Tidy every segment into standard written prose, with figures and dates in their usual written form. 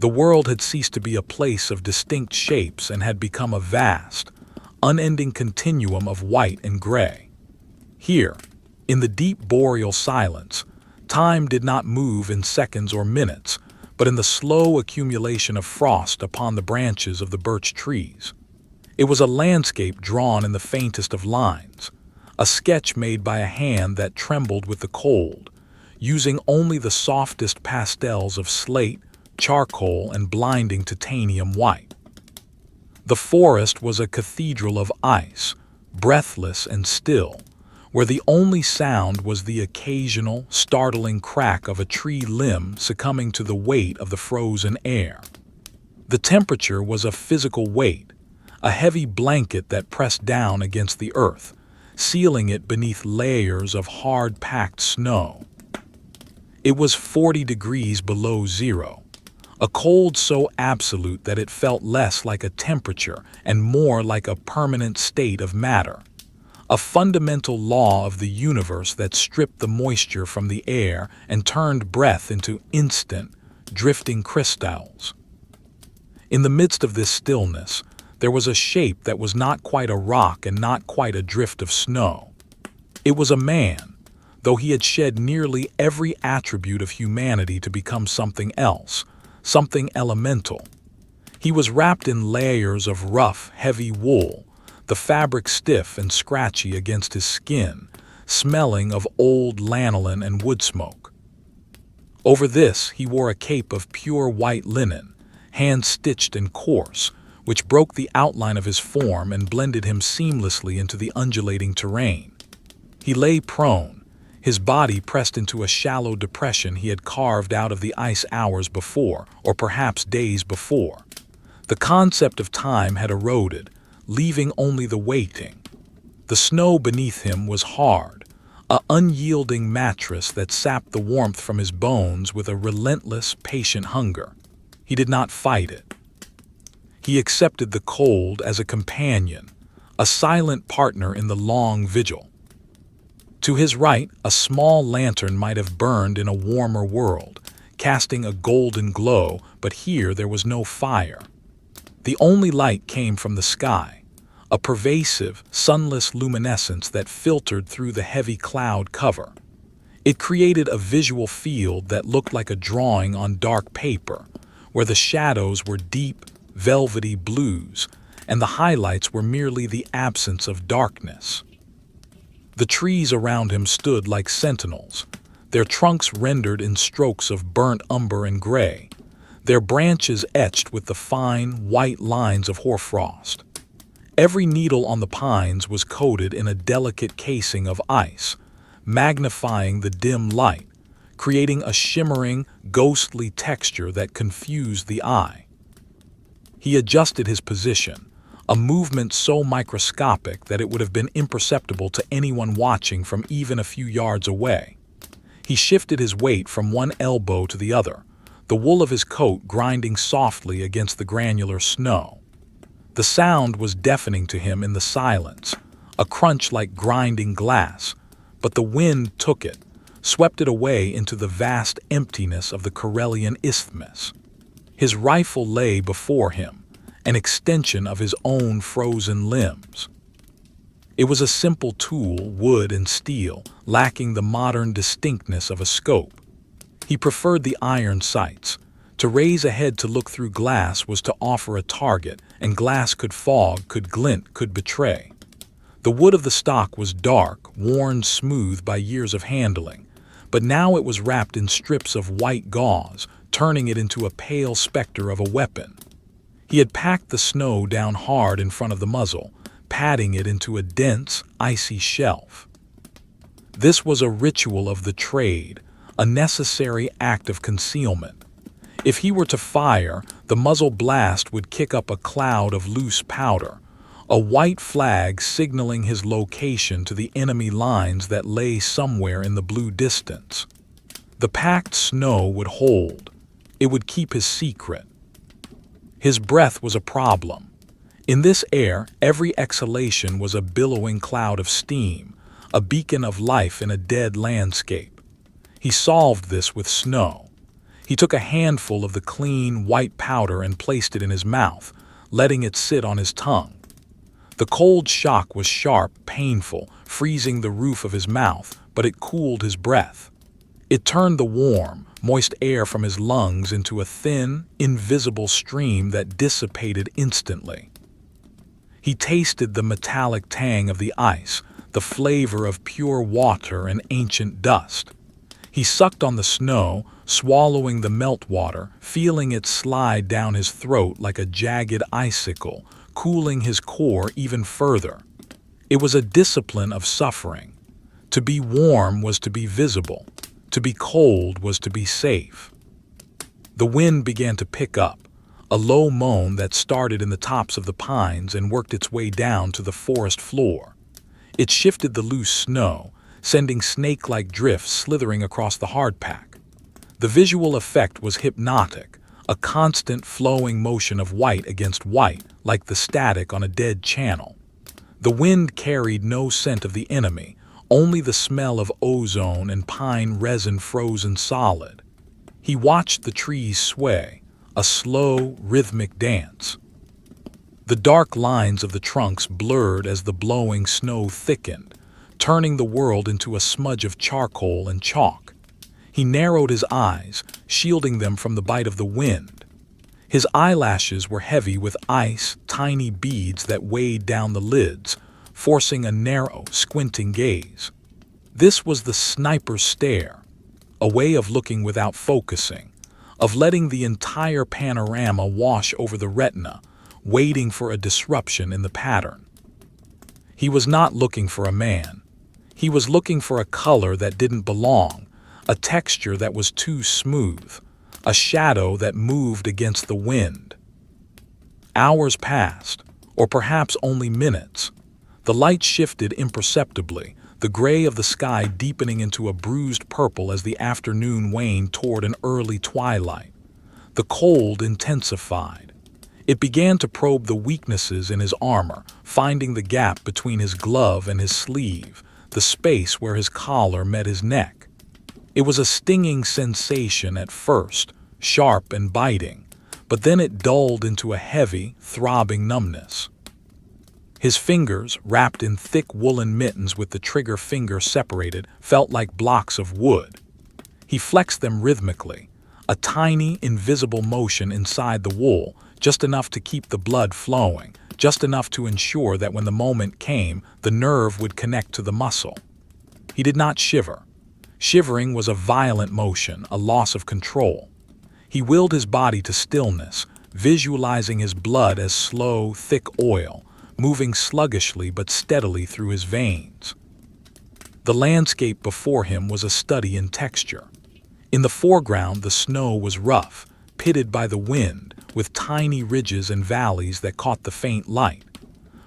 The world had ceased to be a place of distinct shapes and had become a vast, unending continuum of white and gray. Here, in the deep boreal silence, time did not move in seconds or minutes, but in the slow accumulation of frost upon the branches of the birch trees. It was a landscape drawn in the faintest of lines, a sketch made by a hand that trembled with the cold, using only the softest pastels of slate, charcoal, and blinding titanium white. The forest was a cathedral of ice, breathless and still, where the only sound was the occasional, startling crack of a tree limb succumbing to the weight of the frozen air. The temperature was a physical weight, a heavy blanket that pressed down against the earth, sealing it beneath layers of hard-packed snow. It was 40 degrees below zero, a cold so absolute that it felt less like a temperature and more like a permanent state of matter, a fundamental law of the universe that stripped the moisture from the air and turned breath into instant, drifting crystals. In the midst of this stillness, there was a shape that was not quite a rock and not quite a drift of snow. It was a man, though he had shed nearly every attribute of humanity to become something else, something elemental. He was wrapped in layers of rough, heavy wool, the fabric stiff and scratchy against his skin, smelling of old lanolin and wood smoke. Over this he wore a cape of pure white linen, hand-stitched and coarse, which broke the outline of his form and blended him seamlessly into the undulating terrain. He lay prone, his body pressed into a shallow depression he had carved out of the ice hours before, or perhaps days before. The concept of time had eroded, leaving only the waiting. The snow beneath him was hard, an unyielding mattress that sapped the warmth from his bones with a relentless, patient hunger. He did not fight it. He accepted the cold as a companion, a silent partner in the long vigil. To his right, a small lantern might have burned in a warmer world, casting a golden glow, but here there was no fire. The only light came from the sky, a pervasive, sunless luminescence that filtered through the heavy cloud cover. It created a visual field that looked like a drawing on dark paper, where the shadows were deep, velvety blues, and the highlights were merely the absence of darkness. The trees around him stood like sentinels, their trunks rendered in strokes of burnt umber and gray, their branches etched with the fine, white lines of hoarfrost. Every needle on the pines was coated in a delicate casing of ice, magnifying the dim light, creating a shimmering, ghostly texture that confused the eye. He adjusted his position, a movement so microscopic that it would have been imperceptible to anyone watching from even a few yards away. He shifted his weight from one elbow to the other, the wool of his coat grinding softly against the granular snow. The sound was deafening to him in the silence, a crunch like grinding glass, but the wind took it, swept it away into the vast emptiness of the Karelian Isthmus. His rifle lay before him, an extension of his own frozen limbs. It was a simple tool, wood and steel, lacking the modern distinctness of a scope. He preferred the iron sights. To raise a head to look through glass was to offer a target, and glass could fog, could glint, could betray. The wood of the stock was dark, worn smooth by years of handling, but now it was wrapped in strips of white gauze, turning it into a pale specter of a weapon. He had packed the snow down hard in front of the muzzle, padding it into a dense, icy shelf. This was a ritual of the trade, a necessary act of concealment. If he were to fire, the muzzle blast would kick up a cloud of loose powder, a white flag signaling his location to the enemy lines that lay somewhere in the blue distance. The packed snow would hold. It would keep his secret. His breath was a problem. In this air, every exhalation was a billowing cloud of steam, a beacon of life in a dead landscape. He solved this with snow. He took a handful of the clean, white powder and placed it in his mouth, letting it sit on his tongue. The cold shock was sharp, painful, freezing the roof of his mouth, but it cooled his breath. It turned the warm, moist air from his lungs into a thin, invisible stream that dissipated instantly. He tasted the metallic tang of the ice, the flavor of pure water and ancient dust. He sucked on the snow, swallowing the meltwater, feeling it slide down his throat like a jagged icicle, cooling his core even further. It was a discipline of suffering. To be warm was to be visible. To be cold was to be safe. The wind began to pick up, a low moan that started in the tops of the pines and worked its way down to the forest floor. It shifted the loose snow, sending snake-like drifts slithering across the hardpack. The visual effect was hypnotic, a constant flowing motion of white against white, like the static on a dead channel. The wind carried no scent of the enemy, only the smell of ozone and pine resin frozen solid. He watched the trees sway, a slow, rhythmic dance. The dark lines of the trunks blurred as the blowing snow thickened, turning the world into a smudge of charcoal and chalk. He narrowed his eyes, shielding them from the bite of the wind. His eyelashes were heavy with ice, tiny beads that weighed down the lids, forcing a narrow, squinting gaze. This was the sniper's stare, a way of looking without focusing, of letting the entire panorama wash over the retina, waiting for a disruption in the pattern. He was not looking for a man. He was looking for a color that didn't belong, a texture that was too smooth, a shadow that moved against the wind. Hours passed, or perhaps only minutes. The light shifted imperceptibly, the gray of the sky deepening into a bruised purple as the afternoon waned toward an early twilight. The cold intensified. It began to probe the weaknesses in his armor, finding the gap between his glove and his sleeve, the space where his collar met his neck. It was a stinging sensation at first, sharp and biting, but then it dulled into a heavy, throbbing numbness. His fingers, wrapped in thick woolen mittens with the trigger finger separated, felt like blocks of wood. He flexed them rhythmically, a tiny, invisible motion inside the wool, just enough to keep the blood flowing, just enough to ensure that when the moment came, the nerve would connect to the muscle. He did not shiver. Shivering was a violent motion, a loss of control. He willed his body to stillness, visualizing his blood as slow, thick oil, moving sluggishly but steadily through his veins. The landscape before him was a study in texture. In the foreground, the snow was rough, pitted by the wind, with tiny ridges and valleys that caught the faint light.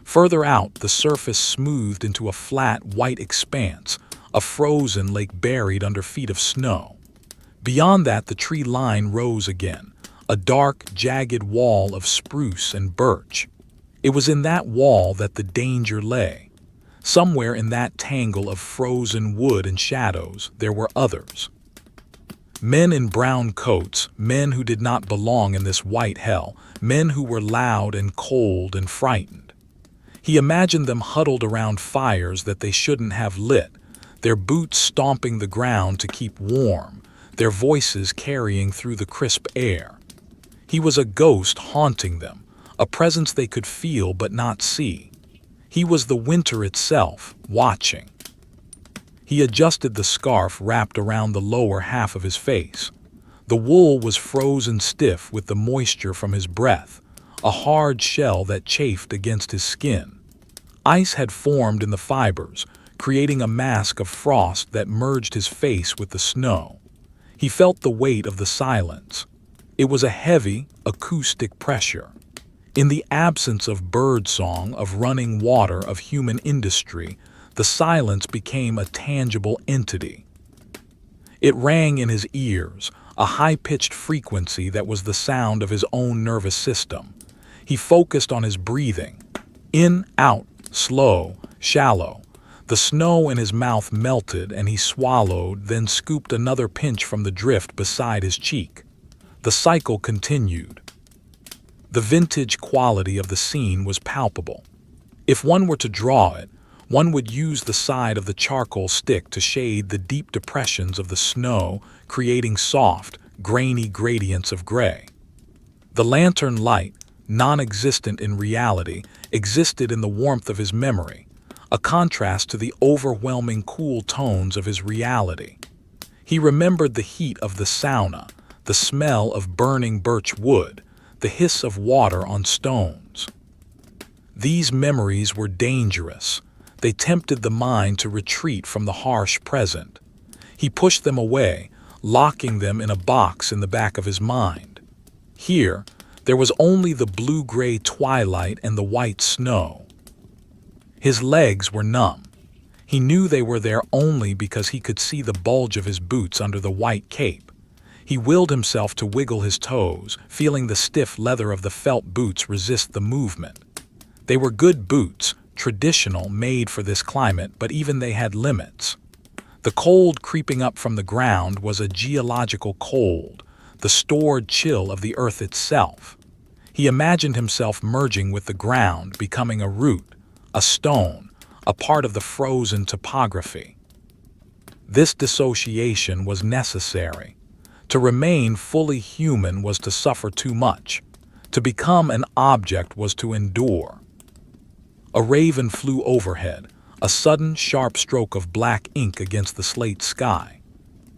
Further out, the surface smoothed into a flat, white expanse, a frozen lake buried under feet of snow. Beyond that, the tree line rose again, a dark, jagged wall of spruce and birch. It was in that wall that the danger lay. Somewhere in that tangle of frozen wood and shadows, there were others. Men in brown coats, men who did not belong in this white hell, men who were loud and cold and frightened. He imagined them huddled around fires that they shouldn't have lit, their boots stomping the ground to keep warm, their voices carrying through the crisp air. He was a ghost haunting them, a presence they could feel but not see. He was the winter itself, watching. He adjusted the scarf wrapped around the lower half of his face. The wool was frozen stiff with the moisture from his breath, a hard shell that chafed against his skin. Ice had formed in the fibers, creating a mask of frost that merged his face with the snow. He felt the weight of the silence. It was a heavy, acoustic pressure. In the absence of birdsong, of running water, of human industry, the silence became a tangible entity. It rang in his ears, a high-pitched frequency that was the sound of his own nervous system. He focused on his breathing. In, out, slow, shallow. The snow in his mouth melted and he swallowed, then scooped another pinch from the drift beside his cheek. The cycle continued. The vintage quality of the scene was palpable. If one were to draw it, one would use the side of the charcoal stick to shade the deep depressions of the snow, creating soft, grainy gradients of gray. The lantern light, non-existent in reality, existed in the warmth of his memory, a contrast to the overwhelming cool tones of his reality. He remembered the heat of the sauna, the smell of burning birch wood, the hiss of water on stones. These memories were dangerous. They tempted the mind to retreat from the harsh present. He pushed them away, locking them in a box in the back of his mind. Here, there was only the blue-gray twilight and the white snow. His legs were numb. He knew they were there only because he could see the bulge of his boots under the white cape. He willed himself to wiggle his toes, feeling the stiff leather of the felt boots resist the movement. They were good boots, traditional, made for this climate, but even they had limits. The cold creeping up from the ground was a geological cold, the stored chill of the earth itself. He imagined himself merging with the ground, becoming a root, a stone, a part of the frozen topography. This dissociation was necessary. To remain fully human was to suffer too much. To become an object was to endure. A raven flew overhead, a sudden, sharp stroke of black ink against the slate sky.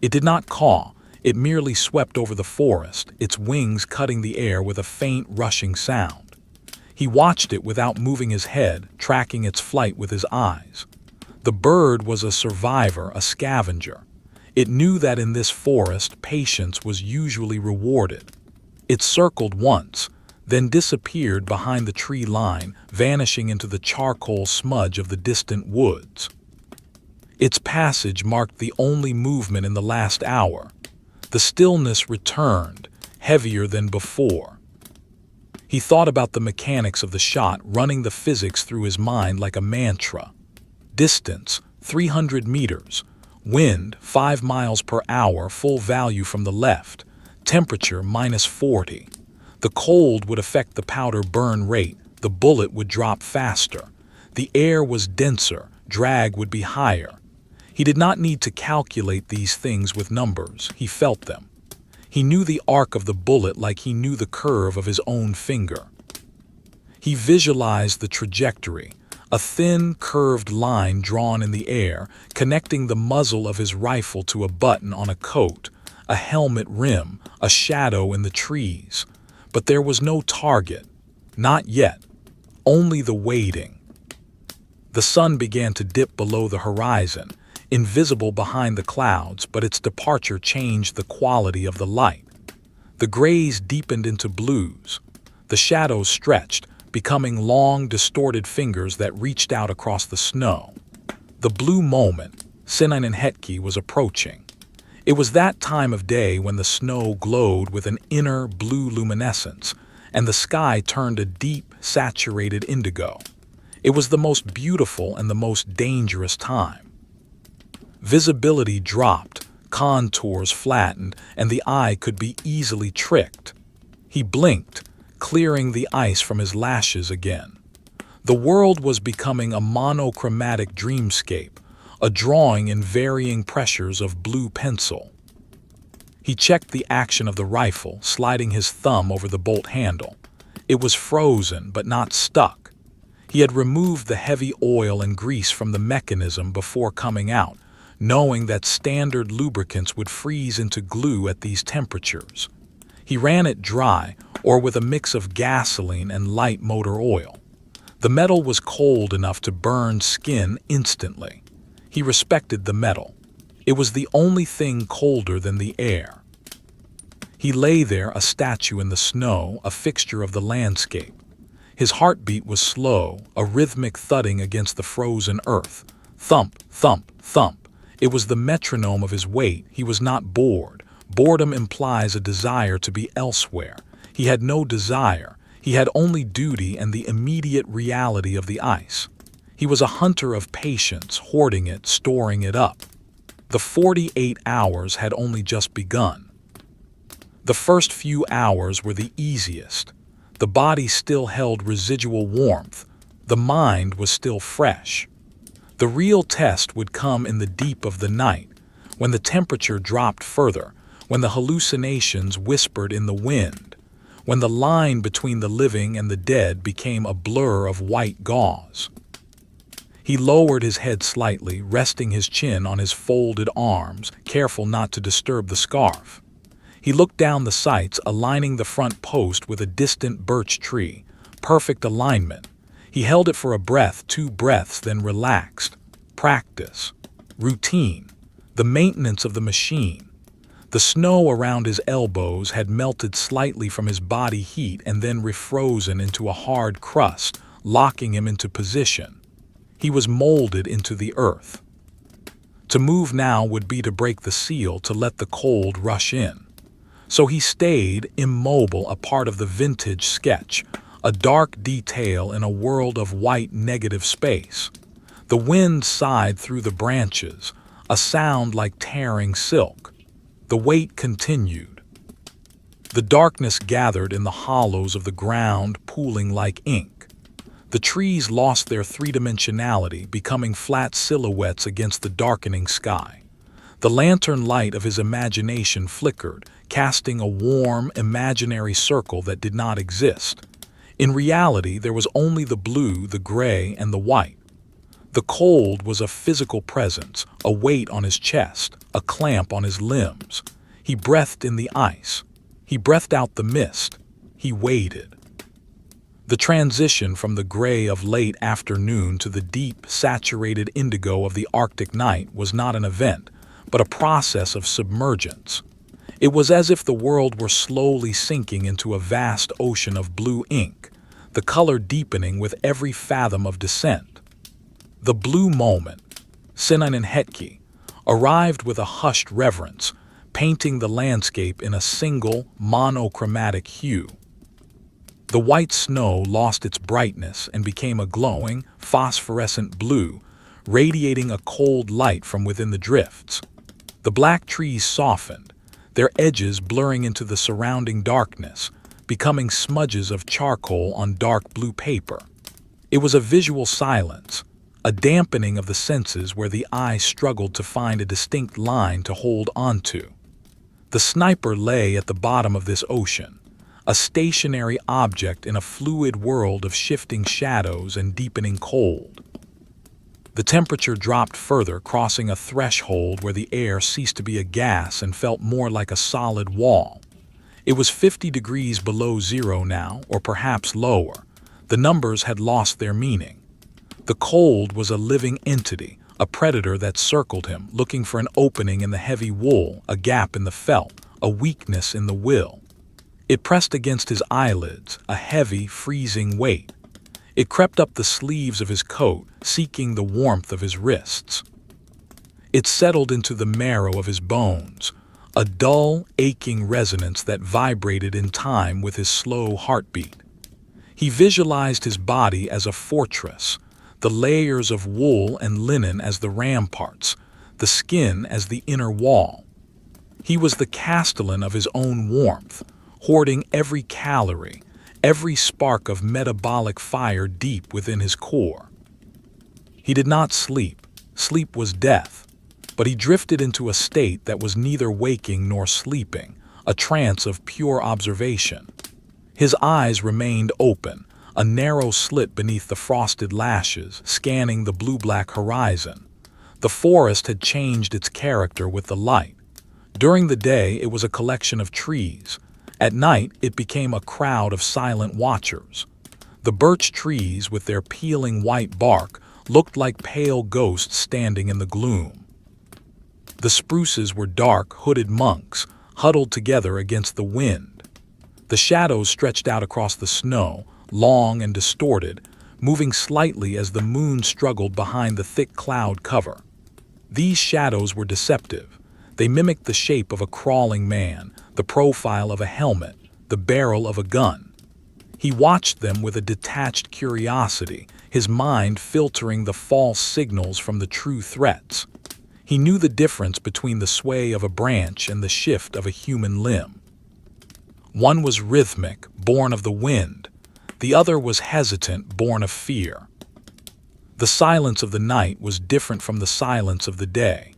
It did not caw, it merely swept over the forest, its wings cutting the air with a faint, rushing sound. He watched it without moving his head, tracking its flight with his eyes. The bird was a survivor, a scavenger. It knew that in this forest, patience was usually rewarded. It circled once, then disappeared behind the tree line, vanishing into the charcoal smudge of the distant woods. Its passage marked the only movement in the last hour. The stillness returned, heavier than before. He thought about the mechanics of the shot, running the physics through his mind like a mantra. Distance, 300 meters. Wind, 5 miles per hour, full value from the left. Temperature, -40. The cold would affect the powder burn rate, the bullet would drop faster. The air was denser, drag would be higher. He did not need to calculate these things with numbers, he felt them. He knew the arc of the bullet like he knew the curve of his own finger. He visualized the trajectory, a thin, curved line drawn in the air, connecting the muzzle of his rifle to a button on a coat, a helmet rim, a shadow in the trees. But there was no target. Not yet. Only the waiting. The sun began to dip below the horizon, invisible behind the clouds, but its departure changed the quality of the light. The grays deepened into blues. The shadows stretched, becoming long, distorted fingers that reached out across the snow. The blue moment, Sinanenhetki, was approaching. It was that time of day when the snow glowed with an inner blue luminescence, and the sky turned a deep, saturated indigo. It was the most beautiful and the most dangerous time. Visibility dropped, contours flattened, and the eye could be easily tricked. He blinked, clearing the ice from his lashes again. The world was becoming a monochromatic dreamscape, a drawing in varying pressures of blue pencil. He checked the action of the rifle, sliding his thumb over the bolt handle. It was frozen, but not stuck. He had removed the heavy oil and grease from the mechanism before coming out, knowing that standard lubricants would freeze into glue at these temperatures. He ran it dry, or with a mix of gasoline and light motor oil. The metal was cold enough to burn skin instantly. He respected the metal. It was the only thing colder than the air. He lay there, a statue in the snow, a fixture of the landscape. His heartbeat was slow, a rhythmic thudding against the frozen earth. Thump, thump, thump. It was the metronome of his weight. He was not bored. Boredom implies a desire to be elsewhere. He had no desire. He had only duty and the immediate reality of the ice. He was a hunter of patience, hoarding it, storing it up. The 48 hours had only just begun. The first few hours were the easiest. The body still held residual warmth. The mind was still fresh. The real test would come in the deep of the night, when the temperature dropped further, when the hallucinations whispered in the wind, when the line between the living and the dead became a blur of white gauze. He lowered his head slightly, resting his chin on his folded arms, careful not to disturb the scarf. He looked down the sights, aligning the front post with a distant birch tree. Perfect alignment. He held it for a breath, 2 breaths, then relaxed. Practice. Routine. The maintenance of the machine. The snow around his elbows had melted slightly from his body heat and then refrozen into a hard crust, locking him into position. He was molded into the earth. To move now would be to break the seal, to let the cold rush in. So he stayed immobile, a part of the vintage sketch, a dark detail in a world of white negative space. The wind sighed through the branches, a sound like tearing silk. The wait continued. The darkness gathered in the hollows of the ground, pooling like ink. The trees lost their three-dimensionality, becoming flat silhouettes against the darkening sky. The lantern light of his imagination flickered, casting a warm, imaginary circle that did not exist. In reality, there was only the blue, the gray, and the white. The cold was a physical presence, a weight on his chest, a clamp on his limbs. He breathed in the ice. He breathed out the mist. He waited. The transition from the gray of late afternoon to the deep, saturated indigo of the Arctic night was not an event, but a process of submergence. It was as if the world were slowly sinking into a vast ocean of blue ink, the color deepening with every fathom of descent. The blue moment, Sinan and Hetke, arrived with a hushed reverence, painting the landscape in a single, monochromatic hue. The white snow lost its brightness and became a glowing, phosphorescent blue, radiating a cold light from within the drifts. The black trees softened, their edges blurring into the surrounding darkness, becoming smudges of charcoal on dark blue paper. It was a visual silence, a dampening of the senses where the eye struggled to find a distinct line to hold onto. The sniper lay at the bottom of this ocean, a stationary object in a fluid world of shifting shadows and deepening cold. The temperature dropped further, crossing a threshold where the air ceased to be a gas and felt more like a solid wall. It was 50 degrees below zero now, or perhaps lower. The numbers had lost their meaning. The cold was a living entity, a predator that circled him, looking for an opening in the heavy wool, a gap in the felt, a weakness in the will. It pressed against his eyelids, a heavy, freezing weight. It crept up the sleeves of his coat, seeking the warmth of his wrists. It settled into the marrow of his bones, a dull, aching resonance that vibrated in time with his slow heartbeat. He visualized his body as a fortress, the layers of wool and linen as the ramparts, the skin as the inner wall. He was the castellan of his own warmth, hoarding every calorie, every spark of metabolic fire deep within his core. He did not sleep. Sleep was death. But he drifted into a state that was neither waking nor sleeping, a trance of pure observation. His eyes remained open, a narrow slit beneath the frosted lashes, scanning the blue-black horizon. The forest had changed its character with the light. During the day, it was a collection of trees. At night, it became a crowd of silent watchers. The birch trees, with their peeling white bark, looked like pale ghosts standing in the gloom. The spruces were dark, hooded monks, huddled together against the wind. The shadows stretched out across the snow, long and distorted, moving slightly as the moon struggled behind the thick cloud cover. These shadows were deceptive. They mimicked the shape of a crawling man, the profile of a helmet, the barrel of a gun. He watched them with a detached curiosity, his mind filtering the false signals from the true threats. He knew the difference between the sway of a branch and the shift of a human limb. One was rhythmic, born of the wind. The other was hesitant, born of fear. The silence of the night was different from the silence of the day.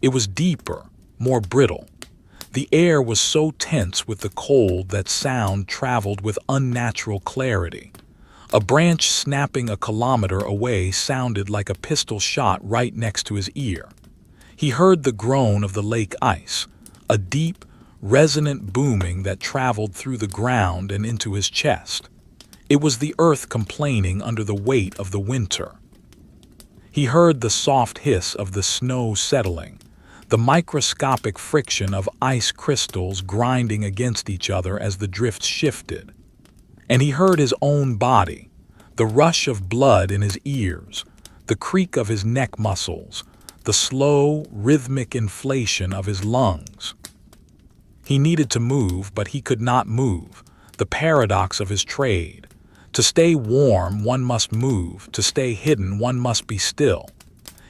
It was deeper, more brittle. The air was so tense with the cold that sound traveled with unnatural clarity. A branch snapping a kilometer away sounded like a pistol shot right next to his ear. He heard the groan of the lake ice, a deep, resonant booming that traveled through the ground and into his chest. It was the earth complaining under the weight of the winter. He heard the soft hiss of the snow settling, the microscopic friction of ice crystals grinding against each other as the drifts shifted. And he heard his own body, the rush of blood in his ears, the creak of his neck muscles, the slow, rhythmic inflation of his lungs. He needed to move, but he could not move, the paradox of his trade. To stay warm, one must move. To stay hidden, one must be still.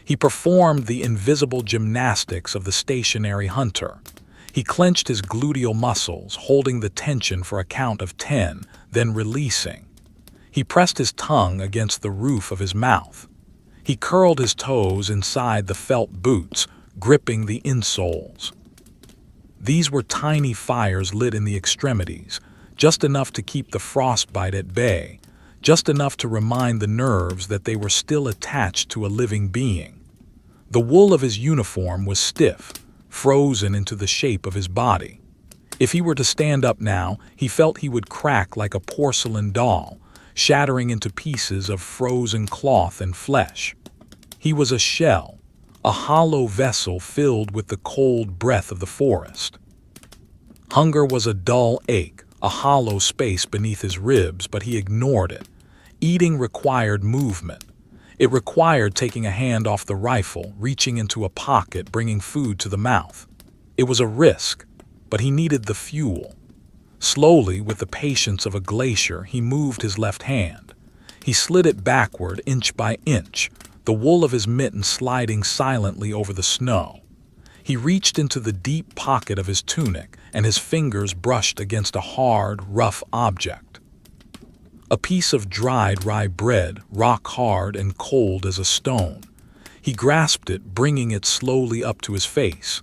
He performed the invisible gymnastics of the stationary hunter. He clenched his gluteal muscles, holding the tension for a count of 10, then releasing. He pressed his tongue against the roof of his mouth. He curled his toes inside the felt boots, gripping the insoles. These were tiny fires lit in the extremities, just enough to keep the frostbite at bay, just enough to remind the nerves that they were still attached to a living being. The wool of his uniform was stiff, frozen into the shape of his body. If he were to stand up now, he felt he would crack like a porcelain doll, shattering into pieces of frozen cloth and flesh. He was a shell, a hollow vessel filled with the cold breath of the forest. Hunger was a dull ache, a hollow space beneath his ribs, but he ignored it. Eating required movement. It required taking a hand off the rifle, reaching into a pocket, bringing food to the mouth. It was a risk, but he needed the fuel. Slowly, with the patience of a glacier, he moved his left hand. He slid it backward inch by inch, the wool of his mitten sliding silently over the snow. He reached into the deep pocket of his tunic, and his fingers brushed against a hard, rough object. A piece of dried rye bread, rock hard and cold as a stone. He grasped it, bringing it slowly up to his face.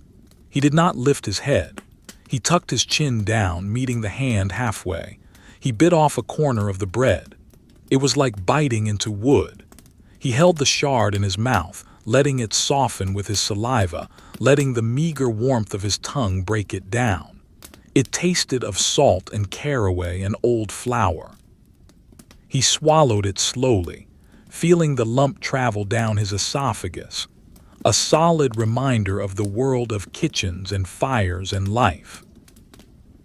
He did not lift his head. He tucked his chin down, meeting the hand halfway. He bit off a corner of the bread. It was like biting into wood. He held the shard in his mouth, letting it soften with his saliva, letting the meager warmth of his tongue break it down. It tasted of salt and caraway and old flour. He swallowed it slowly, feeling the lump travel down his esophagus, a solid reminder of the world of kitchens and fires and life.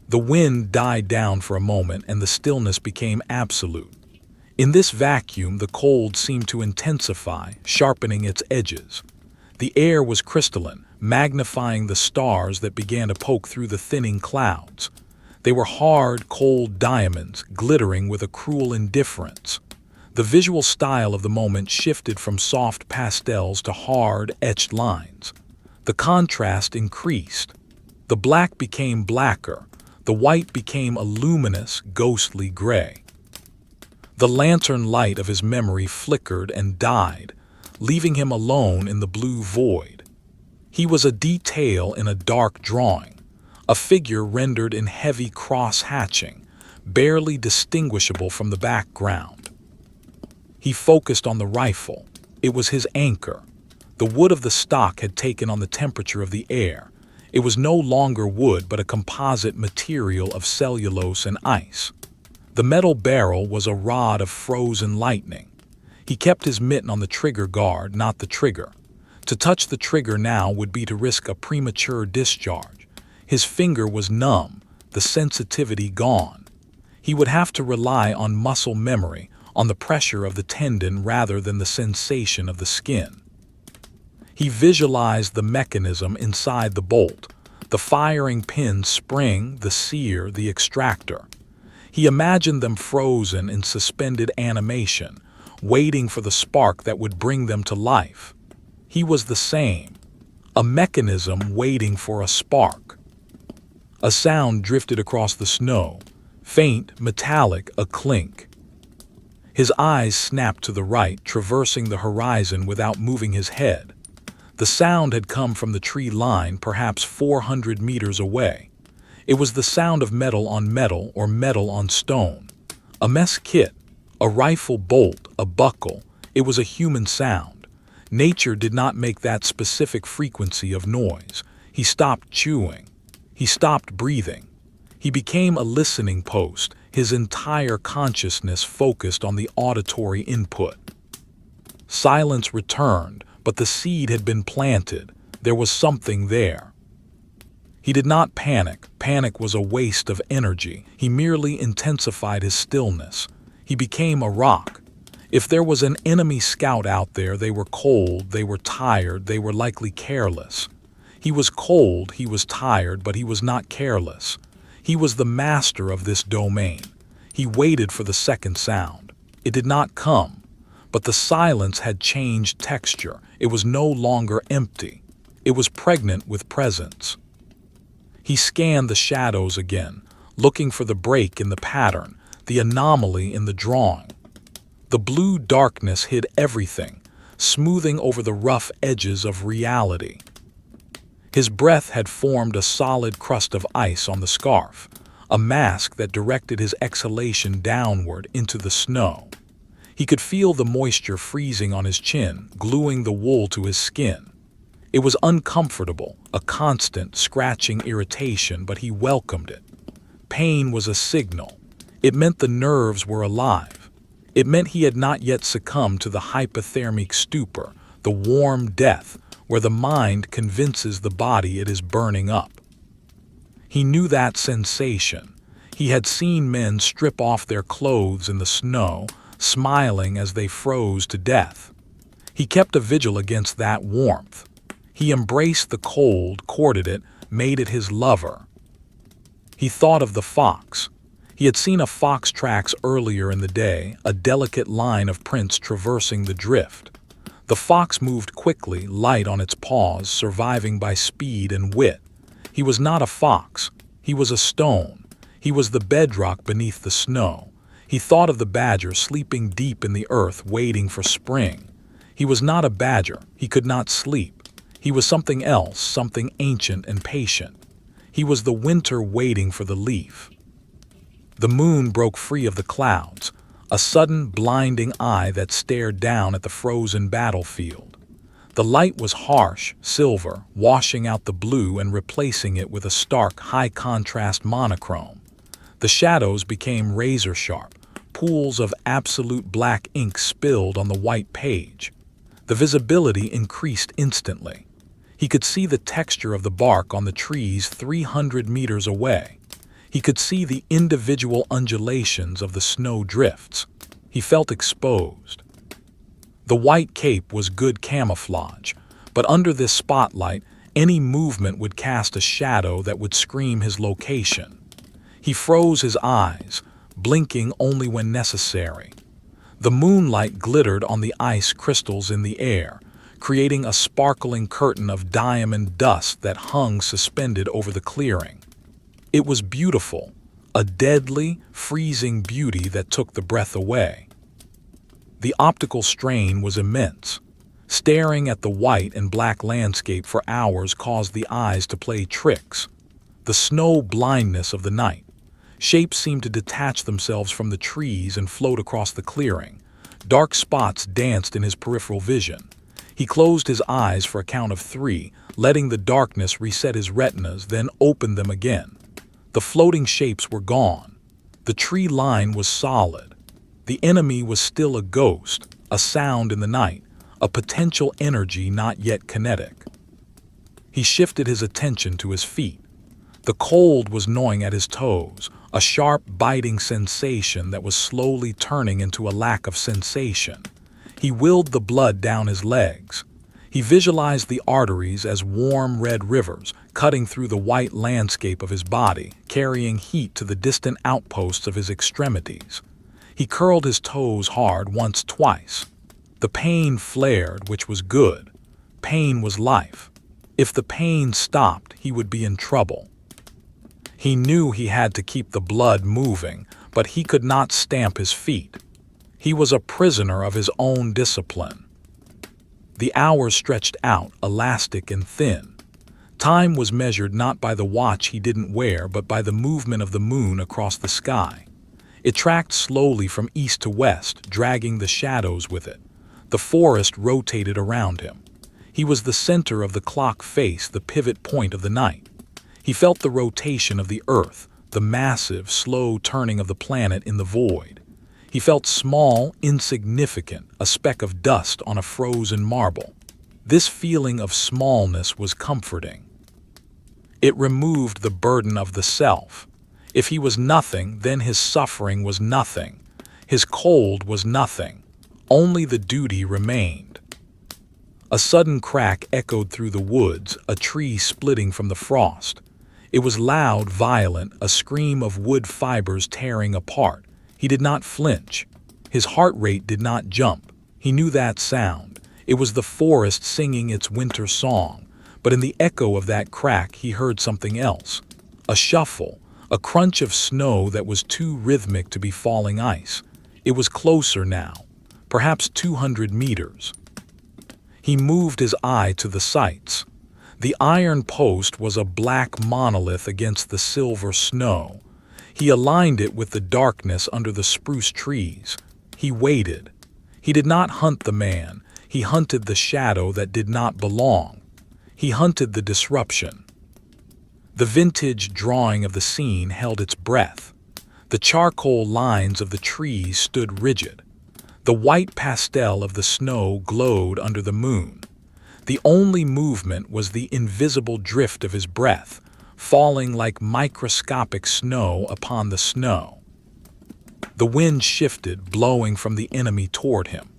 The wind died down for a moment and the stillness became absolute. In this vacuum, the cold seemed to intensify, sharpening its edges. The air was crystalline, magnifying the stars that began to poke through the thinning clouds. They were hard, cold diamonds, glittering with a cruel indifference. The visual style of the moment shifted from soft pastels to hard, etched lines. The contrast increased. The black became blacker. The white became a luminous, ghostly gray. The lantern light of his memory flickered and died, leaving him alone in the blue void. He was a detail in a dark drawing, a figure rendered in heavy cross-hatching, barely distinguishable from the background. He focused on the rifle. It was his anchor. The wood of the stock had taken on the temperature of the air. It was no longer wood but a composite material of cellulose and ice. The metal barrel was a rod of frozen lightning. He kept his mitten on the trigger guard, not the trigger. To touch the trigger now would be to risk a premature discharge. His finger was numb, the sensitivity gone. He would have to rely on muscle memory, on the pressure of the tendon rather than the sensation of the skin. He visualized the mechanism inside the bolt, the firing pin spring, the sear, the extractor. He imagined them frozen in suspended animation, waiting for the spark that would bring them to life. He was the same, a mechanism waiting for a spark. A sound drifted across the snow, faint, metallic, a clink. His eyes snapped to the right, traversing the horizon without moving his head. The sound had come from the tree line, perhaps 400 meters away. It was the sound of metal on metal or metal on stone. A mess kit, a rifle bolt, a buckle. It was a human sound. Nature did not make that specific frequency of noise. He stopped chewing. He stopped breathing. He became a listening post, his entire consciousness focused on the auditory input. Silence returned, but the seed had been planted. There was something there. He did not panic. Panic was a waste of energy. He merely intensified his stillness. He became a rock. If there was an enemy scout out there, they were cold, they were tired, they were likely careless. He was cold, he was tired, but he was not careless. He was the master of this domain. He waited for the second sound. It did not come, but the silence had changed texture. It was no longer empty. It was pregnant with presence. He scanned the shadows again, looking for the break in the pattern, the anomaly in the drawing. The blue darkness hid everything, smoothing over the rough edges of reality. His breath had formed a solid crust of ice on the scarf, a mask that directed his exhalation downward into the snow. He could feel the moisture freezing on his chin, gluing the wool to his skin. It was uncomfortable, a constant, scratching irritation, but he welcomed it. Pain was a signal. It meant the nerves were alive. It meant he had not yet succumbed to the hypothermic stupor, the warm death, where the mind convinces the body it is burning up. He knew that sensation. He had seen men strip off their clothes in the snow, smiling as they froze to death. He kept a vigil against that warmth. He embraced the cold, courted it, made it his lover. He thought of the fox. He had seen a fox tracks earlier in the day, a delicate line of prints traversing the drift. The fox moved quickly, light on its paws, surviving by speed and wit. He was not a fox. He was a stone. He was the bedrock beneath the snow. He thought of the badger sleeping deep in the earth, waiting for spring. He was not a badger. He could not sleep. He was something else, something ancient and patient. He was the winter waiting for the leaf. The moon broke free of the clouds, a sudden blinding eye that stared down at the frozen battlefield. The light was harsh, silver, washing out the blue and replacing it with a stark, high-contrast monochrome. The shadows became razor-sharp, pools of absolute black ink spilled on the white page. The visibility increased instantly. He could see the texture of the bark on the trees 300 meters away. He could see the individual undulations of the snow drifts. He felt exposed. The white cape was good camouflage, but under this spotlight, any movement would cast a shadow that would scream his location. He froze his eyes, blinking only when necessary. The moonlight glittered on the ice crystals in the air, creating a sparkling curtain of diamond dust that hung suspended over the clearing. It was beautiful, a deadly, freezing beauty that took the breath away. The optical strain was immense. Staring at the white and black landscape for hours caused the eyes to play tricks. The snow blindness of the night. Shapes seemed to detach themselves from the trees and float across the clearing. Dark spots danced in his peripheral vision. He closed his eyes for a count of 3, letting the darkness reset his retinas, then opened them again. The floating shapes were gone. The tree line was solid. The enemy was still a ghost, a sound in the night, a potential energy not yet kinetic. He shifted his attention to his feet. The cold was gnawing at his toes, a sharp, biting sensation that was slowly turning into a lack of sensation. He willed the blood down his legs. He visualized the arteries as warm red rivers, cutting through the white landscape of his body, carrying heat to the distant outposts of his extremities. He curled his toes hard once, twice. The pain flared, which was good. Pain was life. If the pain stopped, he would be in trouble. He knew he had to keep the blood moving, but he could not stamp his feet. He was a prisoner of his own discipline. The hours stretched out, elastic and thin. Time was measured not by the watch he didn't wear, but by the movement of the moon across the sky. It tracked slowly from east to west, dragging the shadows with it. The forest rotated around him. He was the center of the clock face, the pivot point of the night. He felt the rotation of the earth, the massive, slow turning of the planet in the void. He felt small, insignificant, a speck of dust on a frozen marble. This feeling of smallness was comforting. It removed the burden of the self. If he was nothing, then his suffering was nothing. His cold was nothing. Only the duty remained. A sudden crack echoed through the woods, a tree splitting from the frost. It was loud, violent, a scream of wood fibers tearing apart. He did not flinch. His heart rate did not jump. He knew that sound. It was the forest singing its winter song. But in the echo of that crack, he heard something else. A shuffle, a crunch of snow that was too rhythmic to be falling ice. It was closer now, perhaps 200 meters. He moved his eye to the sights. The iron post was a black monolith against the silver snow. He aligned it with the darkness under the spruce trees. He waited. He did not hunt the man. He hunted the shadow that did not belong. He hunted the disruption. The vintage drawing of the scene held its breath. The charcoal lines of the trees stood rigid. The white pastel of the snow glowed under the moon. The only movement was the invisible drift of his breath, falling like microscopic snow upon the snow. The wind shifted, blowing from the enemy toward him.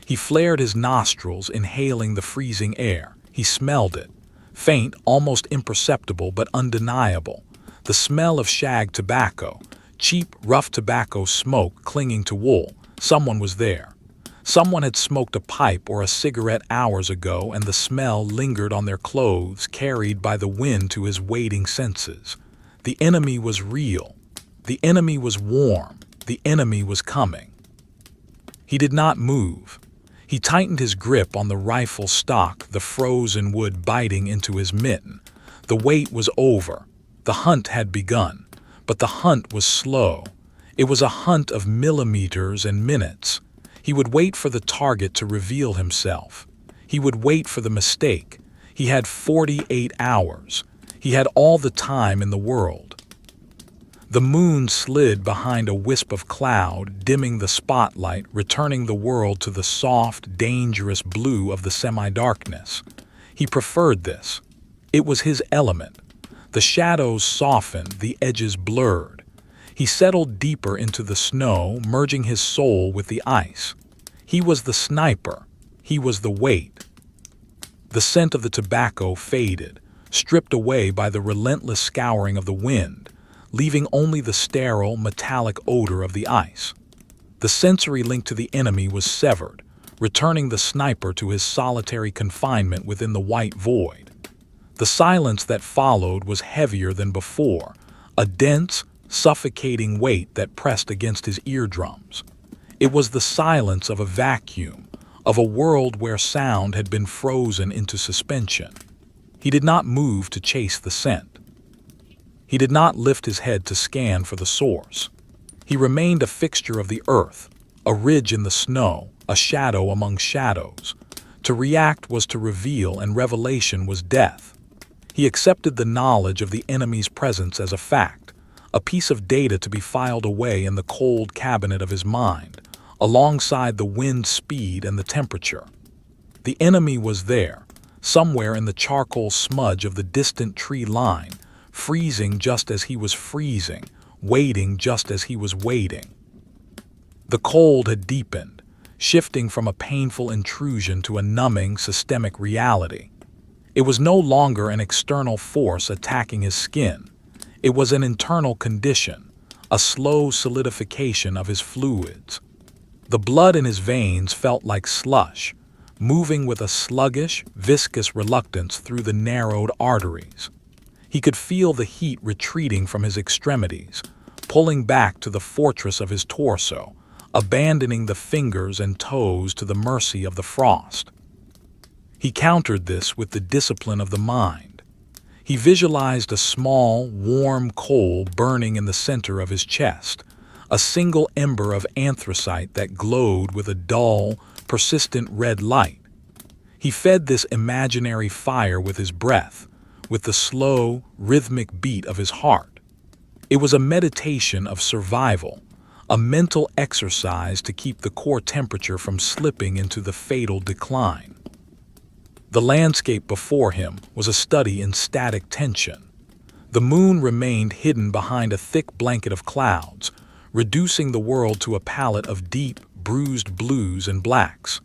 He flared his nostrils, inhaling the freezing air. He smelled it. Faint, almost imperceptible, but undeniable. The smell of shag tobacco, cheap, rough tobacco smoke clinging to wool. Someone was there. Someone had smoked a pipe or a cigarette hours ago, and the smell lingered on their clothes, carried by the wind to his waiting senses. The enemy was real. The enemy was warm. The enemy was coming. He did not move. He tightened his grip on the rifle stock, the frozen wood biting into his mitten. The wait was over. The hunt had begun. But the hunt was slow. It was a hunt of millimeters and minutes. He would wait for the target to reveal himself. He would wait for the mistake. He had 48 hours. He had all the time in the world. The moon slid behind a wisp of cloud, dimming the spotlight, returning the world to the soft, dangerous blue of the semi-darkness. He preferred this. It was his element. The shadows softened, the edges blurred. He settled deeper into the snow, merging his soul with the ice. He was the sniper. He was the weight. The scent of the tobacco faded, stripped away by the relentless scouring of the wind, leaving only the sterile, metallic odor of the ice. The sensory link to the enemy was severed, returning the sniper to his solitary confinement within the white void. The silence that followed was heavier than before, a dense, suffocating weight that pressed against his eardrums. It was the silence of a vacuum, of a world where sound had been frozen into suspension. He did not move to chase the scent. He did not lift his head to scan for the source. He remained a fixture of the earth, a ridge in the snow, a shadow among shadows. To react was to reveal, and revelation was death. He accepted the knowledge of the enemy's presence as a fact, a piece of data to be filed away in the cold cabinet of his mind, alongside the wind's speed and the temperature. The enemy was there, somewhere in the charcoal smudge of the distant tree line, freezing just as he was freezing, waiting just as he was waiting. The cold had deepened, shifting from a painful intrusion to a numbing, systemic reality. It was no longer an external force attacking his skin. It was an internal condition, a slow solidification of his fluids. The blood in his veins felt like slush, moving with a sluggish, viscous reluctance through the narrowed arteries. He could feel the heat retreating from his extremities, pulling back to the fortress of his torso, abandoning the fingers and toes to the mercy of the frost. He countered this with the discipline of the mind. He visualized a small, warm coal burning in the center of his chest, a single ember of anthracite that glowed with a dull, persistent red light. He fed this imaginary fire with his breath, with the slow, rhythmic beat of his heart. It was a meditation of survival, a mental exercise to keep the core temperature from slipping into the fatal decline. The landscape before him was a study in static tension. The moon remained hidden behind a thick blanket of clouds, reducing the world to a palette of deep, bruised blues and blacks.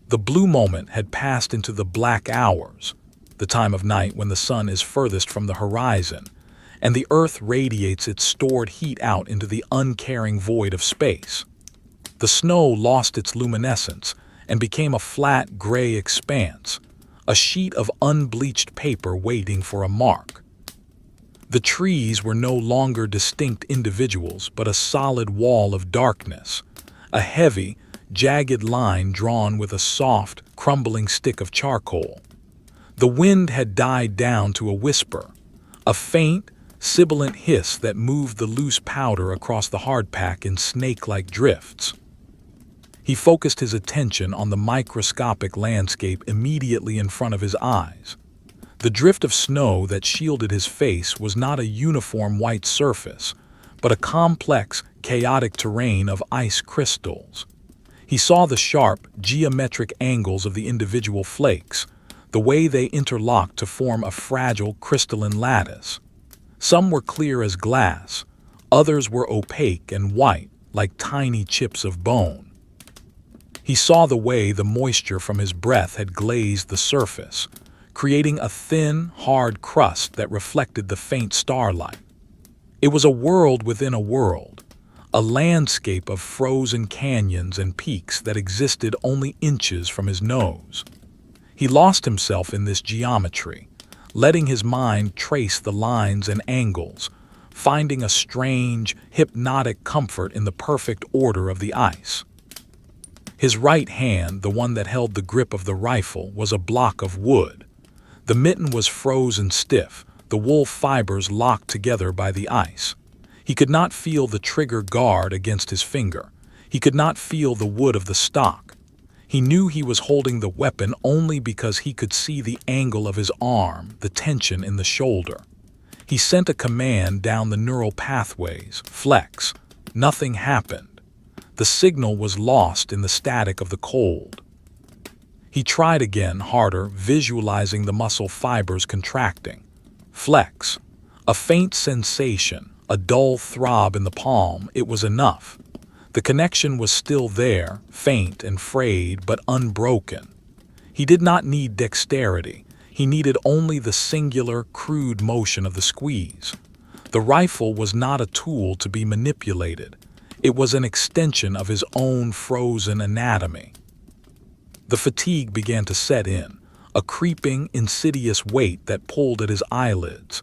The blue moment had passed into the black hours, the time of night when the sun is furthest from the horizon, and the earth radiates its stored heat out into the uncaring void of space. The snow lost its luminescence and became a flat, gray expanse, a sheet of unbleached paper waiting for a mark. The trees were no longer distinct individuals, but a solid wall of darkness, a heavy, jagged line drawn with a soft, crumbling stick of charcoal. The wind had died down to a whisper, a faint, sibilant hiss that moved the loose powder across the hardpack in snake-like drifts. He focused his attention on the microscopic landscape immediately in front of his eyes. The drift of snow that shielded his face was not a uniform white surface, but a complex, chaotic terrain of ice crystals. He saw the sharp, geometric angles of the individual flakes, the way they interlocked to form a fragile, crystalline lattice. Some were clear as glass, others were opaque and white, like tiny chips of bone. He saw the way the moisture from his breath had glazed the surface, creating a thin, hard crust that reflected the faint starlight. It was a world within a world, a landscape of frozen canyons and peaks that existed only inches from his nose. He lost himself in this geometry, letting his mind trace the lines and angles, finding a strange, hypnotic comfort in the perfect order of the ice. His right hand, the one that held the grip of the rifle, was a block of wood. The mitten was frozen stiff, the wool fibers locked together by the ice. He could not feel the trigger guard against his finger. He could not feel the wood of the stock. He knew he was holding the weapon only because he could see the angle of his arm, the tension in the shoulder. He sent a command down the neural pathways, flex. Nothing happened. The signal was lost in the static of the cold. He tried again, harder, visualizing the muscle fibers contracting. Flex. A faint sensation, a dull throb in the palm, it was enough. The connection was still there, faint and frayed, but unbroken. He did not need dexterity. He needed only the singular, crude motion of the squeeze. The rifle was not a tool to be manipulated. It was an extension of his own frozen anatomy. The fatigue began to set in, a creeping, insidious weight that pulled at his eyelids.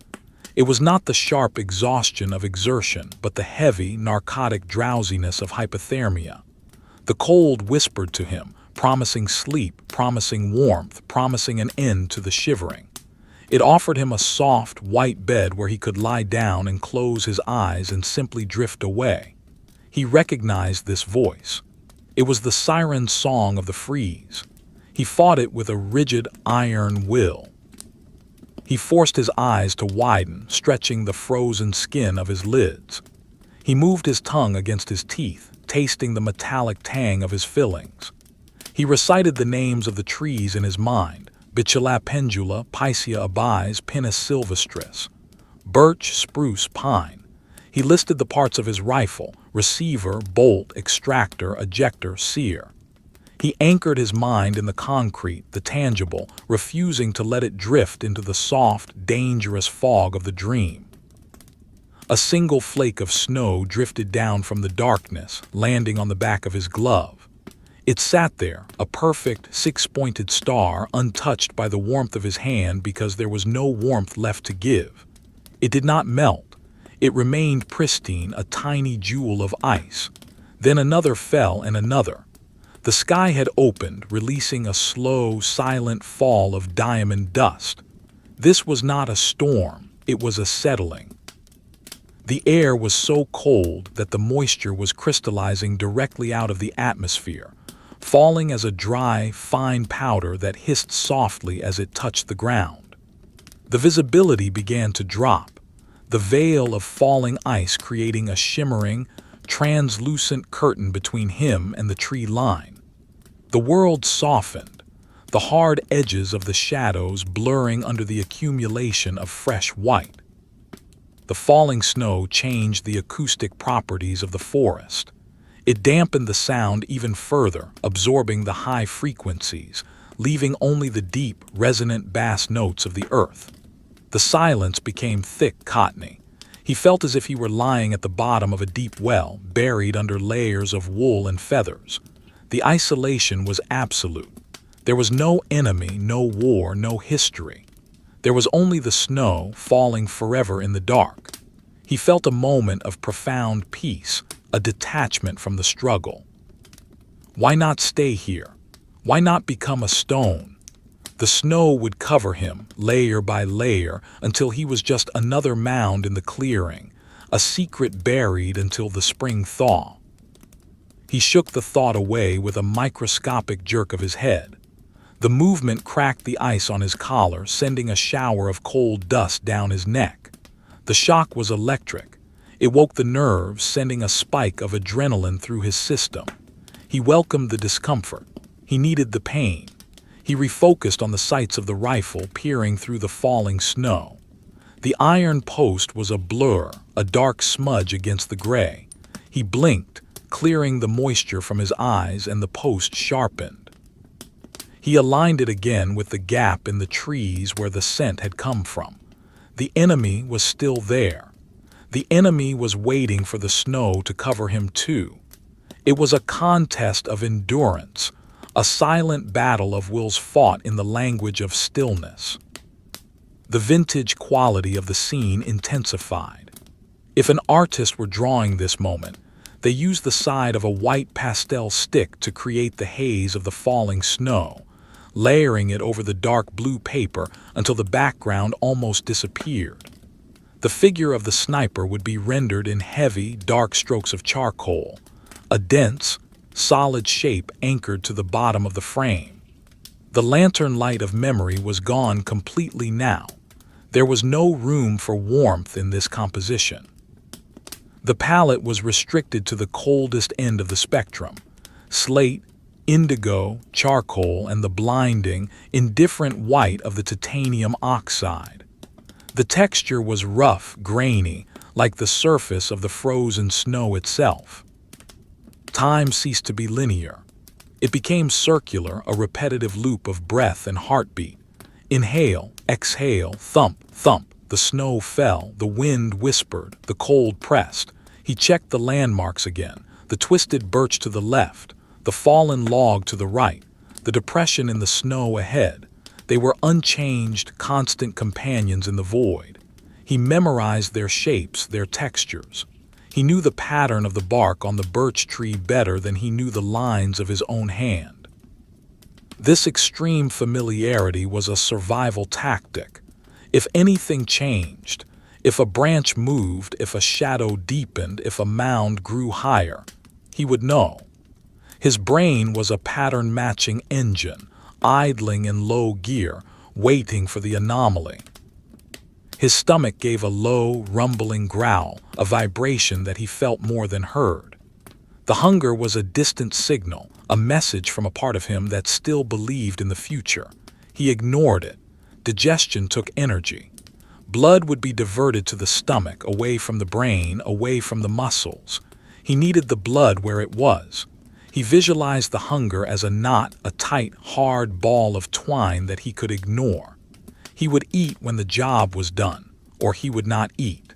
It was not the sharp exhaustion of exertion, but the heavy, narcotic drowsiness of hypothermia. The cold whispered to him, promising sleep, promising warmth, promising an end to the shivering. It offered him a soft, white bed where he could lie down and close his eyes and simply drift away. He recognized this voice. It was the siren song of the freeze. He fought it with a rigid, iron will. He forced his eyes to widen, stretching the frozen skin of his lids. He moved his tongue against his teeth, tasting the metallic tang of his fillings. He recited the names of the trees in his mind: Bichila pendula, Picea abis, Pinus sylvestris, birch, spruce, pine. He listed the parts of his rifle: receiver, bolt, extractor, ejector, sear. He anchored his mind in the concrete, the tangible, refusing to let it drift into the soft, dangerous fog of the dream. A single flake of snow drifted down from the darkness, landing on the back of his glove. It sat there, a perfect, six-pointed star, untouched by the warmth of his hand because there was no warmth left to give. It did not melt. It remained pristine, a tiny jewel of ice. Then another fell and another. The sky had opened, releasing a slow, silent fall of diamond dust. This was not a storm, it was a settling. The air was so cold that the moisture was crystallizing directly out of the atmosphere, falling as a dry, fine powder that hissed softly as it touched the ground. The visibility began to drop, the veil of falling ice creating a shimmering, translucent curtain between him and the tree line. The world softened, the hard edges of the shadows blurring under the accumulation of fresh white. The falling snow changed the acoustic properties of the forest. It dampened the sound even further, absorbing the high frequencies, leaving only the deep, resonant bass notes of the earth. The silence became thick, cottony. He felt as if he were lying at the bottom of a deep well, buried under layers of wool and feathers. The isolation was absolute. There was no enemy, no war, no history. There was only the snow falling forever in the dark. He felt a moment of profound peace, a detachment from the struggle. Why not stay here? Why not become a stone? The snow would cover him, layer by layer, until he was just another mound in the clearing, a secret buried until the spring thaw. He shook the thought away with a microscopic jerk of his head. The movement cracked the ice on his collar, sending a shower of cold dust down his neck. The shock was electric. It woke the nerves, sending a spike of adrenaline through his system. He welcomed the discomfort. He needed the pain. He refocused on the sights of the rifle, peering through the falling snow. The iron post was a blur, a dark smudge against the gray. He blinked, clearing the moisture from his eyes, and the post sharpened. He aligned it again with the gap in the trees where the scent had come from. The enemy was still there. The enemy was waiting for the snow to cover him too. It was a contest of endurance, a silent battle of wills fought in the language of stillness. The vintage quality of the scene intensified. If an artist were drawing this moment, they used the side of a white pastel stick to create the haze of the falling snow, layering it over the dark blue paper until the background almost disappeared. The figure of the sniper would be rendered in heavy, dark strokes of charcoal, a dense, solid shape anchored to the bottom of the frame. The lantern light of memory was gone completely now. There was no room for warmth in this composition. The palette was restricted to the coldest end of the spectrum: slate, indigo, charcoal, and the blinding, indifferent white of the titanium oxide. The texture was rough, grainy, like the surface of the frozen snow itself. Time ceased to be linear. It became circular, a repetitive loop of breath and heartbeat. Inhale, exhale, thump, thump. The snow fell, the wind whispered, the cold pressed. He checked the landmarks again, the twisted birch to the left, the fallen log to the right, the depression in the snow ahead. They were unchanged, constant companions in the void. He memorized their shapes, their textures. He knew the pattern of the bark on the birch tree better than he knew the lines of his own hand. This extreme familiarity was a survival tactic. If anything changed, if a branch moved, if a shadow deepened, if a mound grew higher, he would know. His brain was a pattern-matching engine, idling in low gear, waiting for the anomaly. His stomach gave a low, rumbling growl, a vibration that he felt more than heard. The hunger was a distant signal, a message from a part of him that still believed in the future. He ignored it. Digestion took energy. Blood would be diverted to the stomach, away from the brain, away from the muscles. He needed the blood where it was. He visualized the hunger as a knot, a tight, hard ball of twine that he could ignore. He would eat when the job was done, or he would not eat.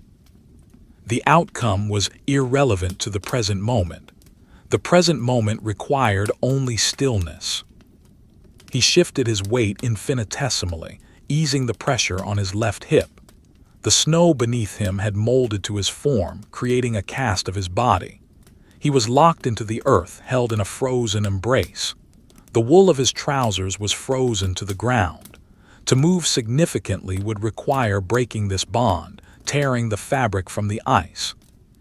The outcome was irrelevant to the present moment. The present moment required only stillness. He shifted his weight infinitesimally, easing the pressure on his left hip. The snow beneath him had molded to his form, creating a cast of his body. He was locked into the earth, held in a frozen embrace. The wool of his trousers was frozen to the ground. To move significantly would require breaking this bond, tearing the fabric from the ice.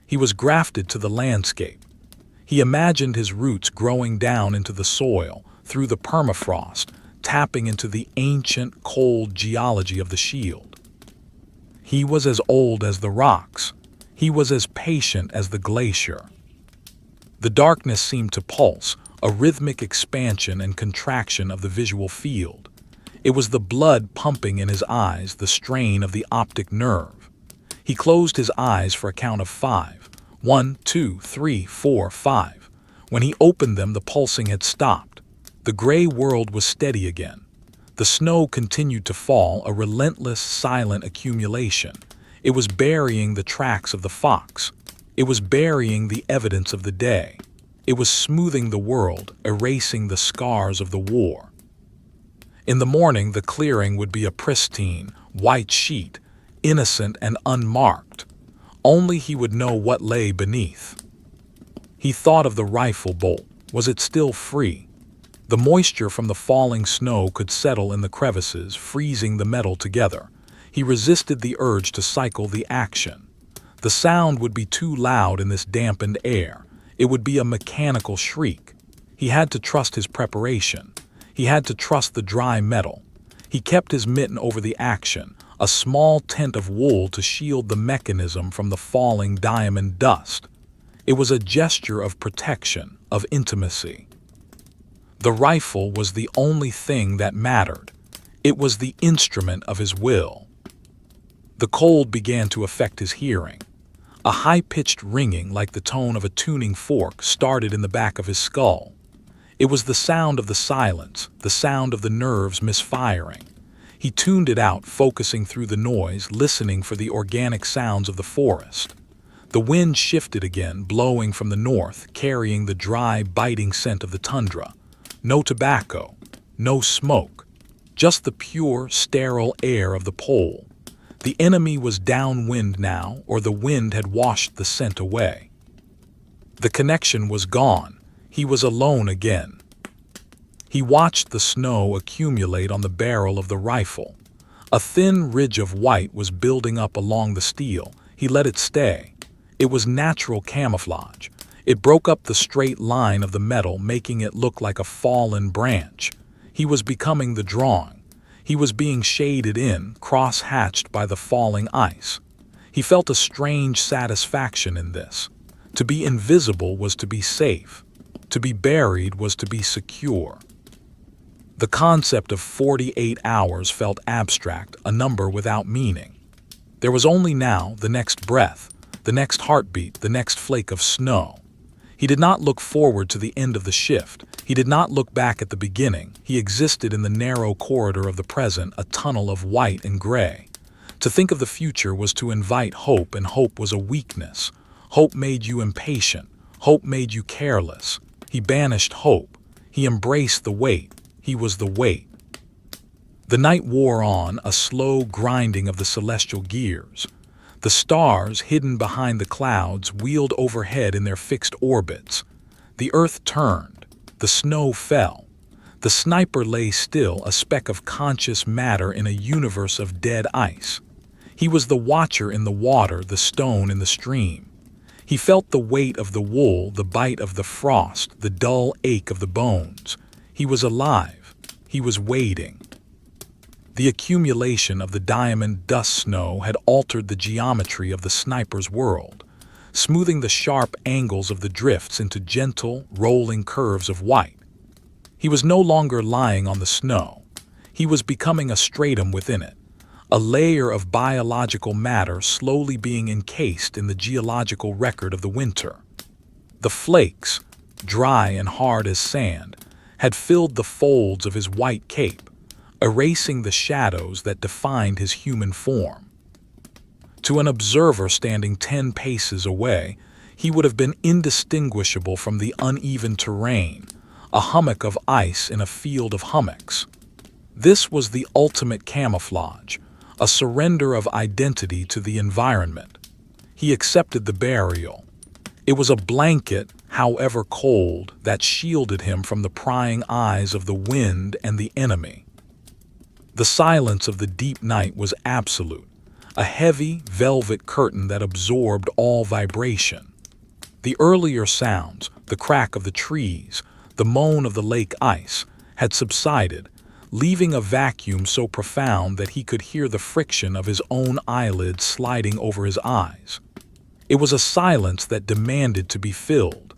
He was grafted to the landscape. He imagined his roots growing down into the soil, through the permafrost, tapping into the ancient, cold geology of the shield. He was as old as the rocks. He was as patient as the glacier. The darkness seemed to pulse, a rhythmic expansion and contraction of the visual field. It was the blood pumping in his eyes, the strain of the optic nerve. He closed his eyes for a count of 5. 1, 2, 3, 4, 5. When he opened them, the pulsing had stopped. The gray world was steady again. The snow continued to fall, a relentless, silent accumulation. It was burying the tracks of the fox. It was burying the evidence of the day. It was smoothing the world, erasing the scars of the war. In the morning, the clearing would be a pristine, white sheet, innocent and unmarked. Only he would know what lay beneath. He thought of the rifle bolt. Was it still free? The moisture from the falling snow could settle in the crevices, freezing the metal together. He resisted the urge to cycle the action. The sound would be too loud in this dampened air. It would be a mechanical shriek. He had to trust his preparation. He had to trust the dry metal. He kept his mitten over the action, a small tent of wool to shield the mechanism from the falling diamond dust. It was a gesture of protection, of intimacy. The rifle was the only thing that mattered. It was the instrument of his will. The cold began to affect his hearing. A high-pitched ringing like the tone of a tuning fork started in the back of his skull. It was the sound of the silence, the sound of the nerves misfiring. He tuned it out, focusing through the noise, listening for the organic sounds of the forest. The wind shifted again, blowing from the north, carrying the dry, biting scent of the tundra. No tobacco, no smoke, just the pure, sterile air of the pole. The enemy was downwind now, or the wind had washed the scent away. The connection was gone. He was alone again. He watched the snow accumulate on the barrel of the rifle. A thin ridge of white was building up along the steel. He let it stay. It was natural camouflage. It broke up the straight line of the metal, making it look like a fallen branch. He was becoming the drawing. He was being shaded in, cross-hatched by the falling ice. He felt a strange satisfaction in this. To be invisible was to be safe. To be buried was to be secure. The concept of 48 hours felt abstract, a number without meaning. There was only now the next breath, the next heartbeat, the next flake of snow. He did not look forward to the end of the shift. He did not look back at the beginning. He existed in the narrow corridor of the present, a tunnel of white and gray. To think of the future was to invite hope, and hope was a weakness. Hope made you impatient. Hope made you careless. He banished hope. He embraced the weight. He was the weight. The night wore on, a slow grinding of the celestial gears. The stars, hidden behind the clouds, wheeled overhead in their fixed orbits. The earth turned. The snow fell. The sniper lay still, a speck of conscious matter in a universe of dead ice. He was the watcher in the water, the stone in the stream. He felt the weight of the wool, the bite of the frost, the dull ache of the bones. He was alive. He was waiting. The accumulation of the diamond dust snow had altered the geometry of the sniper's world, smoothing the sharp angles of the drifts into gentle, rolling curves of white. He was no longer lying on the snow. He was becoming a stratum within it, a layer of biological matter slowly being encased in the geological record of the winter. The flakes, dry and hard as sand, had filled the folds of his white cape, erasing the shadows that defined his human form. To an observer standing 10 paces away, he would have been indistinguishable from the uneven terrain, a hummock of ice in a field of hummocks. This was the ultimate camouflage, a surrender of identity to the environment. He accepted the burial. It was a blanket, however cold, that shielded him from the prying eyes of the wind and the enemy. The silence of the deep night was absolute, a heavy velvet curtain that absorbed all vibration. The earlier sounds, the crack of the trees, the moan of the lake ice, had subsided, leaving a vacuum so profound that he could hear the friction of his own eyelids sliding over his eyes. It was a silence that demanded to be filled,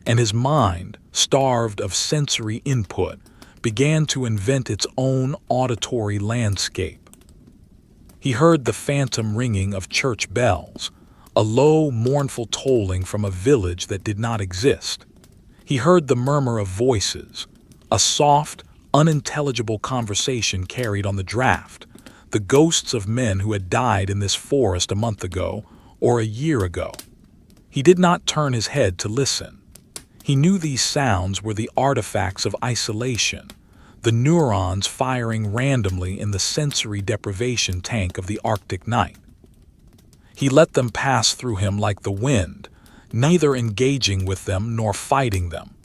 and his mind, starved of sensory input, began to invent its own auditory landscape. He heard the phantom ringing of church bells, a low, mournful tolling from a village that did not exist. He heard the murmur of voices, a soft, unintelligible conversation carried on the draft, the ghosts of men who had died in this forest a month ago or a year ago. He did not turn his head to listen. He knew these sounds were the artifacts of isolation, the neurons firing randomly in the sensory deprivation tank of the Arctic night. He let them pass through him like the wind, neither engaging with them nor fighting them.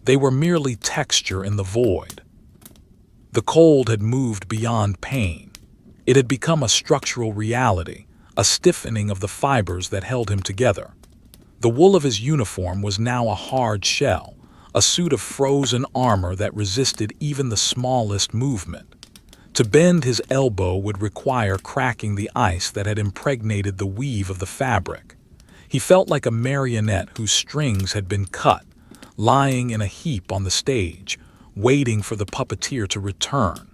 They were merely texture in the void. The cold had moved beyond pain. It had become a structural reality, a stiffening of the fibers that held him together. The wool of his uniform was now a hard shell, a suit of frozen armor that resisted even the smallest movement. To bend his elbow would require cracking the ice that had impregnated the weave of the fabric. He felt like a marionette whose strings had been cut, lying in a heap on the stage, waiting for the puppeteer to return.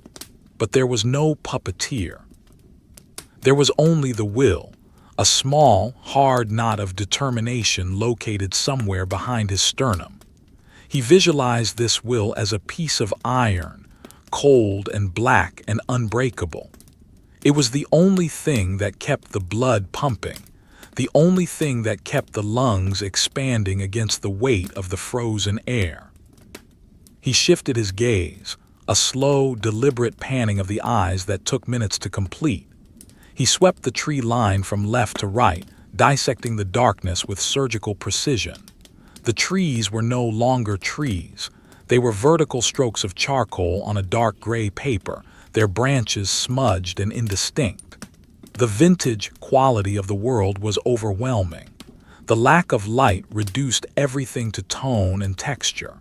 But there was no puppeteer. There was only the will, a small, hard knot of determination located somewhere behind his sternum. He visualized this will as a piece of iron, cold and black and unbreakable. It was the only thing that kept the blood pumping, the only thing that kept the lungs expanding against the weight of the frozen air. He shifted his gaze, a slow, deliberate panning of the eyes that took minutes to complete. He swept the tree line from left to right, dissecting the darkness with surgical precision. The trees were no longer trees. They were vertical strokes of charcoal on a dark gray paper, their branches smudged and indistinct. The vintage quality of the world was overwhelming. The lack of light reduced everything to tone and texture.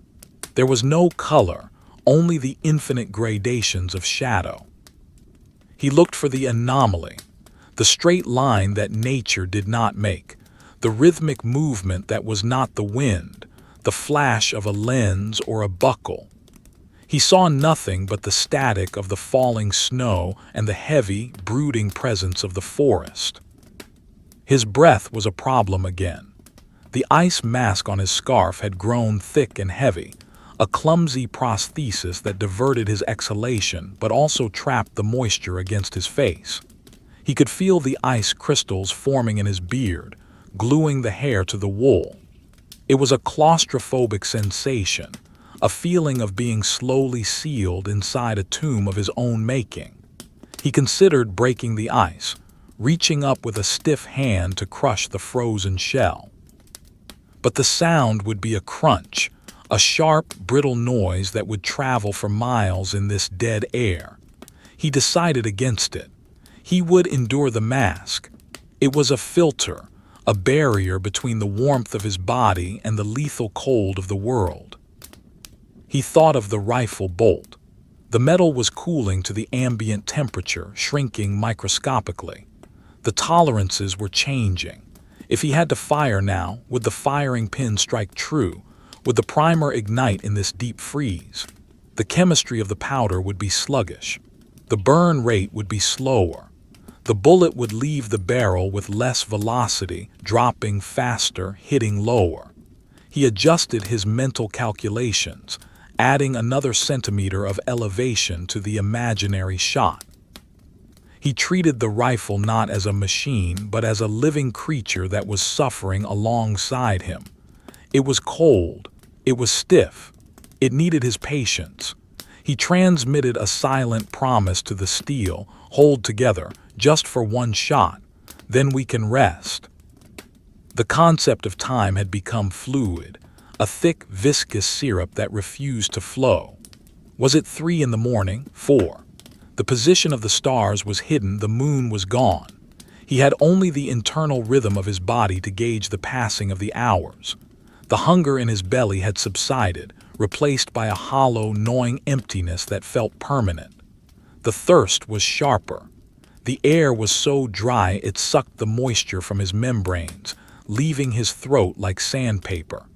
There was no color, only the infinite gradations of shadow. He looked for the anomaly, the straight line that nature did not make, the rhythmic movement that was not the wind, the flash of a lens or a buckle. He saw nothing but the static of the falling snow and the heavy, brooding presence of the forest. His breath was a problem again. The ice mask on his scarf had grown thick and heavy, a clumsy prosthesis that diverted his exhalation but also trapped the moisture against his face. He could feel the ice crystals forming in his beard, gluing the hair to the wool. It was a claustrophobic sensation, a feeling of being slowly sealed inside a tomb of his own making. He considered breaking the ice, reaching up with a stiff hand to crush the frozen shell. But the sound would be a crunch, a sharp, brittle noise that would travel for miles in this dead air. He decided against it. He would endure the mask. It was a filter, a barrier between the warmth of his body and the lethal cold of the world. He thought of the rifle bolt. The metal was cooling to the ambient temperature, shrinking microscopically. The tolerances were changing. If he had to fire now, would the firing pin strike true? Would the primer ignite in this deep freeze? The chemistry of the powder would be sluggish. The burn rate would be slower. The bullet would leave the barrel with less velocity, dropping faster, hitting lower. He adjusted his mental calculations, adding another centimeter of elevation to the imaginary shot. He treated the rifle not as a machine, but as a living creature that was suffering alongside him. It was cold. It was stiff. It needed his patience. He transmitted a silent promise to the steel, "Hold together. just for one shot, then we can rest. The concept of time had become fluid, a thick, viscous syrup that refused to flow. Was it 3 in the morning? 4. The position of the stars was hidden, the moon was gone. He had only the internal rhythm of his body to gauge the passing of the hours. The hunger in his belly had subsided, replaced by a hollow, gnawing emptiness that felt permanent. The thirst was sharper. The air was so dry it sucked the moisture from his membranes, leaving his throat like sandpaper.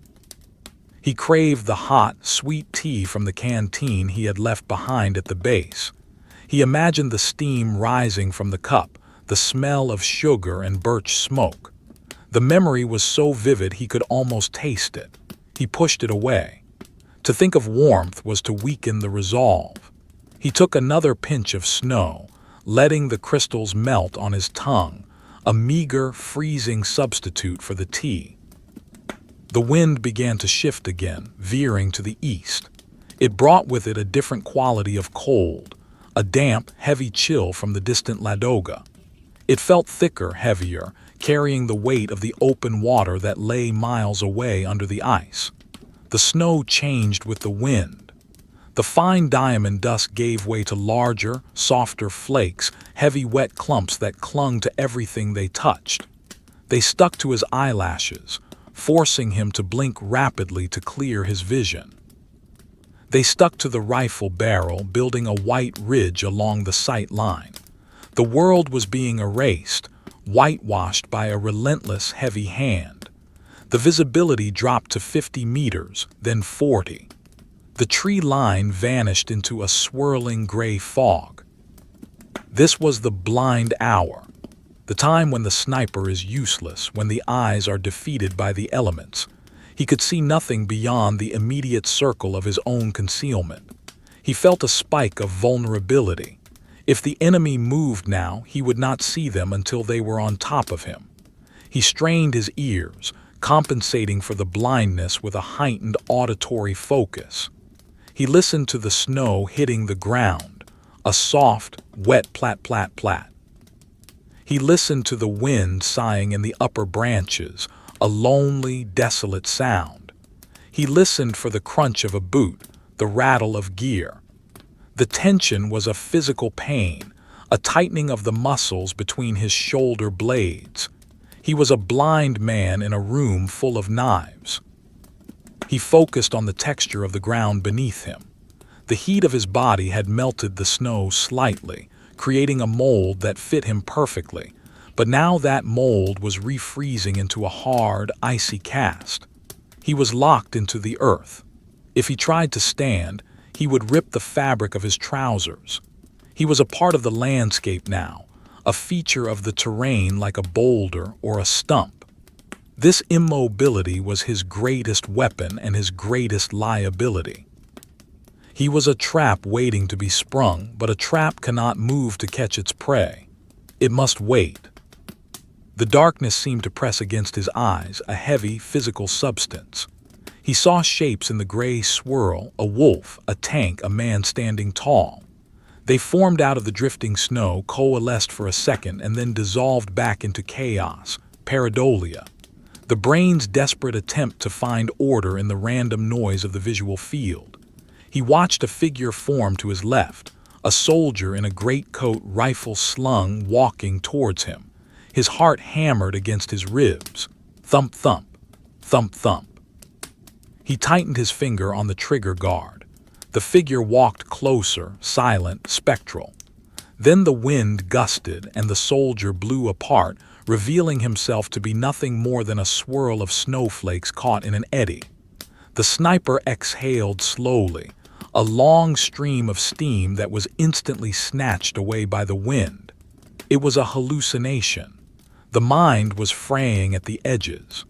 He craved the hot, sweet tea from the canteen he had left behind at the base. He imagined the steam rising from the cup, the smell of sugar and birch smoke. The memory was so vivid he could almost taste it. He pushed it away. To think of warmth was to weaken the resolve. He took another pinch of snow, letting the crystals melt on his tongue, a meager, freezing substitute for the tea. The wind began to shift again, veering to the east. It brought with it a different quality of cold, a damp, heavy chill from the distant Ladoga. It felt thicker, heavier, carrying the weight of the open water that lay miles away under the ice. The snow changed with the wind. The fine diamond dust gave way to larger, softer flakes, heavy wet clumps that clung to everything they touched. They stuck to his eyelashes, forcing him to blink rapidly to clear his vision. They stuck to the rifle barrel, building a white ridge along the sight line. The world was being erased, whitewashed by a relentless, heavy hand. The visibility dropped to 50 meters, then 40. The tree line vanished into a swirling gray fog. This was the blind hour, the time when the sniper is useless, when the eyes are defeated by the elements. He could see nothing beyond the immediate circle of his own concealment. He felt a spike of vulnerability. If the enemy moved now, he would not see them until they were on top of him. He strained his ears, compensating for the blindness with a heightened auditory focus. He listened to the snow hitting the ground, a soft, wet plat-plat-plat. He listened to the wind sighing in the upper branches, a lonely, desolate sound. He listened for the crunch of a boot, the rattle of gear. The tension was a physical pain, a tightening of the muscles between his shoulder blades. He was a blind man in a room full of knives. He focused on the texture of the ground beneath him. The heat of his body had melted the snow slightly, creating a mold that fit him perfectly, but now that mold was refreezing into a hard, icy cast. He was locked into the earth. If he tried to stand, he would rip the fabric of his trousers. He was a part of the landscape now, a feature of the terrain like a boulder or a stump. This immobility was his greatest weapon and his greatest liability. He was a trap waiting to be sprung, but a trap cannot move to catch its prey. It must wait. The darkness seemed to press against his eyes, a heavy, physical substance. He saw shapes in the gray swirl, a wolf, a tank, a man standing tall. They formed out of the drifting snow, coalesced for a second, and then dissolved back into chaos, pareidolia. The brain's desperate attempt to find order in the random noise of the visual field. He watched a figure form to his left, a soldier in a greatcoat, rifle slung, walking towards him. His heart hammered against his ribs. Thump, thump, thump, thump. He tightened his finger on the trigger guard. The figure walked closer, silent, spectral. Then the wind gusted and the soldier blew apart, revealing himself to be nothing more than a swirl of snowflakes caught in an eddy. The sniper exhaled slowly, a long stream of steam that was instantly snatched away by the wind. It was a hallucination. The mind was fraying at the edges.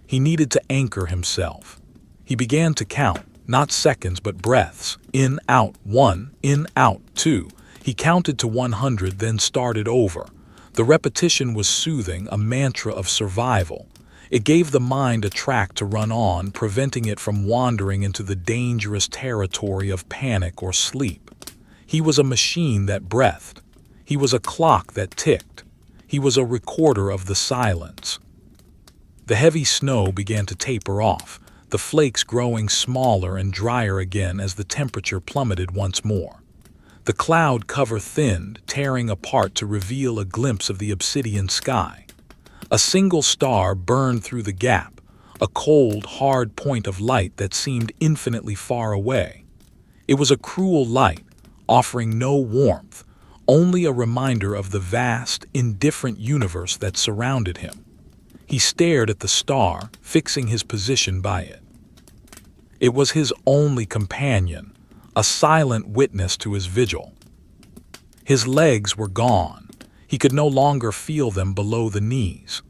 He needed to anchor himself. He began to count, not seconds but breaths. In, out, 1, in, out, 2. He counted to 100, then started over. The repetition was soothing, a mantra of survival. It gave the mind a track to run on, preventing it from wandering into the dangerous territory of panic or sleep. He was a machine that breathed. He was a clock that ticked. He was a recorder of the silence. The heavy snow began to taper off, the flakes growing smaller and drier again as the temperature plummeted once more. The cloud cover thinned, tearing apart to reveal a glimpse of the obsidian sky. A single star burned through the gap, a cold, hard point of light that seemed infinitely far away. It was a cruel light, offering no warmth, only a reminder of the vast, indifferent universe that surrounded him. He stared at the star, fixing his position by it. It was his only companion, a silent witness to his vigil. His legs were gone. He could no longer feel them below the knees.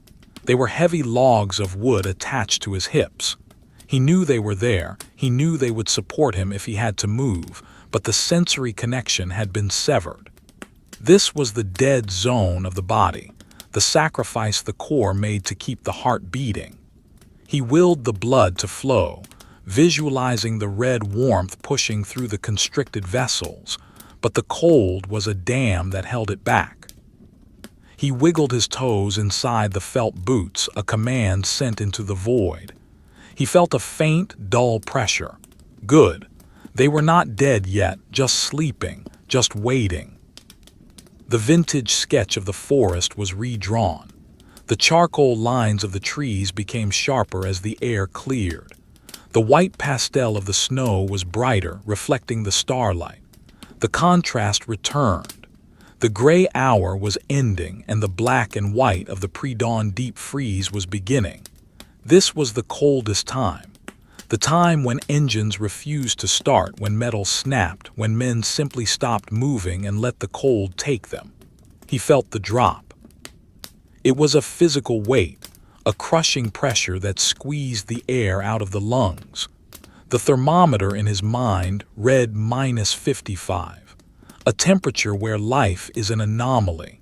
They were heavy logs of wood attached to his hips. He knew they were there. He knew they would support him if he had to move, but the sensory connection had been severed. This was the dead zone of the body, the sacrifice the core made to keep the heart beating. He willed the blood to flow, visualizing the red warmth pushing through the constricted vessels, but the cold was a dam that held it back. He wiggled his toes inside the felt boots, a command sent into the void. He felt a faint, dull pressure. Good. They were not dead yet, just sleeping, just waiting. The vintage sketch of the forest was redrawn. The charcoal lines of the trees became sharper as the air cleared. The white pastel of the snow was brighter, reflecting the starlight. The contrast returned. The gray hour was ending, and the black and white of the pre-dawn deep freeze was beginning. This was the coldest time. The time when engines refused to start, when metal snapped, when men simply stopped moving and let the cold take them. He felt the drop. It was a physical weight, a crushing pressure that squeezed the air out of the lungs. The thermometer in his mind read -55, a temperature where life is an anomaly.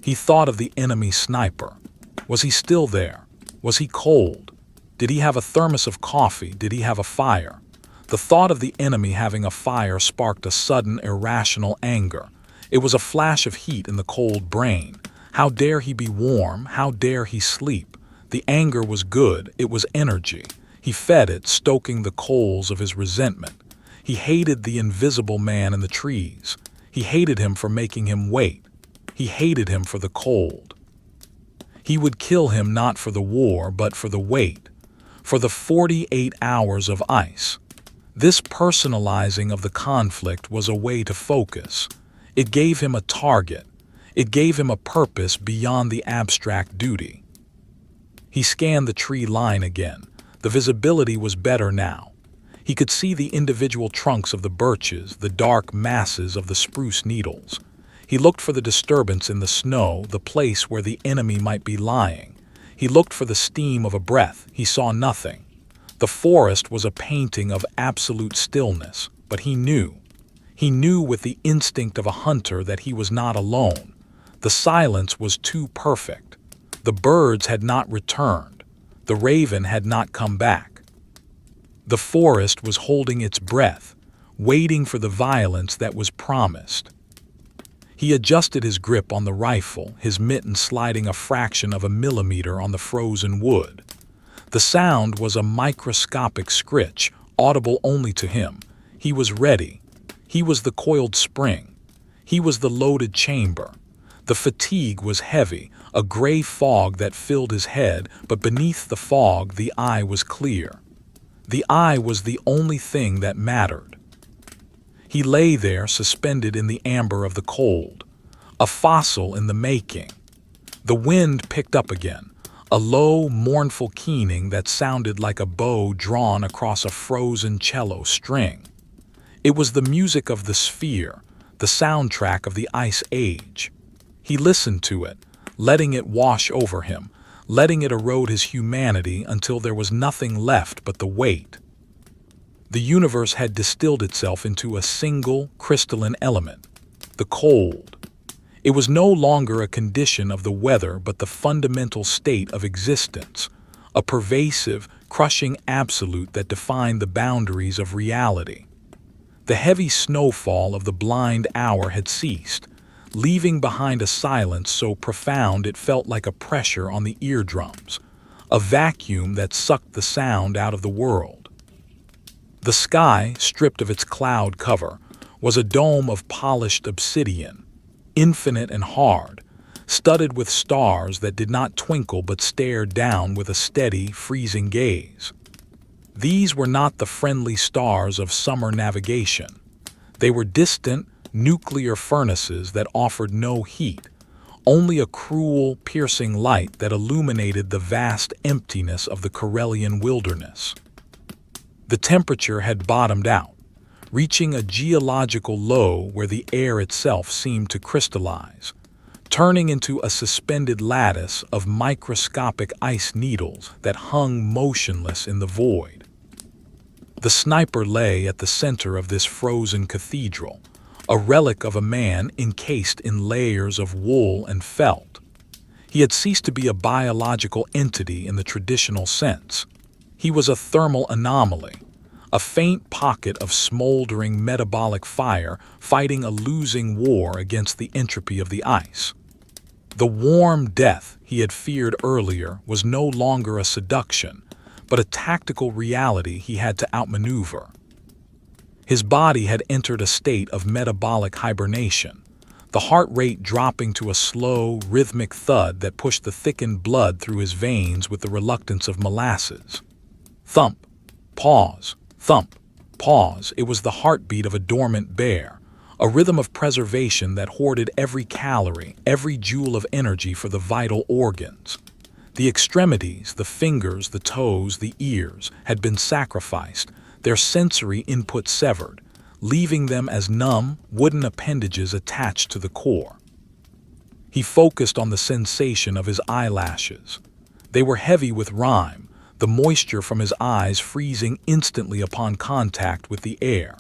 He thought of the enemy sniper. Was he still there? Was he cold? Did he have a thermos of coffee? Did he have a fire? The thought of the enemy having a fire sparked a sudden, irrational anger. It was a flash of heat in the cold brain. How dare he be warm? How dare he sleep? The anger was good. It was energy. He fed it, stoking the coals of his resentment. He hated the invisible man in the trees. He hated him for making him wait. He hated him for the cold. He would kill him not for the war, but for the wait, for the 48 hours of ice. This personalizing of the conflict was a way to focus. It gave him a target. It gave him a purpose beyond the abstract duty. He scanned the tree line again. The visibility was better now. He could see the individual trunks of the birches, the dark masses of the spruce needles. He looked for the disturbance in the snow, the place where the enemy might be lying. He looked for the steam of a breath. He saw nothing. The forest was a painting of absolute stillness, but he knew. He knew with the instinct of a hunter that he was not alone. The silence was too perfect. The birds had not returned. The raven had not come back. The forest was holding its breath, waiting for the violence that was promised. He adjusted his grip on the rifle, his mitten sliding a fraction of a millimeter on the frozen wood. The sound was a microscopic scritch, audible only to him. He was ready. He was the coiled spring. He was the loaded chamber. The fatigue was heavy, a gray fog that filled his head, but beneath the fog the eye was clear. The eye was the only thing that mattered. He lay there suspended in the amber of the cold, a fossil in the making. The wind picked up again, a low, mournful keening that sounded like a bow drawn across a frozen cello string. It was the music of the sphere, the soundtrack of the Ice Age. He listened to it, letting it wash over him, letting it erode his humanity until there was nothing left but the weight. The universe had distilled itself into a single, crystalline element, the cold. It was no longer a condition of the weather but the fundamental state of existence, a pervasive, crushing absolute that defined the boundaries of reality. The heavy snowfall of the blind hour had ceased. leaving behind a silence so profound it felt like a pressure on the eardrums, a vacuum that sucked the sound out of the world. The sky, stripped of its cloud cover, was a dome of polished obsidian, infinite and hard, studded with stars that did not twinkle but stared down with a steady, freezing gaze. These were not the friendly stars of summer navigation. They were distant, nuclear furnaces that offered no heat, only a cruel, piercing light that illuminated the vast emptiness of the Corellian wilderness. The temperature had bottomed out, reaching a geological low where the air itself seemed to crystallize, turning into a suspended lattice of microscopic ice needles that hung motionless in the void. The sniper lay at the center of this frozen cathedral, a relic of a man encased in layers of wool and felt. He had ceased to be a biological entity in the traditional sense. He was a thermal anomaly, a faint pocket of smoldering metabolic fire fighting a losing war against the entropy of the ice. The warm death he had feared earlier was no longer a seduction, but a tactical reality he had to outmaneuver. His body had entered a state of metabolic hibernation, the heart rate dropping to a slow, rhythmic thud that pushed the thickened blood through his veins with the reluctance of molasses. Thump, pause, thump, pause. It was the heartbeat of a dormant bear, a rhythm of preservation that hoarded every calorie, every joule of energy for the vital organs. The extremities, the fingers, the toes, the ears, had been sacrificed, their sensory input severed, leaving them as numb, wooden appendages attached to the core. He focused on the sensation of his eyelashes. They were heavy with rime, the moisture from his eyes freezing instantly upon contact with the air.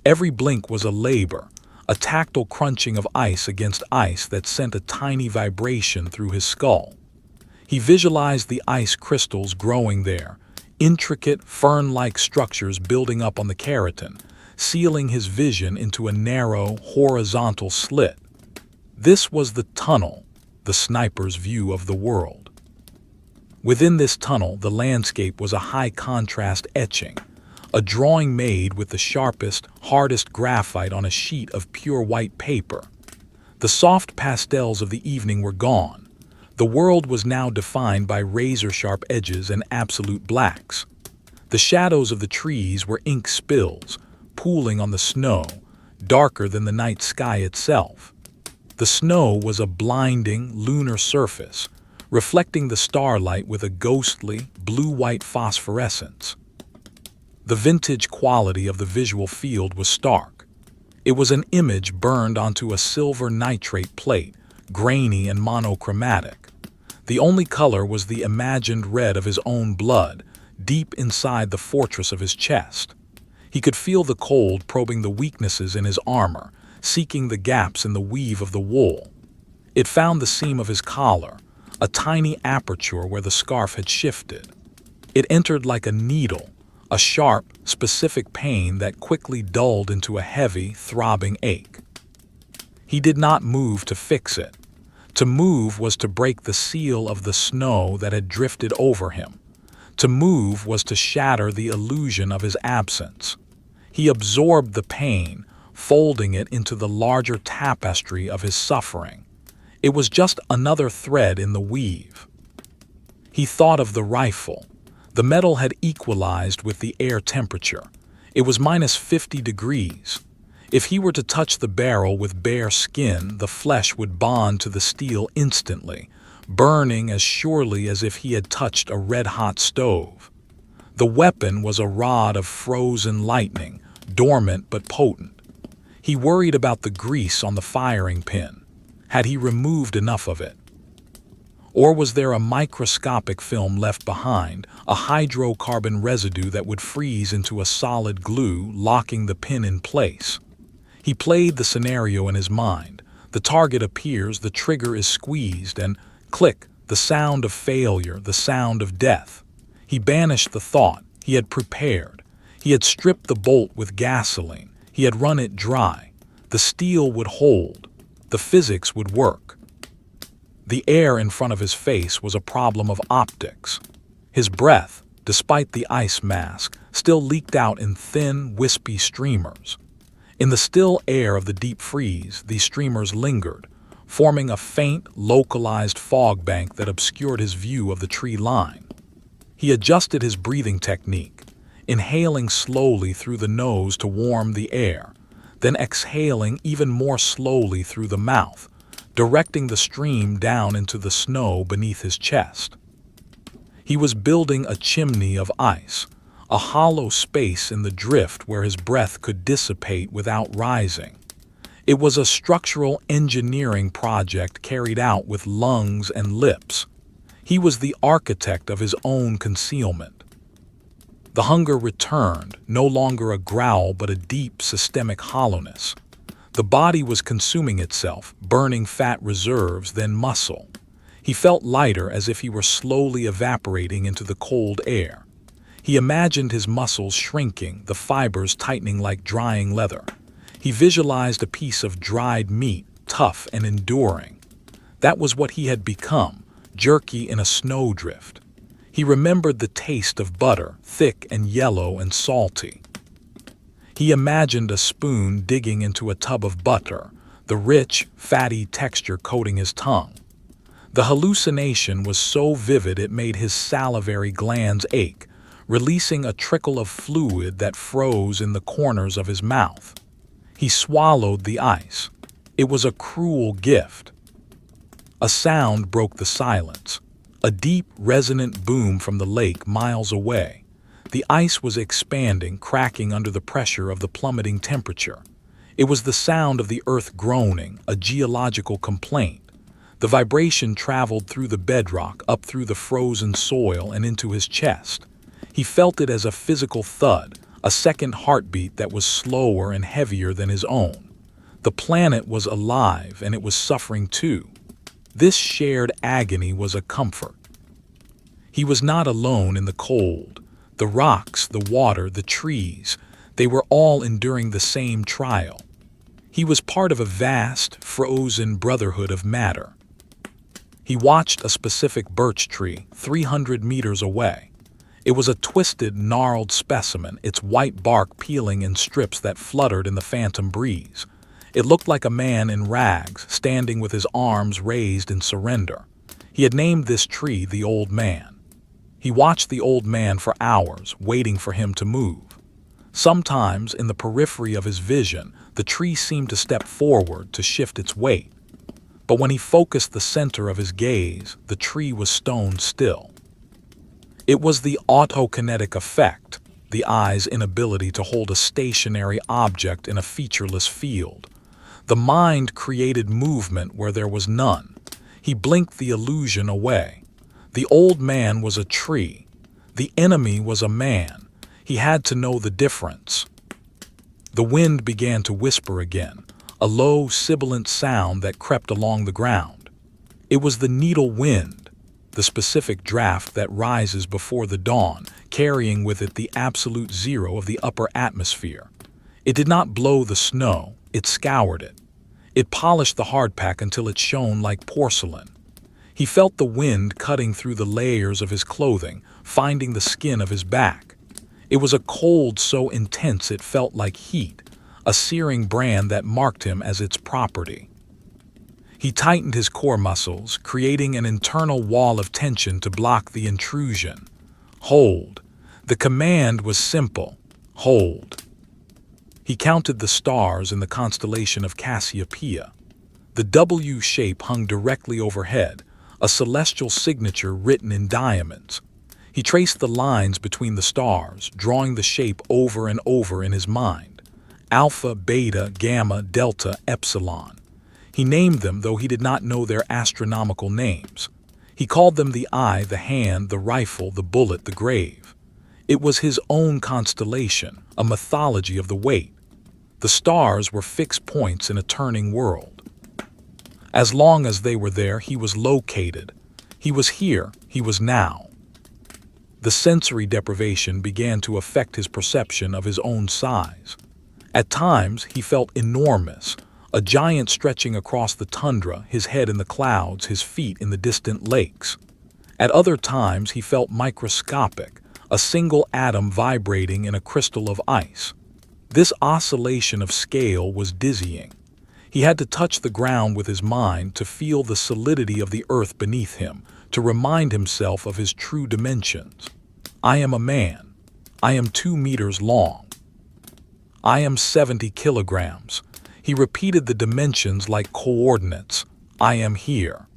Every blink was a labor, a tactile crunching of ice against ice that sent a tiny vibration through his skull. He visualized the ice crystals growing there, intricate, fern-like structures building up on the keratin, sealing his vision into a narrow, horizontal slit. This was the tunnel, the sniper's view of the world. Within this tunnel, the landscape was a high-contrast etching, a drawing made with the sharpest, hardest graphite on a sheet of pure white paper. The soft pastels of the evening were gone. The world was now defined by razor-sharp edges and absolute blacks. The shadows of the trees were ink spills, pooling on the snow, darker than the night sky itself. The snow was a blinding, lunar surface, reflecting the starlight with a ghostly, blue-white phosphorescence. The vintage quality of the visual field was stark. It was an image burned onto a silver nitrate plate, grainy and monochromatic. The only color was the imagined red of his own blood, deep inside the fortress of his chest. He could feel the cold probing the weaknesses in his armor, seeking the gaps in the weave of the wool. It found the seam of his collar, a tiny aperture where the scarf had shifted. It entered like a needle, a sharp, specific pain that quickly dulled into a heavy, throbbing ache. He did not move to fix it. To move was to break the seal of the snow that had drifted over him. To move was to shatter the illusion of his absence. He absorbed the pain, folding it into the larger tapestry of his suffering. It was just another thread in the weave. He thought of the rifle. The metal had equalized with the air temperature. It was -50 degrees. If he were to touch the barrel with bare skin, the flesh would bond to the steel instantly, burning as surely as if he had touched a red-hot stove. The weapon was a rod of frozen lightning, dormant but potent. He worried about the grease on the firing pin. Had he removed enough of it? Or was there a microscopic film left behind, a hydrocarbon residue that would freeze into a solid glue, locking the pin in place? He played the scenario in his mind. The target appears, the trigger is squeezed, and click, the sound of failure, the sound of death. He banished the thought. He had prepared. He had stripped the bolt with gasoline. He had run it dry. The steel would hold. the physics would work. The air in front of his face was a problem of optics. His breath, despite the ice mask, still leaked out in thin, wispy streamers. In the still air of the deep freeze, these streamers lingered, forming a faint, localized fog bank that obscured his view of the tree line. He adjusted his breathing technique, inhaling slowly through the nose to warm the air, then exhaling even more slowly through the mouth, directing the stream down into the snow beneath his chest. He was building a chimney of ice, a hollow space in the drift where his breath could dissipate without rising. It was a structural engineering project carried out with lungs and lips. He was the architect of his own concealment. The hunger returned, no longer a growl but a deep systemic hollowness. The body was consuming itself, burning fat reserves, then muscle. He felt lighter, as if he were slowly evaporating into the cold air. He imagined his muscles shrinking, the fibers tightening like drying leather. He visualized a piece of dried meat, tough and enduring. That was what he had become, jerky in a snowdrift. He remembered the taste of butter, thick and yellow and salty. He imagined a spoon digging into a tub of butter, the rich, fatty texture coating his tongue. The hallucination was so vivid it made his salivary glands ache, releasing a trickle of fluid that froze in the corners of his mouth. He swallowed the ice. It was a cruel gift. A sound broke the silence, a deep, resonant boom from the lake miles away. The ice was expanding, cracking under the pressure of the plummeting temperature. It was the sound of the earth groaning, a geological complaint. The vibration traveled through the bedrock, up through the frozen soil and into his chest. He felt it as a physical thud, a second heartbeat that was slower and heavier than his own. The planet was alive, and it was suffering too. This shared agony was a comfort. He was not alone in the cold. The rocks, the water, the trees, they were all enduring the same trial. He was part of a vast, frozen brotherhood of matter. He watched a specific birch tree 300 meters away. It was a twisted, gnarled specimen, its white bark peeling in strips that fluttered in the phantom breeze. It looked like a man in rags, standing with his arms raised in surrender. He had named this tree the Old Man. He watched the old man for hours, waiting for him to move. Sometimes, in the periphery of his vision, the tree seemed to step forward to shift its weight. But when he focused the center of his gaze, the tree was stone still. It was the autokinetic effect, the eye's inability to hold a stationary object in a featureless field. The mind created movement where there was none. He blinked the illusion away. The old man was a tree. The enemy was a man. He had to know the difference. The wind began to whisper again, a low, sibilant sound that crept along the ground. It was the needle wind, the specific draft that rises before the dawn, carrying with it the absolute zero of the upper atmosphere. It did not blow the snow, it scoured it. It polished the hardpack until it shone like porcelain. He felt the wind cutting through the layers of his clothing, finding the skin of his back. It was a cold so intense it felt like heat, a searing brand that marked him as its property. He tightened his core muscles, creating an internal wall of tension to block the intrusion. Hold. The command was simple. Hold. He counted the stars in the constellation of Cassiopeia. The W shape hung directly overhead, a celestial signature written in diamonds. He traced the lines between the stars, drawing the shape over and over in his mind. Alpha, beta, gamma, delta, epsilon. He named them, though he did not know their astronomical names. He called them the eye, the hand, the rifle, the bullet, the grave. It was his own constellation, a mythology of the weight. The stars were fixed points in a turning world. As long as they were there, he was located. He was here, he was now. The sensory deprivation began to affect his perception of his own size. At times, he felt enormous, a giant stretching across the tundra, his head in the clouds, his feet in the distant lakes. At other times he felt microscopic, a single atom vibrating in a crystal of ice. This oscillation of scale was dizzying. He had to touch the ground with his mind to feel the solidity of the earth beneath him, to remind himself of his true dimensions. I am a man. I am 2 meters long. I am 70 kilograms. He repeated the dimensions like coordinates. I am here.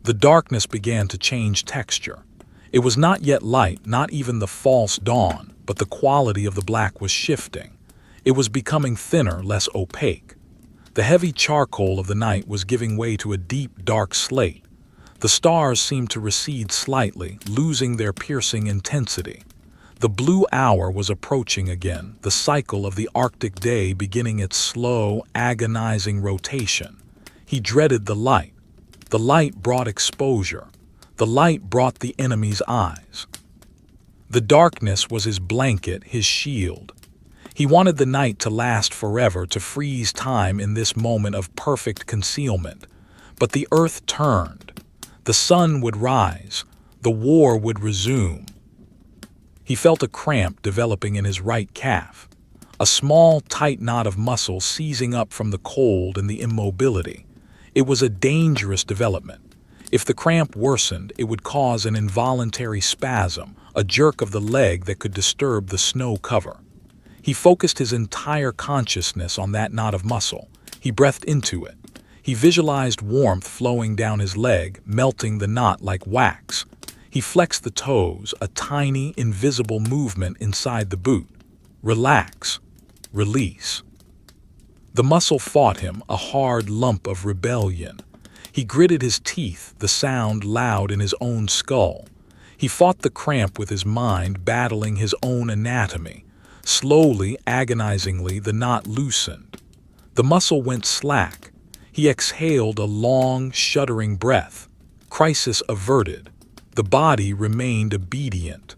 The darkness began to change texture. It was not yet light, not even the false dawn, but the quality of the black was shifting. It was becoming thinner, less opaque. The heavy charcoal of the night was giving way to a deep, dark slate. The stars seemed to recede slightly, losing their piercing intensity. The blue hour was approaching again, the cycle of the Arctic day beginning its slow, agonizing rotation. He dreaded the light. The light brought exposure. The light brought the enemy's eyes. The darkness was his blanket, his shield. He wanted the night to last forever, to freeze time in this moment of perfect concealment. But the earth turned. The sun would rise. The war would resume. He felt a cramp developing in his right calf, a small, tight knot of muscle seizing up from the cold and the immobility. It was a dangerous development. If the cramp worsened, it would cause an involuntary spasm, a jerk of the leg that could disturb the snow cover. He focused his entire consciousness on that knot of muscle. He breathed into it. He visualized warmth flowing down his leg, melting the knot like wax. He flexed the toes, a tiny, invisible movement inside the boot. Relax. Release. The muscle fought him, a hard lump of rebellion. He gritted his teeth, the sound loud in his own skull. He fought the cramp with his mind, battling his own anatomy. Slowly, agonizingly, the knot loosened. The muscle went slack. He exhaled a long, shuddering breath. Crisis averted. The body remained obedient.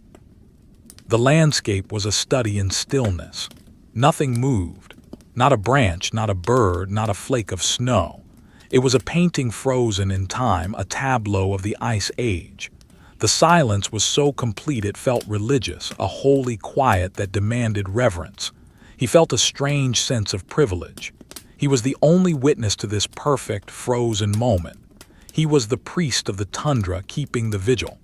The landscape was a study in stillness. Nothing moved. Not a branch, not a bird, not a flake of snow. It was a painting frozen in time, a tableau of the Ice Age. The silence was so complete it felt religious, a holy quiet that demanded reverence. He felt a strange sense of privilege. He was the only witness to this perfect, frozen moment. He was the priest of the tundra keeping the vigil.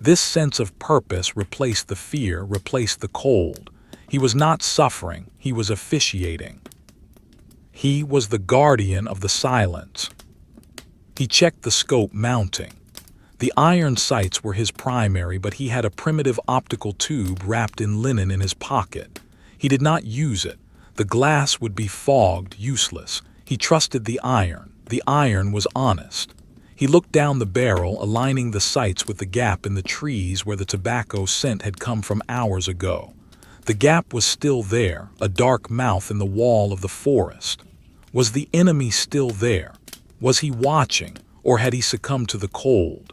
This sense of purpose replaced the fear, replaced the cold. He was not suffering, he was officiating. He was the guardian of the silence. He checked the scope mounting. The iron sights were his primary, but he had a primitive optical tube wrapped in linen in his pocket. He did not use it. The glass would be fogged, useless. He trusted the iron. The iron was honest. He looked down the barrel, aligning the sights with the gap in the trees where the tobacco scent had come from hours ago. The gap was still there, a dark mouth in the wall of the forest. Was the enemy still there? Was he watching, or had he succumbed to the cold?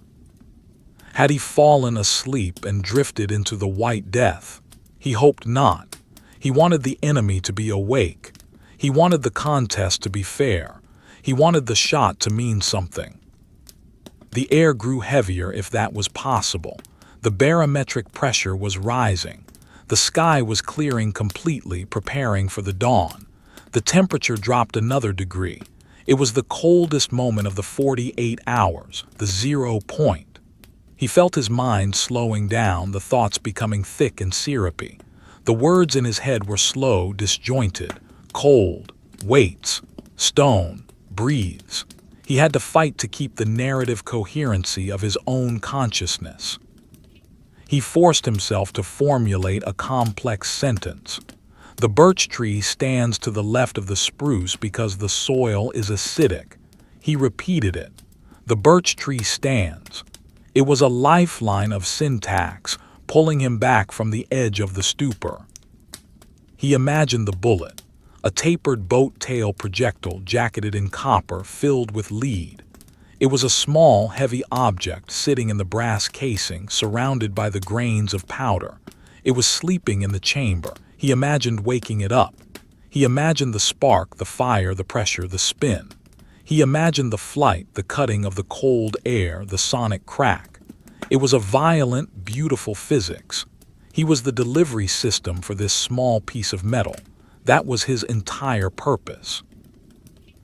Had he fallen asleep and drifted into the white death? He hoped not. He wanted the enemy to be awake. He wanted the contest to be fair. He wanted the shot to mean something. The air grew heavier, if that was possible. The barometric pressure was rising. The sky was clearing completely, preparing for the dawn. The temperature dropped another degree. It was the coldest moment of the 48 hours, the 0 point. He felt his mind slowing down, the thoughts becoming thick and syrupy. The words in his head were slow, disjointed. Cold, waits, stone, breathes. He had to fight to keep the narrative coherency of his own consciousness. He forced himself to formulate a complex sentence. The birch tree stands to the left of the spruce because the soil is acidic. He repeated it. The birch tree stands. It was a lifeline of syntax, pulling him back from the edge of the stupor. He imagined the bullet, a tapered boat tail projectile jacketed in copper filled with lead. It was a small, heavy object sitting in the brass casing, surrounded by the grains of powder. It was sleeping in the chamber. He imagined waking it up. He imagined the spark, the fire, the pressure, the spin. He imagined the flight, the cutting of the cold air, the sonic crack. It was a violent, beautiful physics. He was the delivery system for this small piece of metal. That was his entire purpose.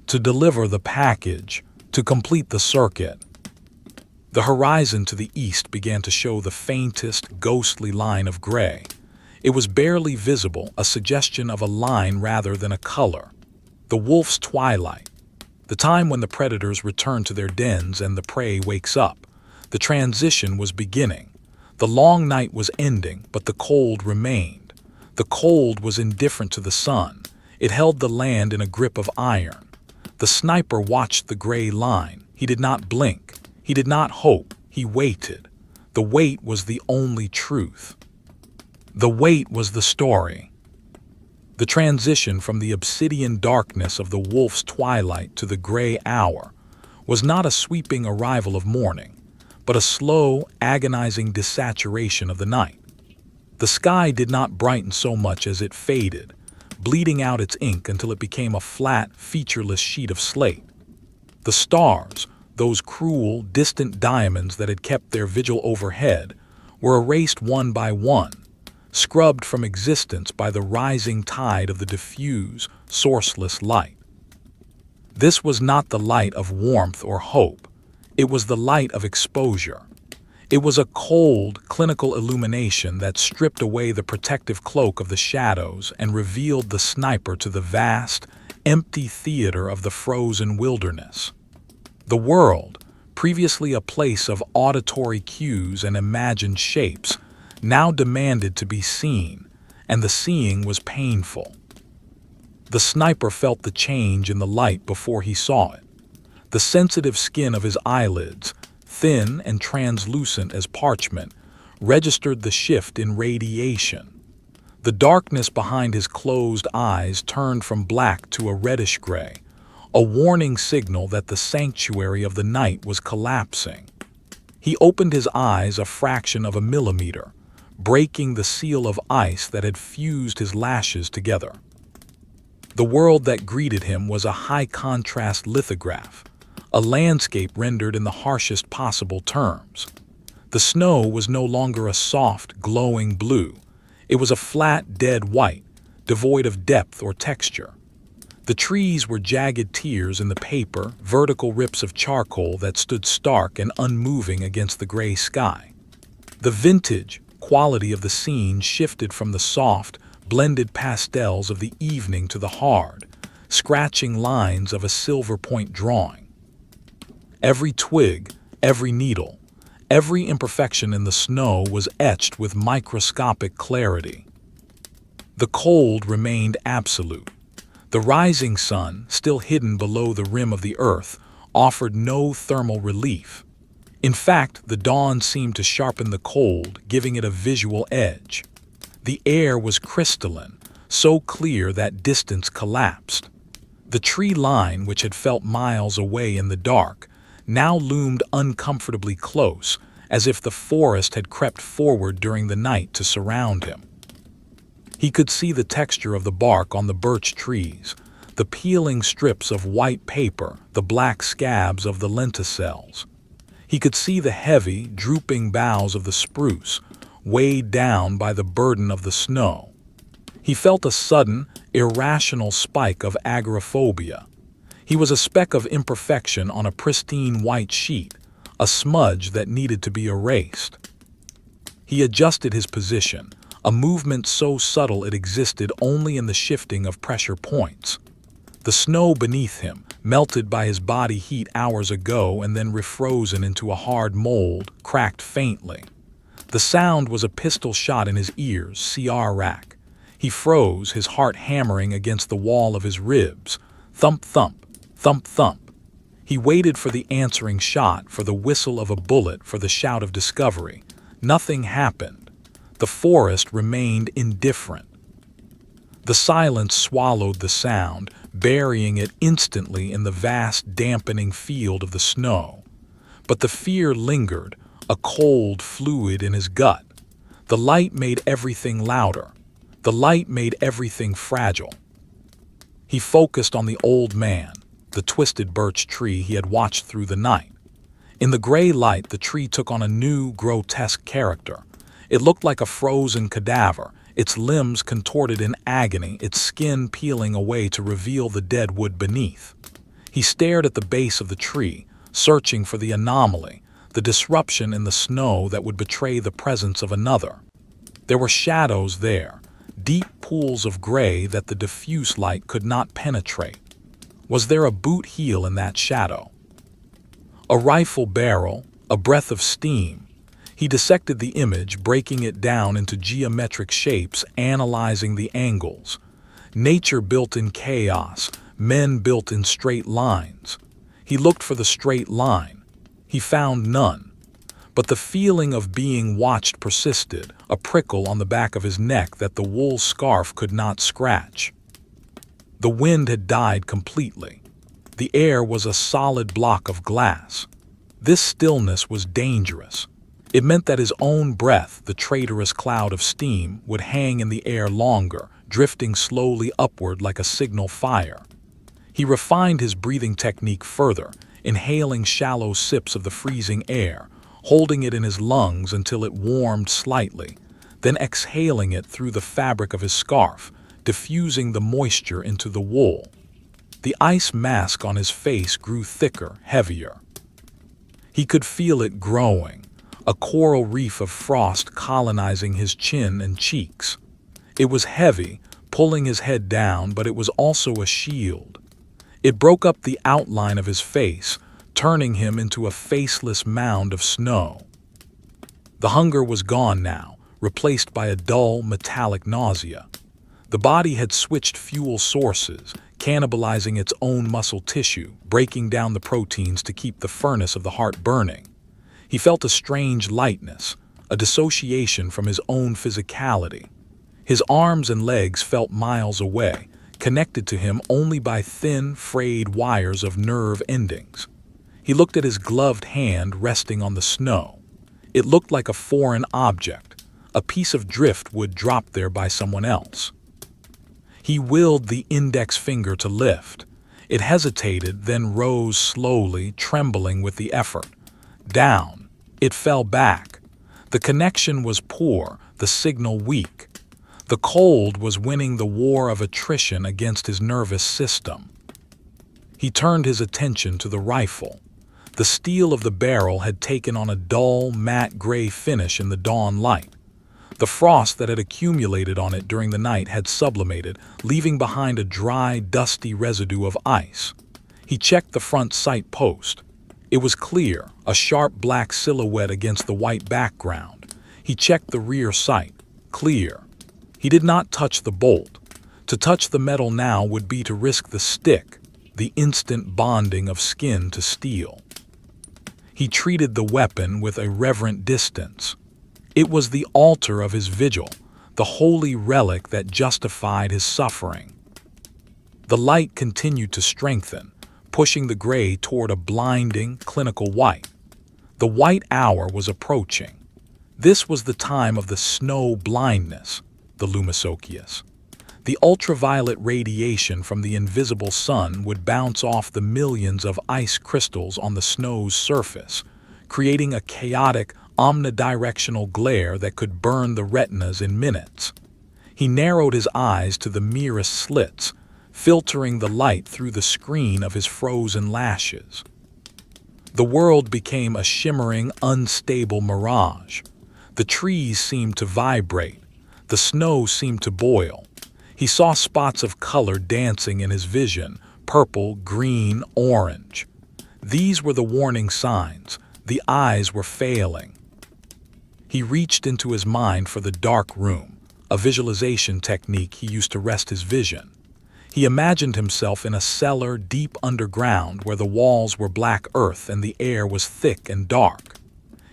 To deliver the package, to complete the circuit. The horizon to the east began to show the faintest, ghostly line of gray. It was barely visible, a suggestion of a line rather than a color. The wolf's twilight. The time when the predators return to their dens and the prey wakes up. The transition was beginning. The long night was ending, but the cold remained. The cold was indifferent to the sun. It held the land in a grip of iron. The sniper watched the gray line. He did not blink. He did not hope. He waited. The wait was the only truth. The wait was the story. The transition from the obsidian darkness of the wolf's twilight to the gray hour was not a sweeping arrival of morning, but a slow, agonizing desaturation of the night. The sky did not brighten so much as it faded, bleeding out its ink until it became a flat, featureless sheet of slate. The stars, those cruel, distant diamonds that had kept their vigil overhead, were erased one by one, scrubbed from existence by the rising tide of the diffuse, sourceless light. This was not the light of warmth or hope. It was the light of exposure. It was a cold, clinical illumination that stripped away the protective cloak of the shadows and revealed the sniper to the vast, empty theater of the frozen wilderness. The world, previously a place of auditory cues and imagined shapes, now demanded to be seen, and the seeing was painful. The sniper felt the change in the light before he saw it. The sensitive skin of his eyelids, thin and translucent as parchment, registered the shift in radiation. The darkness behind his closed eyes turned from black to a reddish gray, a warning signal that the sanctuary of the night was collapsing. He opened his eyes a fraction of a millimeter, breaking the seal of ice that had fused his lashes together. The world that greeted him was a high-contrast lithograph, a landscape rendered in the harshest possible terms. The snow was no longer a soft, glowing blue. It was a flat, dead white, devoid of depth or texture. The trees were jagged tears in the paper, vertical rips of charcoal that stood stark and unmoving against the gray sky. The vintage quality of the scene shifted from the soft, blended pastels of the evening to the hard, scratching lines of a silver point drawing. Every twig, every needle, every imperfection in the snow was etched with microscopic clarity. The cold remained absolute. The rising sun, still hidden below the rim of the earth, offered no thermal relief. In fact, the dawn seemed to sharpen the cold, giving it a visual edge. The air was crystalline, so clear that distance collapsed. The tree line, which had felt miles away in the dark, now loomed uncomfortably close, as if the forest had crept forward during the night to surround him. He could see the texture of the bark on the birch trees, the peeling strips of white paper, the black scabs of the lenticels. He could see the heavy, drooping boughs of the spruce, weighed down by the burden of the snow. He felt a sudden, irrational spike of agoraphobia. He was a speck of imperfection on a pristine white sheet, a smudge that needed to be erased. He adjusted his position, a movement so subtle it existed only in the shifting of pressure points. The snow beneath him, melted by his body heat hours ago and then refrozen into a hard mold, cracked faintly. The sound was a pistol shot in his ears, CR rack. He froze, his heart hammering against the wall of his ribs. Thump, thump, thump, thump. He waited for the answering shot, for the whistle of a bullet, for the shout of discovery. Nothing happened. The forest remained indifferent. The silence swallowed the sound, burying it instantly in the vast, dampening field of the snow. But the fear lingered, a cold fluid in his gut. The light made everything louder. The light made everything fragile. He focused on the old man, the twisted birch tree he had watched through the night. In the gray light, the tree took on a new, grotesque character. It looked like a frozen cadaver, its limbs contorted in agony, its skin peeling away to reveal the dead wood beneath. He stared at the base of the tree, searching for the anomaly, the disruption in the snow that would betray the presence of another. There were shadows there, deep pools of gray that the diffuse light could not penetrate. Was there a boot heel in that shadow? A rifle barrel, a breath of steam. He dissected the image, breaking it down into geometric shapes, analyzing the angles. Nature built in chaos, men built in straight lines. He looked for the straight line. He found none. But the feeling of being watched persisted, a prickle on the back of his neck that the wool scarf could not scratch. The wind had died completely. The air was a solid block of glass. This stillness was dangerous. It meant that his own breath, the traitorous cloud of steam, would hang in the air longer, drifting slowly upward like a signal fire. He refined his breathing technique further, inhaling shallow sips of the freezing air, holding it in his lungs until it warmed slightly, then exhaling it through the fabric of his scarf, diffusing the moisture into the wool. The ice mask on his face grew thicker, heavier. He could feel it growing, a coral reef of frost colonizing his chin and cheeks. It was heavy, pulling his head down, but it was also a shield. It broke up the outline of his face, turning him into a faceless mound of snow. The hunger was gone now, replaced by a dull, metallic nausea. The body had switched fuel sources, cannibalizing its own muscle tissue, breaking down the proteins to keep the furnace of the heart burning. He felt a strange lightness, a dissociation from his own physicality. His arms and legs felt miles away, connected to him only by thin, frayed wires of nerve endings. He looked at his gloved hand resting on the snow. It looked like a foreign object, a piece of driftwood dropped there by someone else. He willed the index finger to lift. It hesitated, then rose slowly, trembling with the effort. Down. It fell back. The connection was poor, the signal weak. The cold was winning the war of attrition against his nervous system. He turned his attention to the rifle. The steel of the barrel had taken on a dull, matte gray finish in the dawn light. The frost that had accumulated on it during the night had sublimated, leaving behind a dry, dusty residue of ice. He checked the front sight post. It was clear, a sharp black silhouette against the white background. He checked the rear sight. Clear. He did not touch the bolt. To touch the metal now would be to risk the stick, the instant bonding of skin to steel. He treated the weapon with a reverent distance. It was the altar of his vigil, the holy relic that justified his suffering. The light continued to strengthen, pushing the gray toward a blinding, clinical white. The white hour was approaching. This was the time of the snow blindness, the Lumisochius. The ultraviolet radiation from the invisible sun would bounce off the millions of ice crystals on the snow's surface, creating a chaotic, omnidirectional glare that could burn the retinas in minutes. He narrowed his eyes to the merest slits, filtering the light through the screen of his frozen lashes. The world became a shimmering, unstable mirage. The trees seemed to vibrate. The snow seemed to boil. He saw spots of color dancing in his vision, purple, green, orange. These were the warning signs. The eyes were failing. He reached into his mind for the dark room, a visualization technique he used to rest his vision. He imagined himself in a cellar deep underground where the walls were black earth and the air was thick and dark.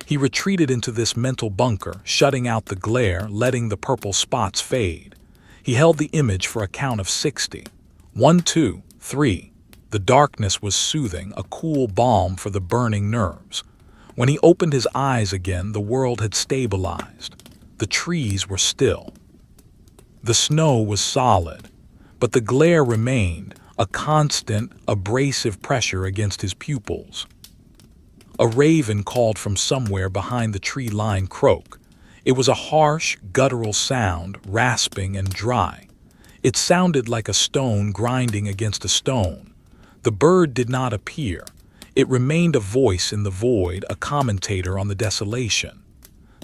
He retreated into this mental bunker, shutting out the glare, letting the purple spots fade. He held the image for a count of 60. 1, 2, 3. The darkness was soothing, a cool balm for the burning nerves. When he opened his eyes again, the world had stabilized. The trees were still. The snow was solid. but the glare remained, a constant, abrasive pressure against his pupils. A raven called from somewhere behind the tree-lined croak. It was a harsh, guttural sound, rasping and dry. It sounded like a stone grinding against a stone. The bird did not appear. It remained a voice in the void, a commentator on the desolation.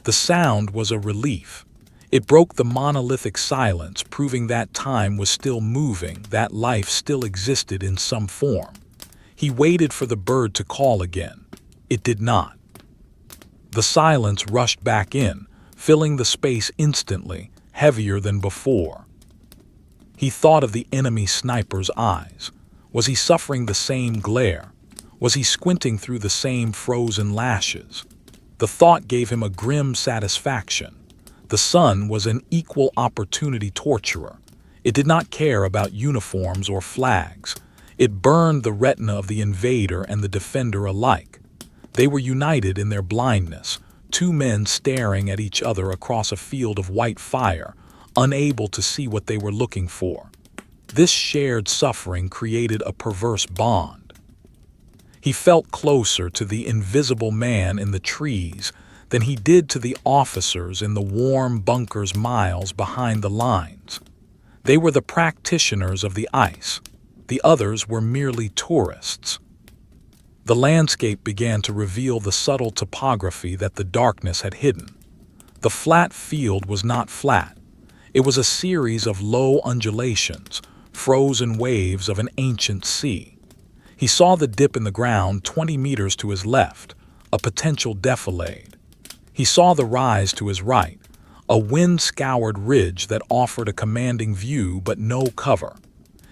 The sound was a relief. It broke the monolithic silence, proving that time was still moving, that life still existed in some form. He waited for the bird to call again. It did not. The silence rushed back in, filling the space instantly, heavier than before. He thought of the enemy sniper's eyes. Was he suffering the same glare? Was he squinting through the same frozen lashes? The thought gave him a grim satisfaction. The sun was an equal opportunity torturer. It did not care about uniforms or flags. It burned the retina of the invader and the defender alike. They were united in their blindness, two men staring at each other across a field of white fire, unable to see what they were looking for. This shared suffering created a perverse bond. He felt closer to the invisible man in the trees than he did to the officers in the warm bunkers miles behind the lines. They were the practitioners of the ice. The others were merely tourists. The landscape began to reveal the subtle topography that the darkness had hidden. The flat field was not flat. It was a series of low undulations, frozen waves of an ancient sea. He saw the dip in the ground 20 meters to his left, a potential defilade. He saw the rise to his right, a wind-scoured ridge that offered a commanding view but no cover.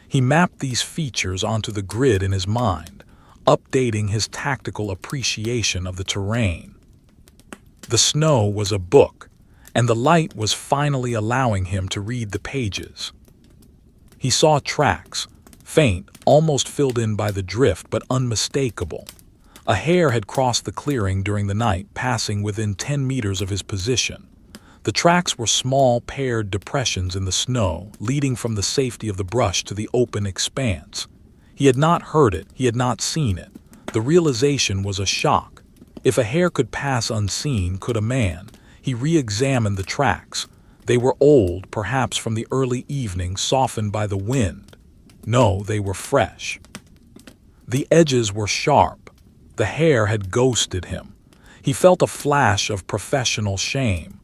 He mapped these features onto the grid in his mind, updating his tactical appreciation of the terrain. The snow was a book, and the light was finally allowing him to read the pages. He saw tracks, faint, almost filled in by the drift, but unmistakable. A hare had crossed the clearing during the night, passing within 10 meters of his position. The tracks were small, paired depressions in the snow, leading from the safety of the brush to the open expanse. He had not heard it, he had not seen it. The realization was a shock. If a hare could pass unseen, could a man? He re-examined the tracks. They were old, perhaps from the early evening, softened by the wind. No, they were fresh. The edges were sharp. The hare had ghosted him. He felt a flash of professional shame.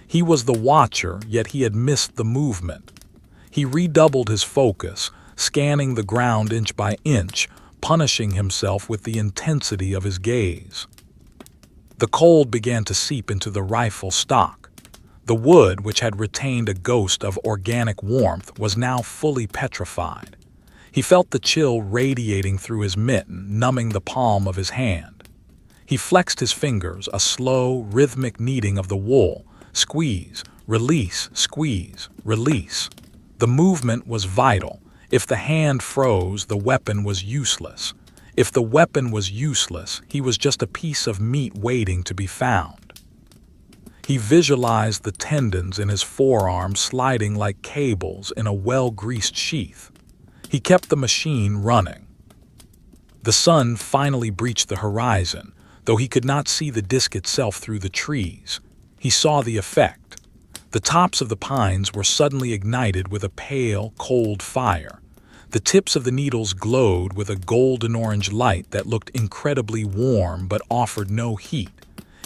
He was the watcher, yet he had missed the movement. He redoubled his focus, scanning the ground inch by inch, punishing himself with the intensity of his gaze. The cold began to seep into the rifle stock. The wood, which had retained a ghost of organic warmth, was now fully petrified. He felt the chill radiating through his mitten, numbing the palm of his hand. He flexed his fingers, a slow, rhythmic kneading of the wool. Squeeze, release, squeeze, release. The movement was vital. If the hand froze, the weapon was useless. If the weapon was useless, he was just a piece of meat waiting to be found. He visualized the tendons in his forearm sliding like cables in a well-greased sheath. He kept the machine running. The sun finally breached the horizon, though he could not see the disk itself through the trees. He saw the effect. The tops of the pines were suddenly ignited with a pale, cold fire. The tips of the needles glowed with a golden-orange light that looked incredibly warm but offered no heat.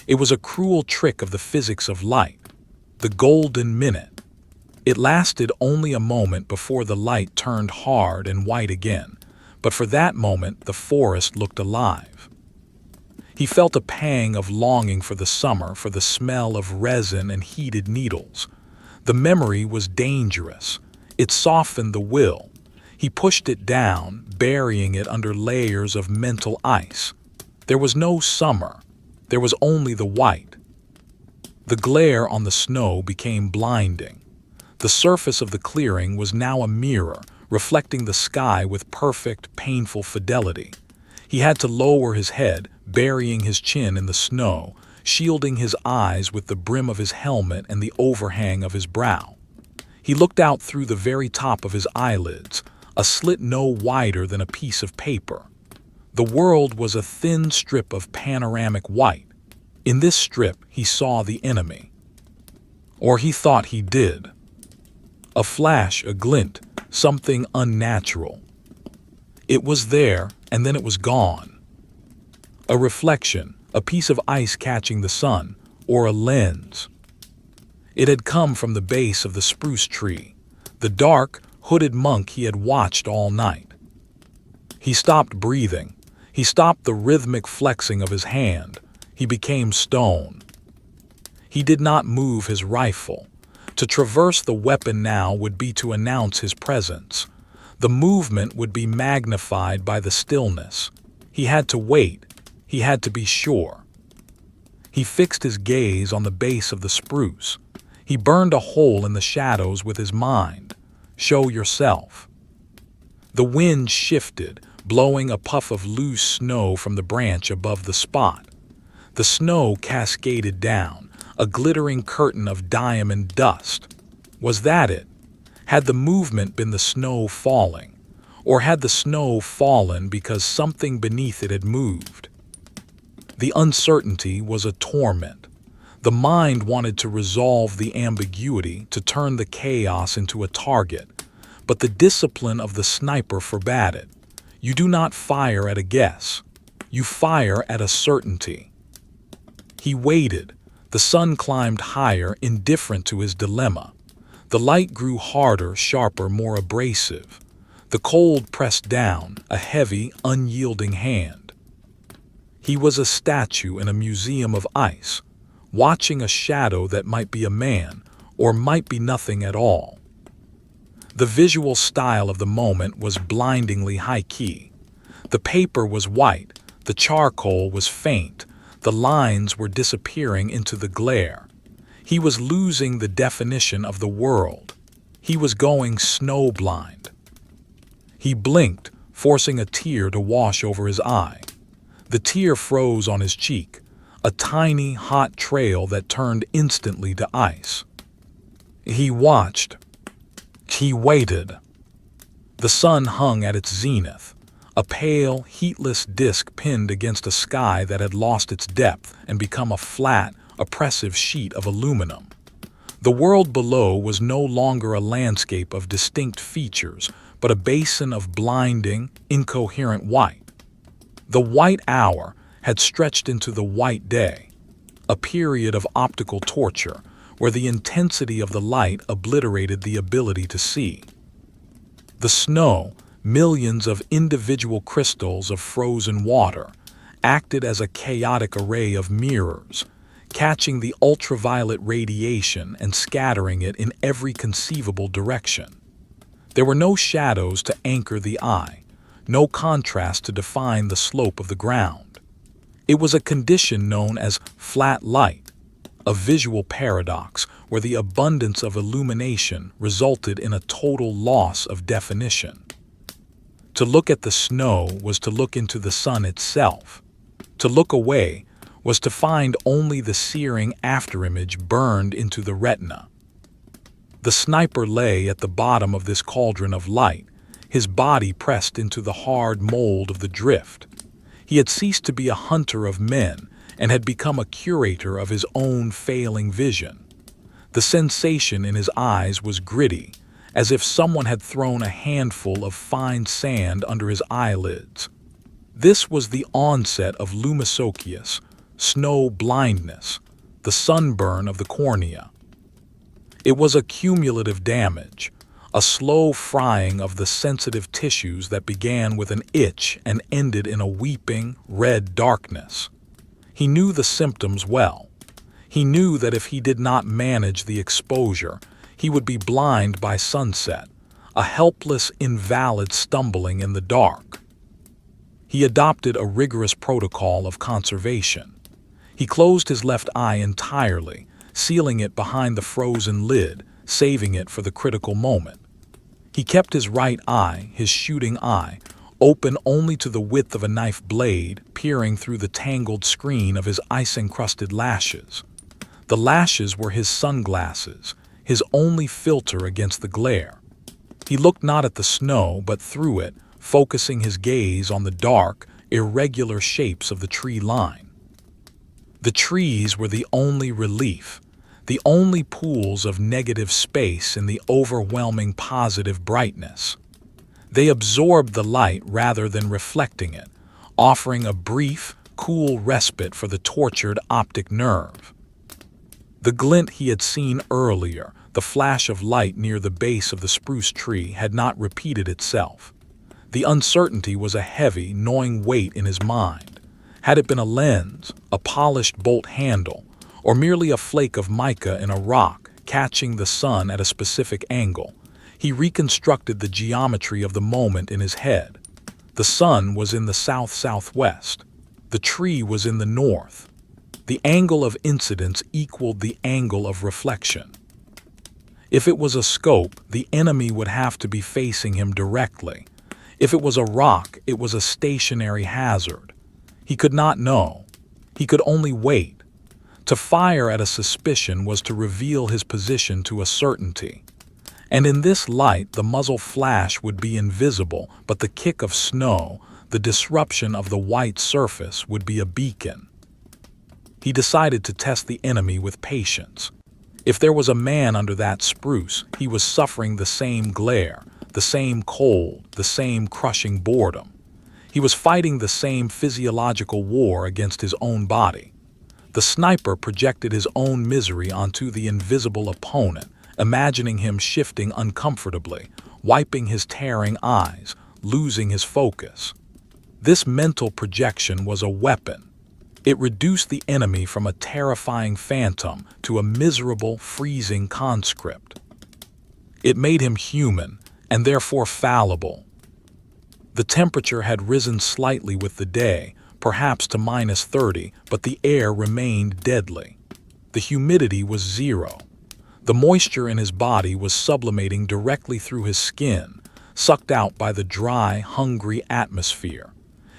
It was a cruel trick of the physics of light. The golden minute. It lasted only a moment before the light turned hard and white again, but for that moment the forest looked alive. He felt a pang of longing for the summer, for the smell of resin and heated needles. The memory was dangerous. It softened the will. He pushed it down, burying it under layers of mental ice. There was no summer. There was only the white. The glare on the snow became blinding. The surface of the clearing was now a mirror, reflecting the sky with perfect, painful fidelity. He had to lower his head, burying his chin in the snow, shielding his eyes with the brim of his helmet and the overhang of his brow. He looked out through the very top of his eyelids, a slit no wider than a piece of paper. The world was a thin strip of panoramic white. In this strip, he saw the enemy. Or he thought he did. A flash, a glint, something unnatural. It was there, and then it was gone. A reflection, a piece of ice catching the sun, or a lens. It had come from the base of the spruce tree, the dark, hooded monk he had watched all night. He stopped breathing. He stopped the rhythmic flexing of his hand. He became stone. He did not move his rifle. To traverse the weapon now would be to announce his presence. The movement would be magnified by the stillness. He had to wait. He had to be sure. He fixed his gaze on the base of the spruce. He burned a hole in the shadows with his mind. Show yourself. The wind shifted, blowing a puff of loose snow from the branch above the spot. The snow cascaded down, a glittering curtain of diamond dust. Was that it? Had the movement been the snow falling? Or had the snow fallen because something beneath it had moved? The uncertainty was a torment. The mind wanted to resolve the ambiguity, to turn the chaos into a target, but the discipline of the sniper forbade it. You do not fire at a guess. You fire at a certainty. He waited. The sun climbed higher, indifferent to his dilemma. The light grew harder, sharper, more abrasive. The cold pressed down, a heavy, unyielding hand. He was a statue in a museum of ice, watching a shadow that might be a man, or might be nothing at all. The visual style of the moment was blindingly high-key. The paper was white, the charcoal was faint, the lines were disappearing into the glare. He was losing the definition of the world. He was going snowblind. He blinked, forcing a tear to wash over his eye. The tear froze on his cheek, a tiny, hot trail that turned instantly to ice. He watched. He waited. The sun hung at its zenith, a pale, heatless disk pinned against a sky that had lost its depth and become a flat, oppressive sheet of aluminum. The world below was no longer a landscape of distinct features, but a basin of blinding, incoherent white. The white hour had stretched into the white day, a period of optical torture, where the intensity of the light obliterated the ability to see. The snow, millions of individual crystals of frozen water, acted as a chaotic array of mirrors, catching the ultraviolet radiation and scattering it in every conceivable direction. There were no shadows to anchor the eye, no contrast to define the slope of the ground. It was a condition known as flat light, a visual paradox where the abundance of illumination resulted in a total loss of definition. To look at the snow was to look into the sun itself. To look away was to find only the searing afterimage burned into the retina. The sniper lay at the bottom of this cauldron of light, his body pressed into the hard mold of the drift. He had ceased to be a hunter of men and had become a curator of his own failing vision. The sensation in his eyes was gritty, as if someone had thrown a handful of fine sand under his eyelids. This was the onset of lumisochius, snow blindness, the sunburn of the cornea. It was a cumulative damage, a slow frying of the sensitive tissues that began with an itch and ended in a weeping, red darkness. He knew the symptoms well. He knew that if he did not manage the exposure, he would be blind by sunset, a helpless invalid stumbling in the dark. He adopted a rigorous protocol of conservation. He closed his left eye entirely, sealing it behind the frozen lid, saving it for the critical moment. He kept his right eye, his shooting eye, open only to the width of a knife blade, peering through the tangled screen of his ice-encrusted lashes. The lashes were his sunglasses, his only filter against the glare. He looked not at the snow, but through it, focusing his gaze on the dark, irregular shapes of the tree line. The trees were the only relief, the only pools of negative space in the overwhelming positive brightness. They absorbed the light rather than reflecting it, offering a brief, cool respite for the tortured optic nerve. The glint he had seen earlier, the flash of light near the base of the spruce tree, had not repeated itself. The uncertainty was a heavy, gnawing weight in his mind. Had it been a lens, a polished bolt handle, or merely a flake of mica in a rock catching the sun at a specific angle? He reconstructed the geometry of the moment in his head. The sun was in the south-southwest. The tree was in the north. The angle of incidence equaled the angle of reflection. If it was a scope, the enemy would have to be facing him directly. If it was a rock, it was a stationary hazard. He could not know. He could only wait. To fire at a suspicion was to reveal his position to a certainty. And in this light, the muzzle flash would be invisible, but the kick of snow, the disruption of the white surface, would be a beacon. He decided to test the enemy with patience. If there was a man under that spruce, he was suffering the same glare, the same cold, the same crushing boredom. He was fighting the same physiological war against his own body. The sniper projected his own misery onto the invisible opponent, imagining him shifting uncomfortably, wiping his tearing eyes, losing his focus. This mental projection was a weapon. It reduced the enemy from a terrifying phantom to a miserable, freezing conscript. It made him human, and therefore fallible. The temperature had risen slightly with the day, perhaps to -30, but the air remained deadly. The humidity was 0. The moisture in his body was sublimating directly through his skin, sucked out by the dry, hungry atmosphere.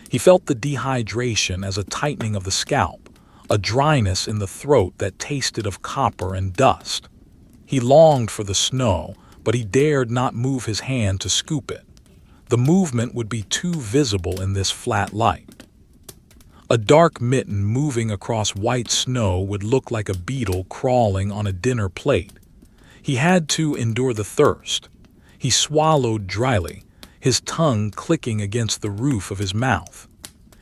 He felt the dehydration as a tightening of the scalp, a dryness in the throat that tasted of copper and dust. He longed for the snow, but he dared not move his hand to scoop it. The movement would be too visible in this flat light. A dark mitten moving across white snow would look like a beetle crawling on a dinner plate. He had to endure the thirst. He swallowed dryly, his tongue clicking against the roof of his mouth.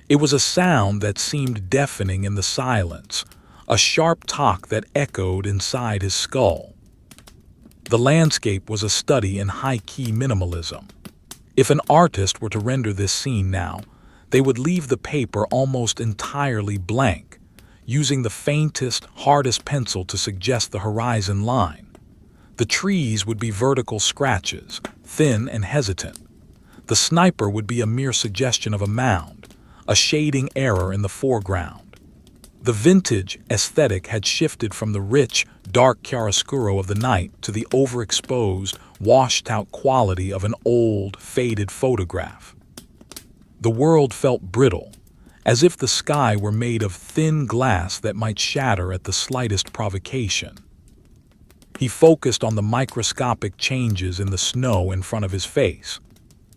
It was a sound that seemed deafening in the silence, a sharp talk that echoed inside his skull. The landscape was a study in high-key minimalism. If an artist were to render this scene now, they would leave the paper almost entirely blank, using the faintest, hardest pencil to suggest the horizon line. The trees would be vertical scratches, thin and hesitant. The sniper would be a mere suggestion of a mound, a shading error in the foreground. The vintage aesthetic had shifted from the rich, dark chiaroscuro of the night to the overexposed, washed-out quality of an old, faded photograph. The world felt brittle, as if the sky were made of thin glass that might shatter at the slightest provocation. He focused on the microscopic changes in the snow in front of his face.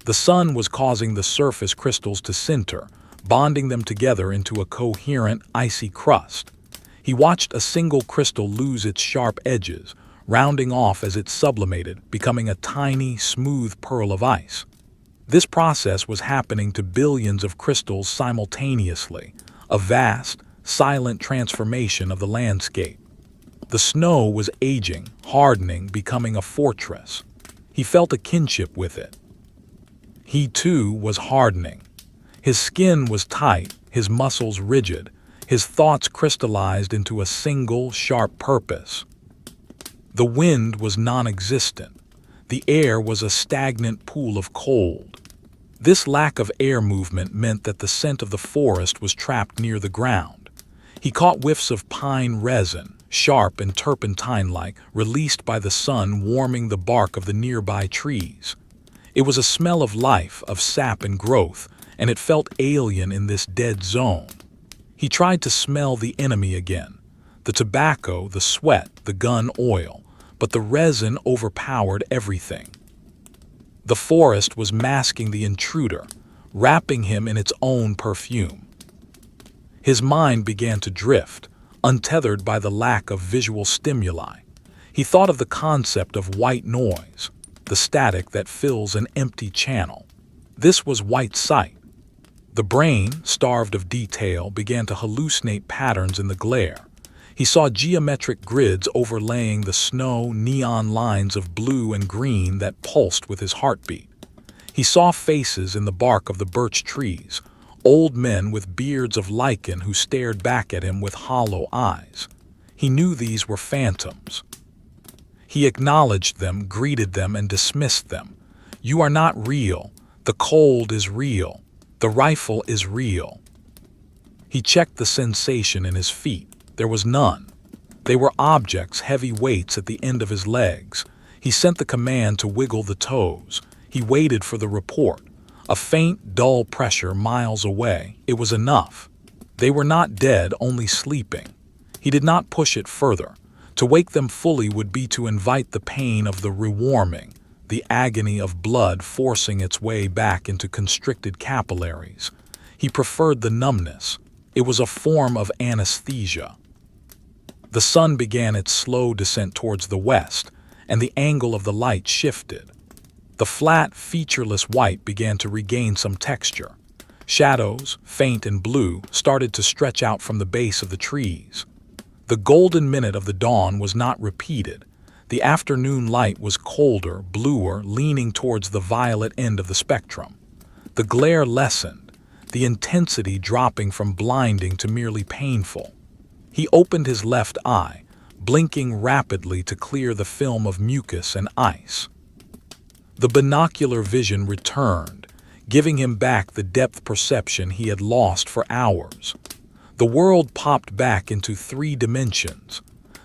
The sun was causing the surface crystals to sinter, bonding them together into a coherent, icy crust. He watched a single crystal lose its sharp edges, rounding off as it sublimated, becoming a tiny, smooth pearl of ice. This process was happening to billions of crystals simultaneously, a vast, silent transformation of the landscape. The snow was aging, hardening, becoming a fortress. He felt a kinship with it. He, too, was hardening. His skin was tight, his muscles rigid, his thoughts crystallized into a single, sharp purpose. The wind was non-existent. The air was a stagnant pool of cold. This lack of air movement meant that the scent of the forest was trapped near the ground. He caught whiffs of pine resin, sharp and turpentine-like, released by the sun warming the bark of the nearby trees. It was a smell of life, of sap and growth, and it felt alien in this dead zone. He tried to smell the enemy again, the tobacco, the sweat, the gun oil, but the resin overpowered everything. The forest was masking the intruder, wrapping him in its own perfume. His mind began to drift, untethered by the lack of visual stimuli. He thought of the concept of white noise, the static that fills an empty channel. This was white sight. The brain, starved of detail, began to hallucinate patterns in the glare. He saw geometric grids overlaying the snow, neon lines of blue and green that pulsed with his heartbeat. He saw faces in the bark of the birch trees, old men with beards of lichen who stared back at him with hollow eyes. He knew these were phantoms. He acknowledged them, greeted them, and dismissed them. You are not real. The cold is real. The rifle is real. He checked the sensation in his feet. There was none. They were objects, heavy weights at the end of his legs. He sent the command to wiggle the toes. He waited for the report. A faint, dull pressure miles away. It was enough. They were not dead, only sleeping. He did not push it further. To wake them fully would be to invite the pain of the rewarming, the agony of blood forcing its way back into constricted capillaries. He preferred the numbness. It was a form of anesthesia. The sun began its slow descent towards the west, and the angle of the light shifted. The flat, featureless white began to regain some texture. Shadows, faint and blue, started to stretch out from the base of the trees. The golden minute of the dawn was not repeated. The afternoon light was colder, bluer, leaning towards the violet end of the spectrum. The glare lessened, the intensity dropping from blinding to merely painful. He opened his left eye, blinking rapidly to clear the film of mucus and ice. The binocular vision returned, giving him back the depth perception he had lost for hours. The world popped back into 3 dimensions.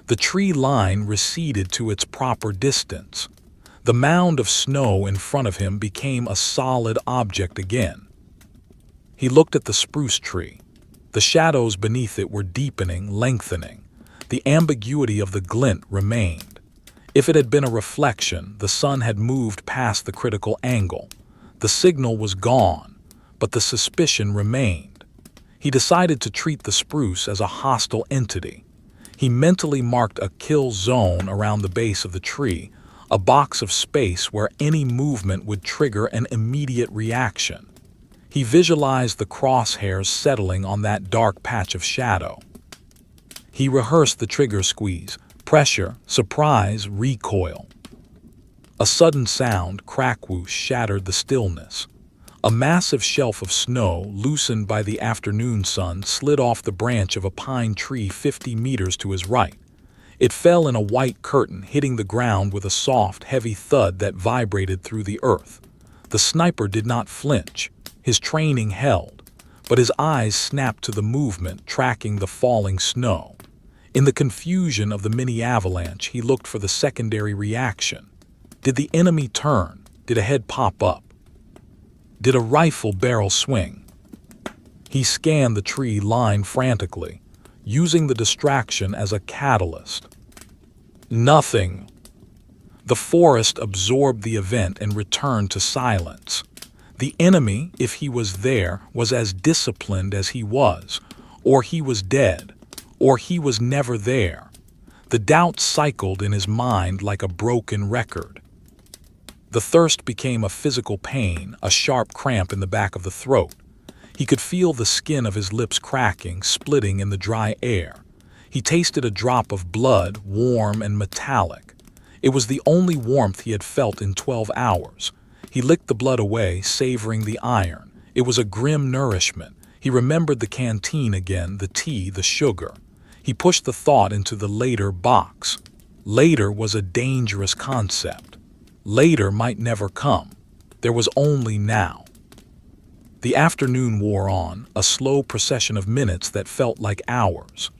The tree line receded to its proper distance. The mound of snow in front of him became a solid object again. He looked at the spruce tree. The shadows beneath it were deepening, lengthening. The ambiguity of the glint remained. If it had been a reflection, the sun had moved past the critical angle. The signal was gone, but the suspicion remained. He decided to treat the spruce as a hostile entity. He mentally marked a kill zone around the base of the tree, a box of space where any movement would trigger an immediate reaction. He visualized the crosshairs settling on that dark patch of shadow. He rehearsed the trigger squeeze, pressure, surprise, recoil. A sudden sound, crack whoosh, shattered the stillness. A massive shelf of snow, loosened by the afternoon sun, slid off the branch of a pine tree 50 meters to his right. It fell in a white curtain, hitting the ground with a soft, heavy thud that vibrated through the earth. The sniper did not flinch. His training held, but his eyes snapped to the movement, tracking the falling snow. In the confusion of the mini-avalanche, he looked for the secondary reaction. Did the enemy turn? Did a head pop up? Did a rifle barrel swing? He scanned the tree line frantically, using the distraction as a catalyst. Nothing. The forest absorbed the event and returned to silence. The enemy, if he was there, was as disciplined as he was, or he was dead, or he was never there. The doubt cycled in his mind like a broken record. The thirst became a physical pain, a sharp cramp in the back of the throat. He could feel the skin of his lips cracking, splitting in the dry air. He tasted a drop of blood, warm and metallic. It was the only warmth he had felt in 12 hours. He licked the blood away, savoring the iron. It was a grim nourishment. He remembered the canteen again, the tea, the sugar. He pushed the thought into the later box. Later was a dangerous concept. Later might never come. There was only now. The afternoon wore on, a slow procession of minutes that felt like hours.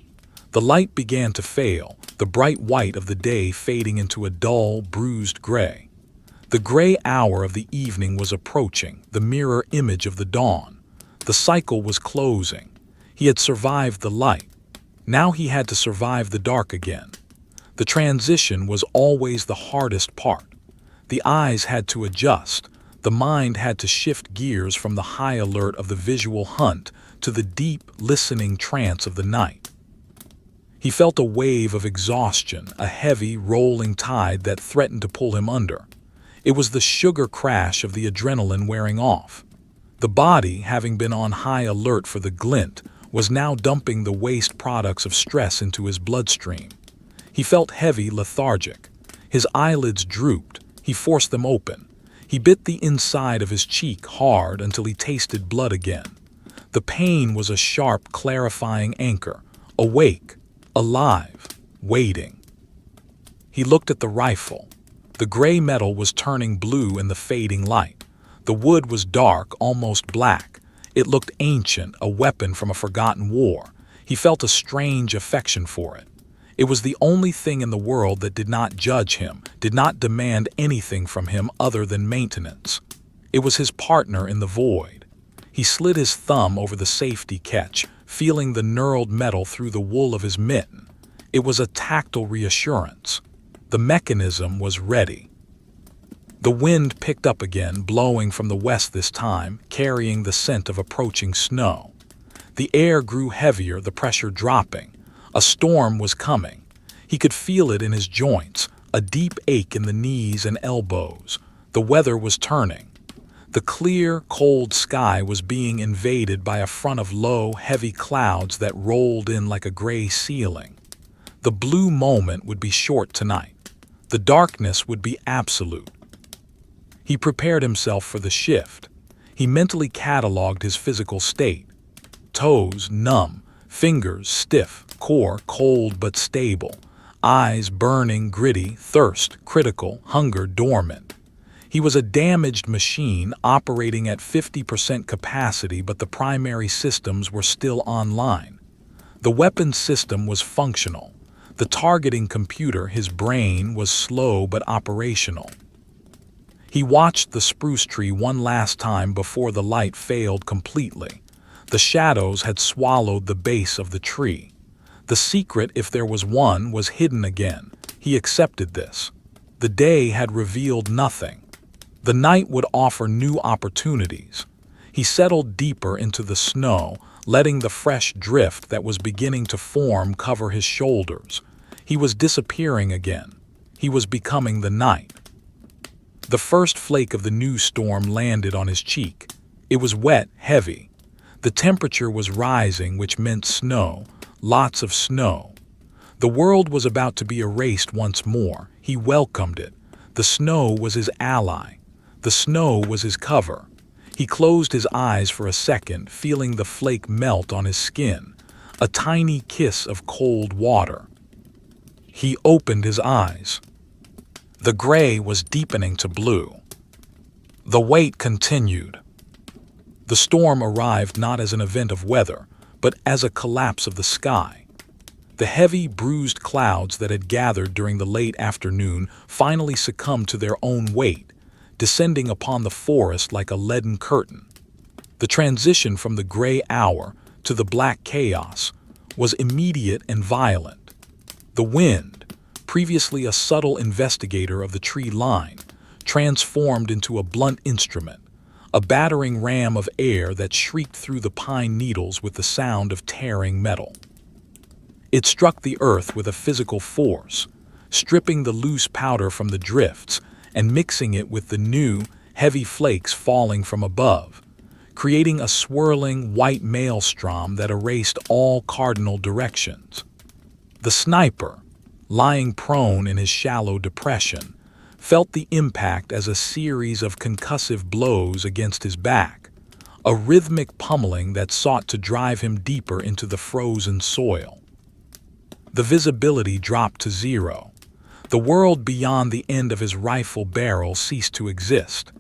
The light began to fail, the bright white of the day fading into a dull, bruised gray. The gray hour of the evening was approaching, the mirror image of the dawn. The cycle was closing. He had survived the light. Now he had to survive the dark again. The transition was always the hardest part. The eyes had to adjust, the mind had to shift gears from the high alert of the visual hunt to the deep, listening trance of the night. He felt a wave of exhaustion, a heavy, rolling tide that threatened to pull him under. It was the sugar crash of the adrenaline wearing off. The body, having been on high alert for the glint, was now dumping the waste products of stress into his bloodstream. He felt heavy, lethargic. His eyelids drooped. He forced them open. He bit the inside of his cheek hard until he tasted blood again. The pain was a sharp, clarifying anchor, awake, alive, waiting. He looked at the rifle. The gray metal was turning blue in the fading light. The wood was dark, almost black. It looked ancient, a weapon from a forgotten war. He felt a strange affection for it. It was the only thing in the world that did not judge him, did not demand anything from him other than maintenance. It was his partner in the void. He slid his thumb over the safety catch, feeling the knurled metal through the wool of his mitten. It was a tactile reassurance. The mechanism was ready. The wind picked up again, blowing from the west this time, carrying the scent of approaching snow. The air grew heavier, the pressure dropping. A storm was coming. He could feel it in his joints, a deep ache in the knees and elbows. The weather was turning. The clear, cold sky was being invaded by a front of low, heavy clouds that rolled in like a gray ceiling. The blue moment would be short tonight. The darkness would be absolute. He prepared himself for the shift. He mentally cataloged his physical state. Toes numb, fingers stiff, core cold but stable, eyes burning, gritty, thirst critical, hunger dormant. He was a damaged machine operating at 50% capacity, but the primary systems were still online. The weapons system was functional. The targeting computer, his brain, was slow but operational. He watched the spruce tree one last time before the light failed completely. The shadows had swallowed the base of the tree. The secret, if there was one, was hidden again. He accepted this. The day had revealed nothing. The night would offer new opportunities. He settled deeper into the snow, letting the fresh drift that was beginning to form cover his shoulders. He was disappearing again. He was becoming the night. The first flake of the new storm landed on his cheek. It was wet, heavy. The temperature was rising, which meant snow, lots of snow. The world was about to be erased once more. He welcomed it. The snow was his ally. The snow was his cover. He closed his eyes for a second, feeling the flake melt on his skin, a tiny kiss of cold water. He opened his eyes. The gray was deepening to blue. The wait continued. The storm arrived not as an event of weather, but as a collapse of the sky. The heavy, bruised clouds that had gathered during the late afternoon finally succumbed to their own weight, descending upon the forest like a leaden curtain. The transition from the gray hour to the black chaos was immediate and violent. The wind, previously a subtle investigator of the tree line, transformed into a blunt instrument, a battering ram of air that shrieked through the pine needles with the sound of tearing metal. It struck the earth with a physical force, stripping the loose powder from the drifts and mixing it with the new, heavy flakes falling from above, creating a swirling white maelstrom that erased all cardinal directions. The sniper, lying prone in his shallow depression, felt the impact as a series of concussive blows against his back, a rhythmic pummeling that sought to drive him deeper into the frozen soil. The visibility dropped to zero. The world beyond the end of his rifle barrel ceased to exist.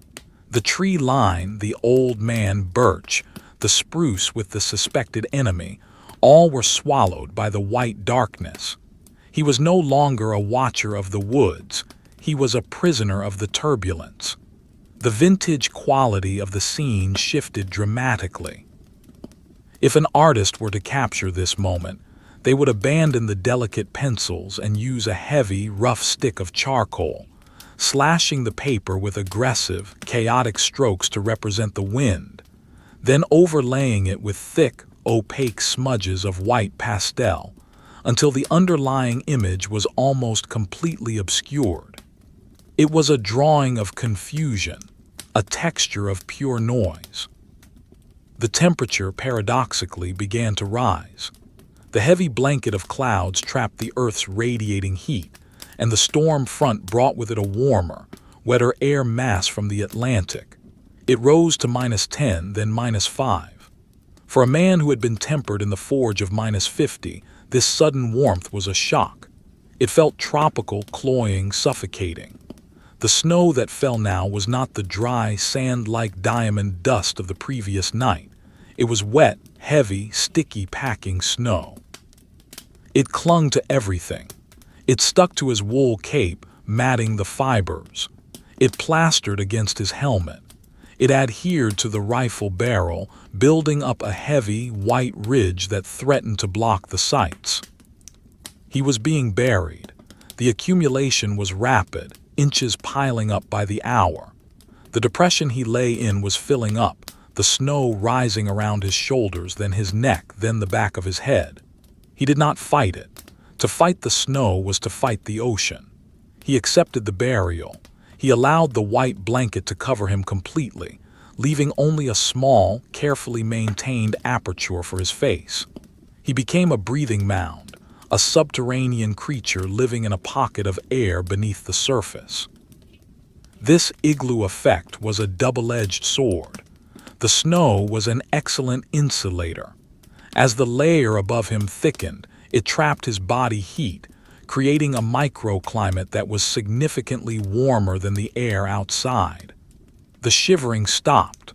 The tree line, the old man birch, the spruce with the suspected enemy, all were swallowed by the white darkness. He was no longer a watcher of the woods. He was a prisoner of the turbulence. The vintage quality of the scene shifted dramatically. If an artist were to capture this moment, They would abandon the delicate pencils and use a heavy, rough stick of charcoal, slashing the paper with aggressive, chaotic strokes to represent the wind, then overlaying it with thick, opaque smudges of white pastel, until the underlying image was almost completely obscured. It was a drawing of confusion, a texture of pure noise. The temperature, paradoxically, began to rise. The heavy blanket of clouds trapped the Earth's radiating heat, and the storm front brought with it a warmer, wetter air mass from the Atlantic. It rose to -10, then -5. For a man who had been tempered in the forge of -50, this sudden warmth was a shock. It felt tropical, cloying, suffocating. The snow that fell now was not the dry, sand-like diamond dust of the previous night. It was wet, heavy, sticky packing snow. It clung to everything. It stuck to his wool cape, matting the fibers. It plastered against his helmet. It adhered to the rifle barrel, building up a heavy, white ridge that threatened to block the sights. He was being buried. The accumulation was rapid, inches piling up by the hour. The depression he lay in was filling up, the snow rising around his shoulders, then his neck, then the back of his head. He did not fight it. To fight the snow was to fight the ocean. He accepted the burial. He allowed the white blanket to cover him completely, leaving only a small, carefully maintained aperture for his face. He became a breathing mound, a subterranean creature living in a pocket of air beneath the surface. This igloo effect was a double-edged sword. The snow was an excellent insulator. As the layer above him thickened, it trapped his body heat, creating a microclimate that was significantly warmer than the air outside. The shivering stopped.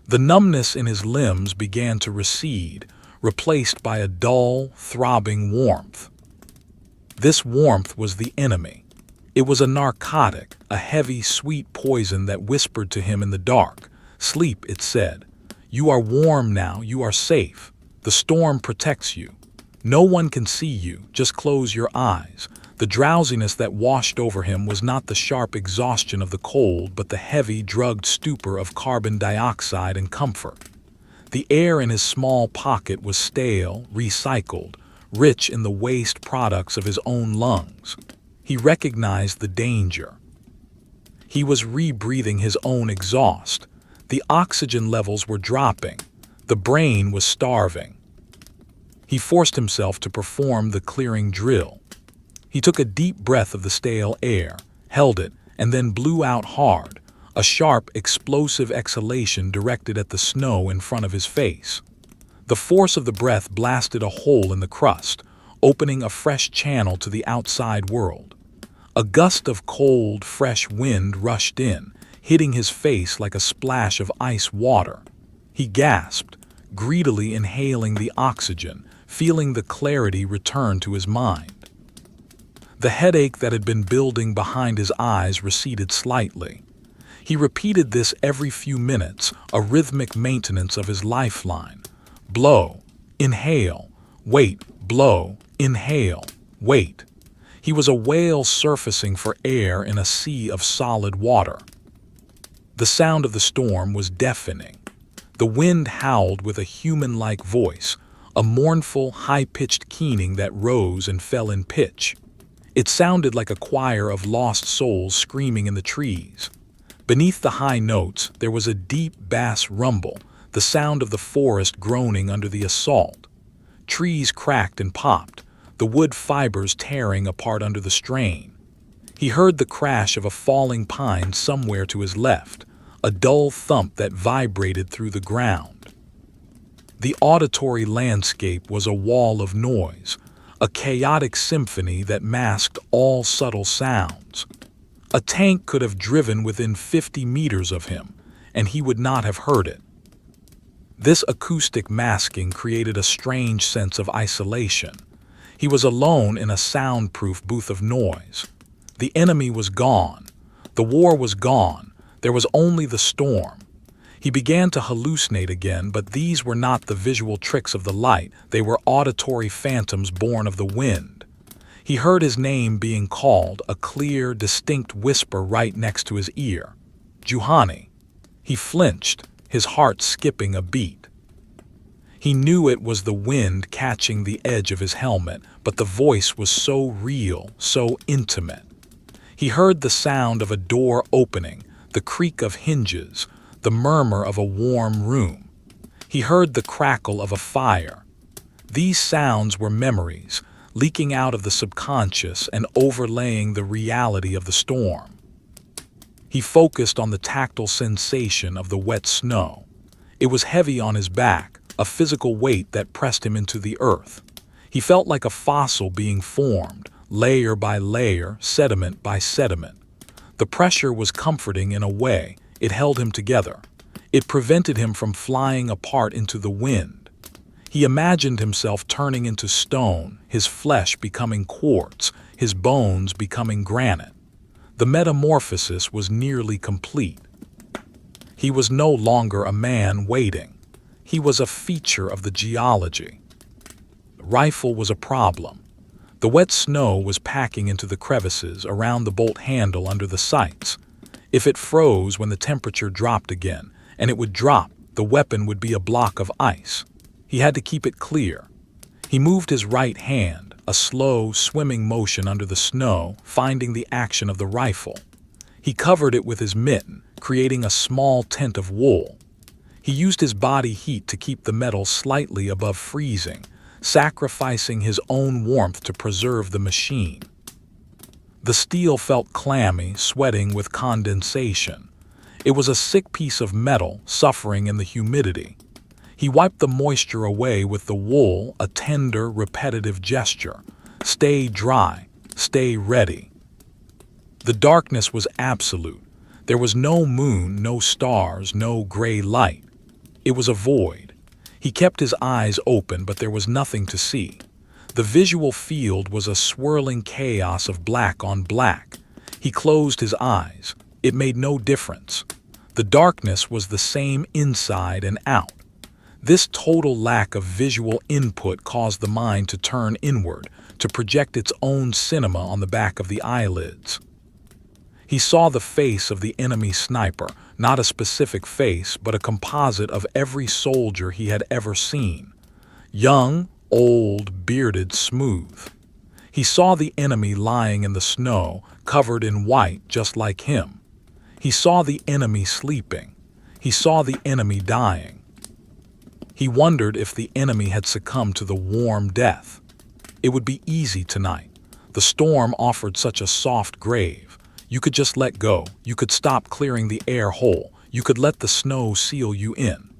The numbness in his limbs began to recede, replaced by a dull, throbbing warmth. This warmth was the enemy. It was a narcotic, a heavy, sweet poison that whispered to him in the dark. "Sleep," it said. "You are warm now, you are safe. The storm protects you. No one can see you, just close your eyes." The drowsiness that washed over him was not the sharp exhaustion of the cold, but the heavy, drugged stupor of carbon dioxide and comfort. The air in his small pocket was stale, recycled, rich in the waste products of his own lungs. He recognized the danger. He was rebreathing his own exhaust. The oxygen levels were dropping. The brain was starving. He forced himself to perform the clearing drill. He took a deep breath of the stale air, held it, and then blew out hard, a sharp, explosive exhalation directed at the snow in front of his face. The force of the breath blasted a hole in the crust, opening a fresh channel to the outside world. A gust of cold, fresh wind rushed in, hitting his face like a splash of ice water. He gasped, greedily inhaling the oxygen, feeling the clarity return to his mind. The headache that had been building behind his eyes receded slightly. He repeated this every few minutes, a rhythmic maintenance of his lifeline. Blow, inhale, wait, blow, inhale, wait. He was a whale surfacing for air in a sea of solid water. The sound of the storm was deafening. The wind howled with a human-like voice, a mournful, high-pitched keening that rose and fell in pitch. It sounded like a choir of lost souls screaming in the trees. Beneath the high notes, there was a deep bass rumble, the sound of the forest groaning under the assault. Trees cracked and popped, the wood fibers tearing apart under the strain. He heard the crash of a falling pine somewhere to his left, a dull thump that vibrated through the ground. The auditory landscape was a wall of noise, a chaotic symphony that masked all subtle sounds. A tank could have driven within 50 meters of him, and he would not have heard it. This acoustic masking created a strange sense of isolation. He was alone in a soundproof booth of noise. The enemy was gone. The war was gone. There was only the storm. He began to hallucinate again, but these were not the visual tricks of the light, they were auditory phantoms born of the wind. He heard his name being called, a clear, distinct whisper right next to his ear. Juhani. He flinched, his heart skipping a beat. He knew it was the wind catching the edge of his helmet, but the voice was so real, so intimate. He heard the sound of a door opening, the creak of hinges, the murmur of a warm room. He heard the crackle of a fire. These sounds were memories, leaking out of the subconscious and overlaying the reality of the storm. He focused on the tactile sensation of the wet snow. It was heavy on his back, a physical weight that pressed him into the earth. He felt like a fossil being formed, layer by layer, sediment by sediment. The pressure was comforting in a way. It held him together. It prevented him from flying apart into the wind. He imagined himself turning into stone, his flesh becoming quartz, his bones becoming granite. The metamorphosis was nearly complete. He was no longer a man waiting. He was a feature of the geology. The rifle was a problem. The wet snow was packing into the crevices around the bolt handle under the sights. If it froze when the temperature dropped again, and it would drop, the weapon would be a block of ice. He had to keep it clear. He moved his right hand, a slow, swimming motion under the snow, finding the action of the rifle. He covered it with his mitten, creating a small tent of wool. He used his body heat to keep the metal slightly above freezing, sacrificing his own warmth to preserve the machine. The steel felt clammy, sweating with condensation. It was a sick piece of metal, suffering in the humidity. He wiped the moisture away with the wool, a tender, repetitive gesture. Stay dry, stay ready. The darkness was absolute. There was no moon, no stars, no gray light. It was a void. He kept his eyes open, but there was nothing to see. The visual field was a swirling chaos of black on black. He closed his eyes. It made no difference. The darkness was the same inside and out. This total lack of visual input caused the mind to turn inward, to project its own cinema on the back of the eyelids. He saw the face of the enemy sniper, not a specific face, but a composite of every soldier he had ever seen. Young, old, bearded, smooth. He saw the enemy lying in the snow, covered in white just like him. He saw the enemy sleeping. He saw the enemy dying. He wondered if the enemy had succumbed to the warm death. It would be easy tonight. The storm offered such a soft grave. You could just let go. You could stop clearing the air hole. You could let the snow seal you in.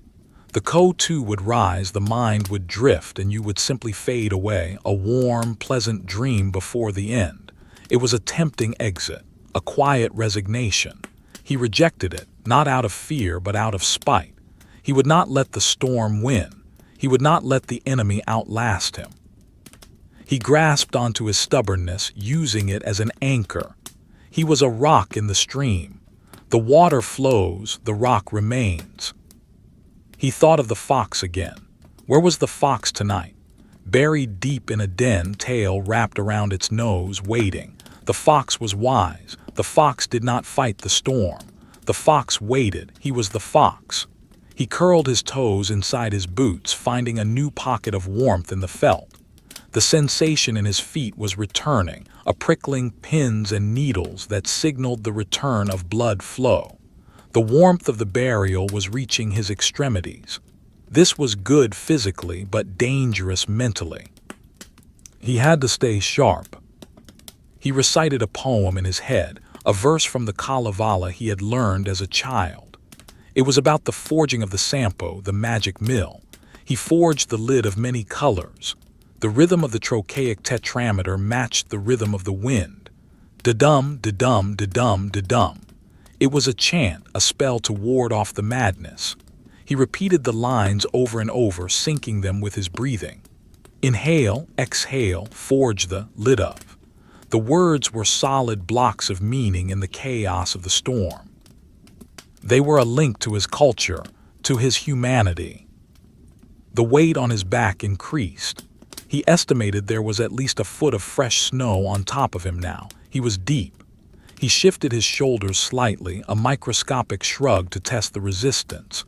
The CO2 would rise, the mind would drift, and you would simply fade away, a warm, pleasant dream before the end. It was a tempting exit, a quiet resignation. He rejected it, not out of fear, but out of spite. He would not let the storm win. He would not let the enemy outlast him. He grasped onto his stubbornness, using it as an anchor. He was a rock in the stream. The water flows, the rock remains. He thought of the fox again. Where was the fox tonight? Buried deep in a den, tail wrapped around its nose, waiting. The fox was wise. The fox did not fight the storm. The fox waited. He was the fox. He curled his toes inside his boots, finding a new pocket of warmth in the felt. The sensation in his feet was returning, a prickling pins and needles that signaled the return of blood flow. The warmth of the burial was reaching his extremities. This was good physically, but dangerous mentally. He had to stay sharp. He recited a poem in his head, a verse from the Kalevala he had learned as a child. It was about the forging of the Sampo, the magic mill. He forged the lid of many colors. The rhythm of the trochaic tetrameter matched the rhythm of the wind. Da-dum, da-dum, da-dum, da-dum. It was a chant, a spell to ward off the madness. He repeated the lines over and over, syncing them with his breathing. Inhale, exhale, forge the lid of. The words were solid blocks of meaning in the chaos of the storm. They were a link to his culture, to his humanity. The weight on his back increased. He estimated there was at least a foot of fresh snow on top of him now. He was deep. He shifted his shoulders slightly, a microscopic shrug to test the resistance.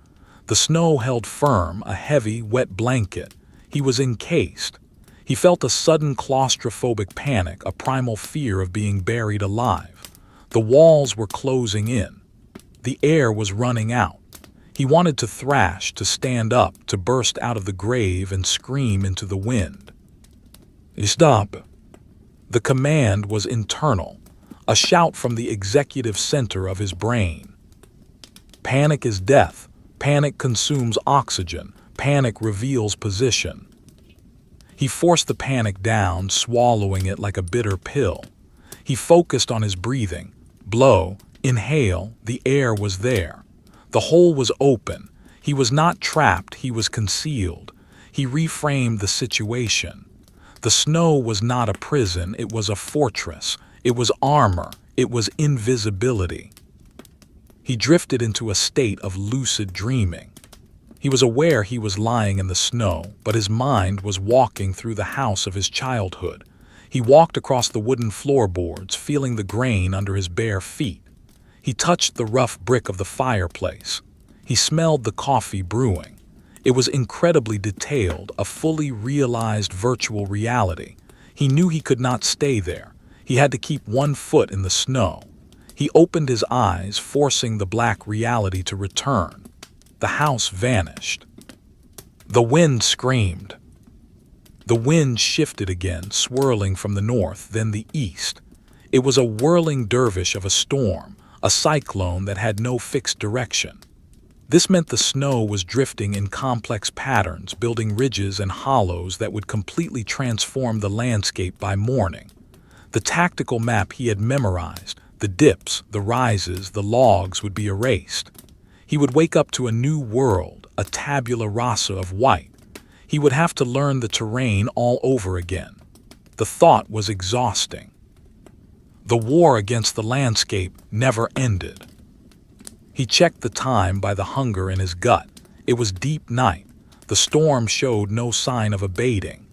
The snow held firm, a heavy, wet blanket. He was encased. He felt a sudden claustrophobic panic, a primal fear of being buried alive. The walls were closing in. The air was running out. He wanted to thrash, to stand up, to burst out of the grave and scream into the wind. "Stop!" The command was internal, a shout from the executive center of his brain. Panic is death. Panic consumes oxygen. Panic reveals position. He forced the panic down, swallowing it like a bitter pill. He focused on his breathing. Blow, inhale, the air was there. The hole was open. He was not trapped, he was concealed. He reframed the situation. The snow was not a prison, it was a fortress. It was armor. It was invisibility. He drifted into a state of lucid dreaming. He was aware he was lying in the snow, but his mind was walking through the house of his childhood. He walked across the wooden floorboards, feeling the grain under his bare feet. He touched the rough brick of the fireplace. He smelled the coffee brewing. It was incredibly detailed, a fully realized virtual reality. He knew he could not stay there. He had to keep one foot in the snow. He opened his eyes, forcing the black reality to return. The house vanished. The wind screamed. The wind shifted again, swirling from the north, then the east. It was a whirling dervish of a storm, a cyclone that had no fixed direction. This meant the snow was drifting in complex patterns, building ridges and hollows that would completely transform the landscape by morning. The tactical map he had memorized, the dips, the rises, the logs would be erased. He would wake up to a new world, a tabula rasa of white. He would have to learn the terrain all over again. The thought was exhausting. The war against the landscape never ended. He checked the time by the hunger in his gut. It was deep night. The storm showed no sign of abating.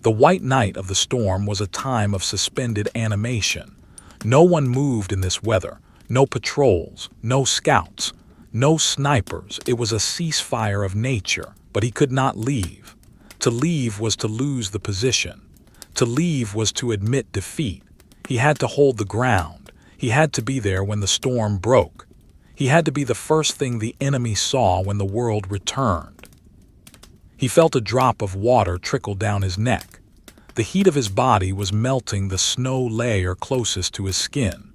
The white night of the storm was a time of suspended animation. No one moved in this weather. No patrols, no scouts, no snipers. It was a ceasefire of nature, but he could not leave. To leave was to lose the position. To leave was to admit defeat. He had to hold the ground. He had to be there when the storm broke. He had to be the first thing the enemy saw when the world returned. He felt a drop of water trickle down his neck. The heat of his body was melting the snow layer closest to his skin.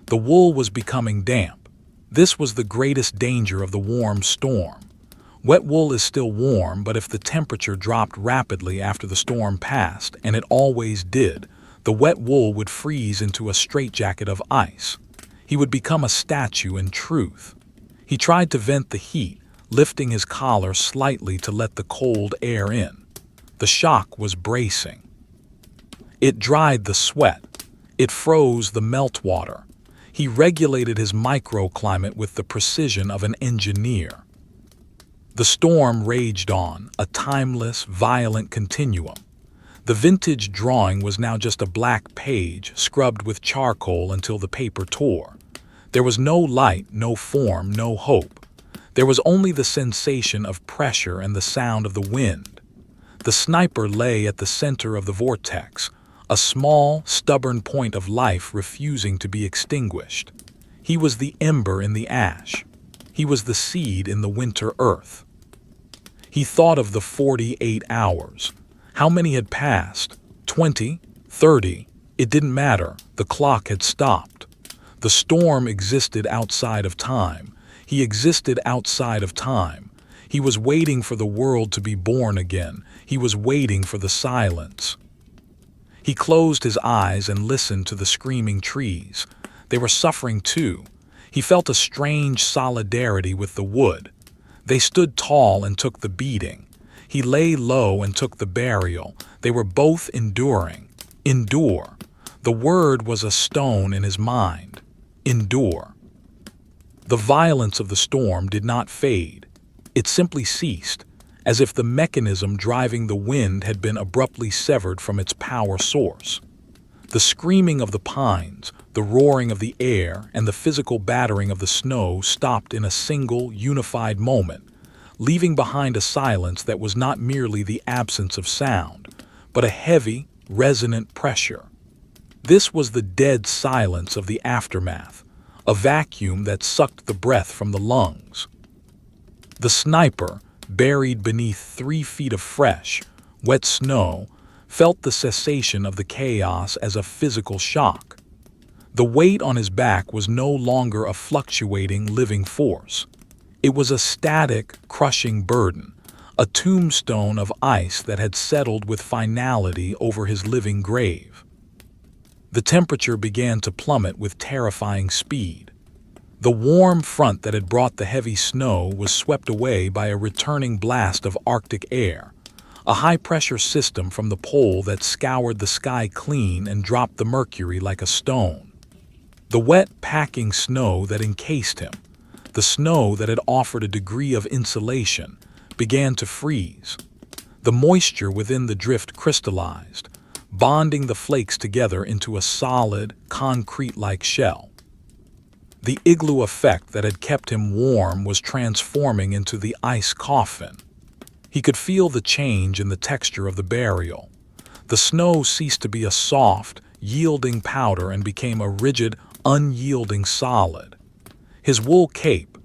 The wool was becoming damp. This was the greatest danger of the warm storm. Wet wool is still warm, but if the temperature dropped rapidly after the storm passed, and it always did, the wet wool would freeze into a straitjacket of ice. He would become a statue in truth. He tried to vent the heat, lifting his collar slightly to let the cold air in. The shock was bracing. It dried the sweat. It froze the meltwater. He regulated his microclimate with the precision of an engineer. The storm raged on, a timeless, violent continuum. The vintage drawing was now just a black page, scrubbed with charcoal until the paper tore. There was no light, no form, no hope. There was only the sensation of pressure and the sound of the wind. The sniper lay at the center of the vortex, a small, stubborn point of life refusing to be extinguished. He was the ember in the ash. He was the seed in the winter earth. He thought of the 48 hours. How many had passed? 20? 30? It didn't matter. The clock had stopped. The storm existed outside of time. He existed outside of time. He was waiting for the world to be born again. He was waiting for the silence. He closed his eyes and listened to the screaming trees. They were suffering too. He felt a strange solidarity with the wood. They stood tall and took the beating. He lay low and took the burial. They were both enduring. Endure. The word was a stone in his mind. Endure. The violence of the storm did not fade. It simply ceased, as if the mechanism driving the wind had been abruptly severed from its power source. The screaming of the pines, the roaring of the air, and the physical battering of the snow stopped in a single, unified moment, leaving behind a silence that was not merely the absence of sound, but a heavy, resonant pressure. This was the dead silence of the aftermath, a vacuum that sucked the breath from the lungs. The sniper, buried beneath 3 feet of fresh, wet snow, felt the cessation of the chaos as a physical shock. The weight on his back was no longer a fluctuating, living force. It was a static, crushing burden, a tombstone of ice that had settled with finality over his living grave. The temperature began to plummet with terrifying speed. The warm front that had brought the heavy snow was swept away by a returning blast of Arctic air, a high-pressure system from the pole that scoured the sky clean and dropped the mercury like a stone. The wet, packing snow that encased him, the snow that had offered a degree of insulation, began to freeze. The moisture within the drift crystallized, bonding the flakes together into a solid, concrete-like shell. The igloo effect that had kept him warm was transforming into the ice coffin. He could feel the change in the texture of the burial. The snow ceased to be a soft, yielding powder and became a rigid, unyielding solid. His wool cape,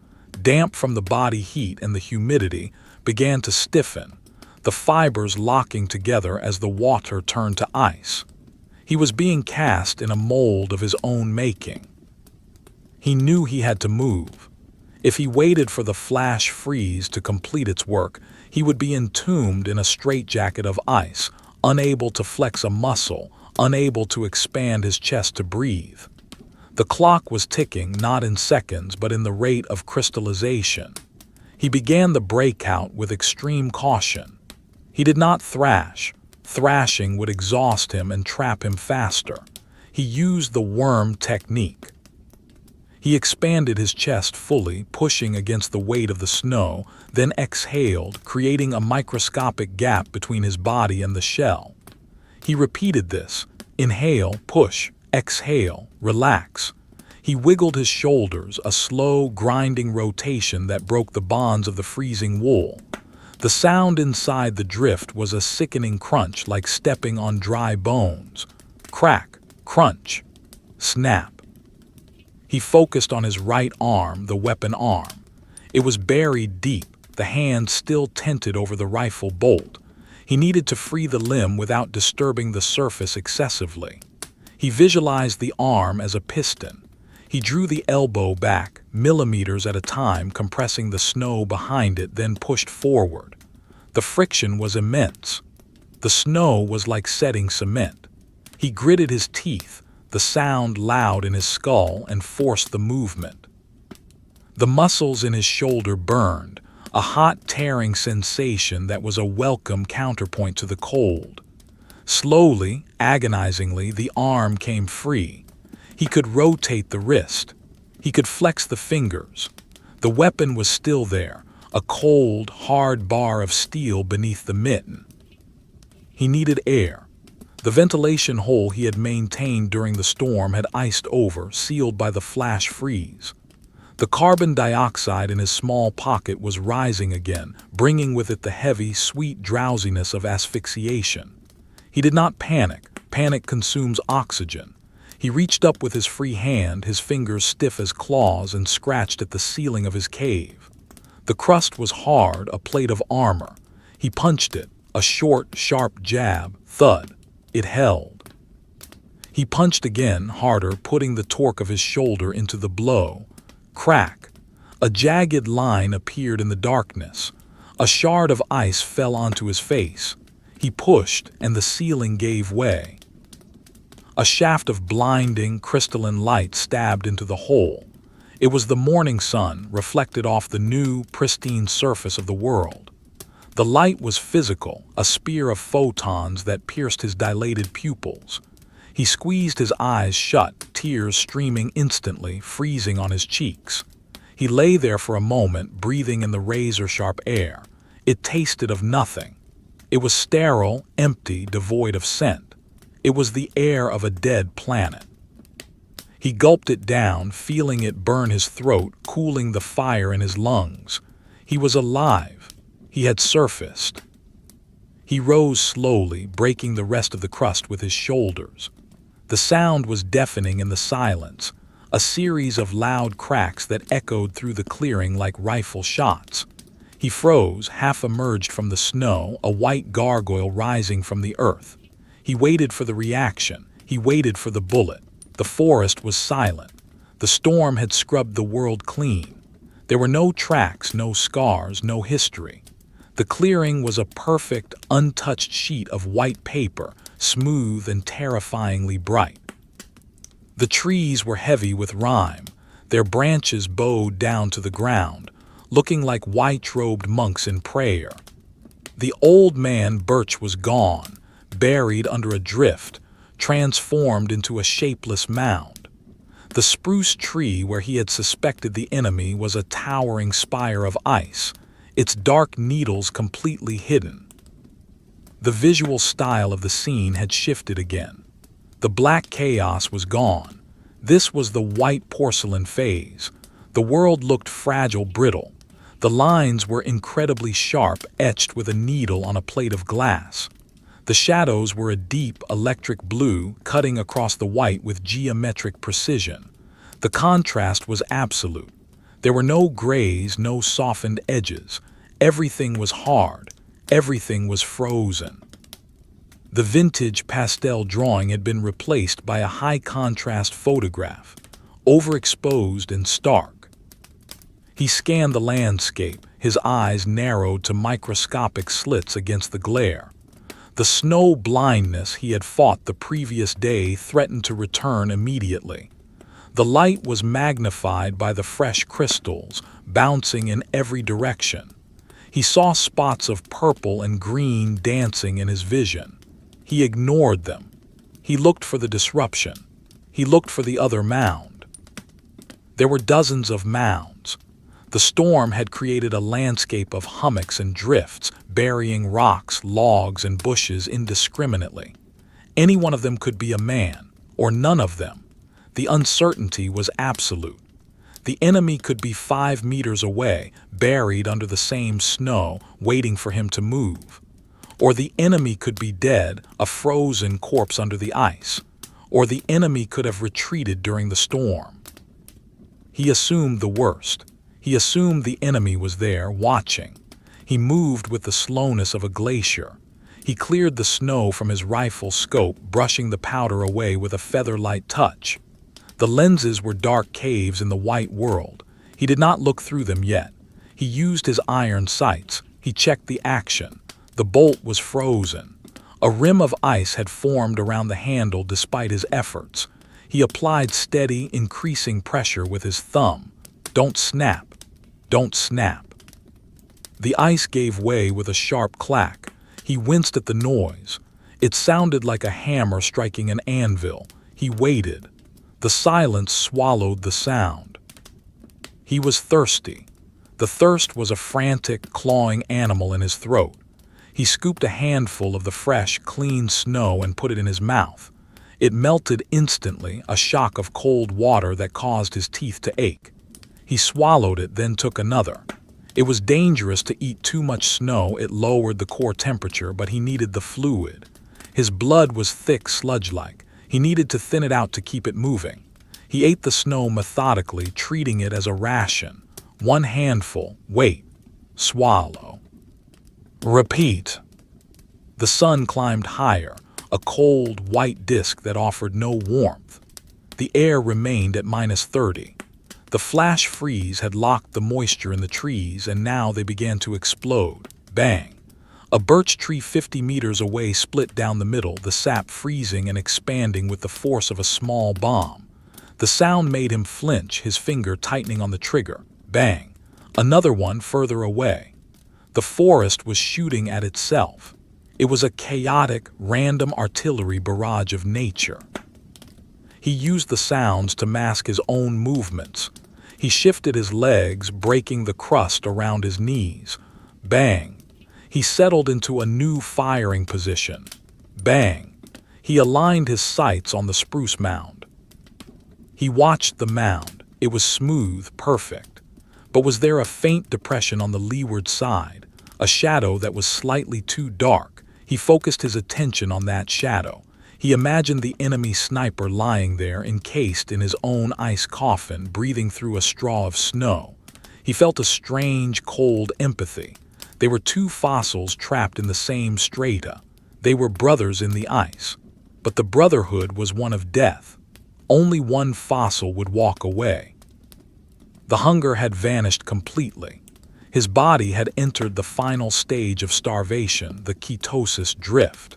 damp from the body heat and the humidity, began to stiffen, the fibers locking together as the water turned to ice. He was being cast in a mold of his own making. He knew he had to move. If he waited for the flash freeze to complete its work, he would be entombed in a straitjacket of ice, unable to flex a muscle, unable to expand his chest to breathe. The clock was ticking not in seconds but in the rate of crystallization. He began the breakout with extreme caution. He did not thrash. Thrashing would exhaust him and trap him faster. He used the worm technique. He expanded his chest fully, pushing against the weight of the snow, then exhaled, creating a microscopic gap between his body and the shell. He repeated this: inhale, push, exhale, relax. He wiggled his shoulders, a slow, grinding rotation that broke the bonds of the freezing wool. The sound inside the drift was a sickening crunch, like stepping on dry bones. Crack, crunch, snap. He focused on his right arm, the weapon arm. It was buried deep, the hand still tented over the rifle bolt. He needed to free the limb without disturbing the surface excessively. He visualized the arm as a piston. He drew the elbow back, millimeters at a time, compressing the snow behind it, then pushed forward. The friction was immense. The snow was like setting cement. He gritted his teeth, the sound loud in his skull, and forced the movement. The muscles in his shoulder burned, a hot tearing sensation that was a welcome counterpoint to the cold. Slowly, agonizingly, the arm came free. He could rotate the wrist. He could flex the fingers. The weapon was still there, a cold, hard bar of steel beneath the mitten. He needed air. The ventilation hole he had maintained during the storm had iced over, sealed by the flash freeze. The carbon dioxide in his small pocket was rising again, bringing with it the heavy, sweet drowsiness of asphyxiation. He did not panic. Panic consumes oxygen. He reached up with his free hand, his fingers stiff as claws, and scratched at the ceiling of his cave. The crust was hard, a plate of armor. He punched it, a short, sharp jab, thud. It held. He punched again, harder, putting the torque of his shoulder into the blow. Crack. A jagged line appeared in the darkness. A shard of ice fell onto his face. He pushed, and the ceiling gave way. A shaft of blinding, crystalline light stabbed into the hole. It was the morning sun, reflected off the new, pristine surface of the world. The light was physical, a spear of photons that pierced his dilated pupils. He squeezed his eyes shut, tears streaming instantly, freezing on his cheeks. He lay there for a moment, breathing in the razor-sharp air. It tasted of nothing. It was sterile, empty, devoid of scent. It was the air of a dead planet. He gulped it down, feeling it burn his throat, cooling the fire in his lungs. He was alive. He had surfaced. He rose slowly, breaking the rest of the crust with his shoulders. The sound was deafening in the silence, a series of loud cracks that echoed through the clearing like rifle shots. He froze, half emerged from the snow, a white gargoyle rising from the earth. He waited for the reaction. He waited for the bullet. The forest was silent. The storm had scrubbed the world clean. There were no tracks, no scars, no history. The clearing was a perfect, untouched sheet of white paper, smooth and terrifyingly bright. The trees were heavy with rime, their branches bowed down to the ground, looking like white-robed monks in prayer. The old man birch was gone, buried under a drift, transformed into a shapeless mound. The spruce tree where he had suspected the enemy was a towering spire of ice, its dark needles completely hidden. The visual style of the scene had shifted again. The black chaos was gone. This was the white porcelain phase. The world looked fragile, brittle. The lines were incredibly sharp, etched with a needle on a plate of glass. The shadows were a deep, electric blue, cutting across the white with geometric precision. The contrast was absolute. There were no grays, no softened edges. Everything was hard. Everything was frozen. The vintage pastel drawing had been replaced by a high-contrast photograph, overexposed and stark. He scanned the landscape, his eyes narrowed to microscopic slits against the glare. The snow blindness he had fought the previous day threatened to return immediately. The light was magnified by the fresh crystals, bouncing in every direction. He saw spots of purple and green dancing in his vision. He ignored them. He looked for the disruption. He looked for the other mound. There were dozens of mounds. The storm had created a landscape of hummocks and drifts, burying rocks, logs, and bushes indiscriminately. Any one of them could be a man, or none of them. The uncertainty was absolute. The enemy could be 5 meters away, buried under the same snow, waiting for him to move. Or the enemy could be dead, a frozen corpse under the ice. Or the enemy could have retreated during the storm. He assumed the worst. He assumed the enemy was there, watching. He moved with the slowness of a glacier. He cleared the snow from his rifle scope, brushing the powder away with a feather-light touch. The lenses were dark caves in the white world. He did not look through them yet. He used his iron sights. He checked the action. The bolt was frozen. A rim of ice had formed around the handle despite his efforts. He applied steady, increasing pressure with his thumb. Don't snap. Don't snap. The ice gave way with a sharp clack. He winced at the noise. It sounded like a hammer striking an anvil. He waited. The silence swallowed the sound. He was thirsty. The thirst was a frantic, clawing animal in his throat. He scooped a handful of the fresh, clean snow and put it in his mouth. It melted instantly, a shock of cold water that caused his teeth to ache. He swallowed it, then took another. It was dangerous to eat too much snow. It lowered the core temperature, but he needed the fluid. His blood was thick, sludge-like. He needed to thin it out to keep it moving. He ate the snow methodically, treating it as a ration. One handful, wait, swallow. Repeat. The sun climbed higher, a cold, white disk that offered no warmth. The air remained at -30. The flash freeze had locked the moisture in the trees, and now they began to explode. Bang! A birch tree 50 meters away split down the middle, the sap freezing and expanding with the force of a small bomb. The sound made him flinch, his finger tightening on the trigger. Bang! Another one further away. The forest was shooting at itself. It was a chaotic, random artillery barrage of nature. He used the sounds to mask his own movements. He shifted his legs, breaking the crust around his knees. Bang! He settled into a new firing position. Bang! He aligned his sights on the spruce mound. He watched the mound. It was smooth, perfect. But was there a faint depression on the leeward side, a shadow that was slightly too dark? He focused his attention on that shadow. He imagined the enemy sniper lying there, encased in his own ice coffin, breathing through a straw of snow. He felt a strange, cold empathy. They were two fossils trapped in the same strata. They were brothers in the ice. But the brotherhood was one of death. Only one fossil would walk away. The hunger had vanished completely. His body had entered the final stage of starvation, the ketosis drift.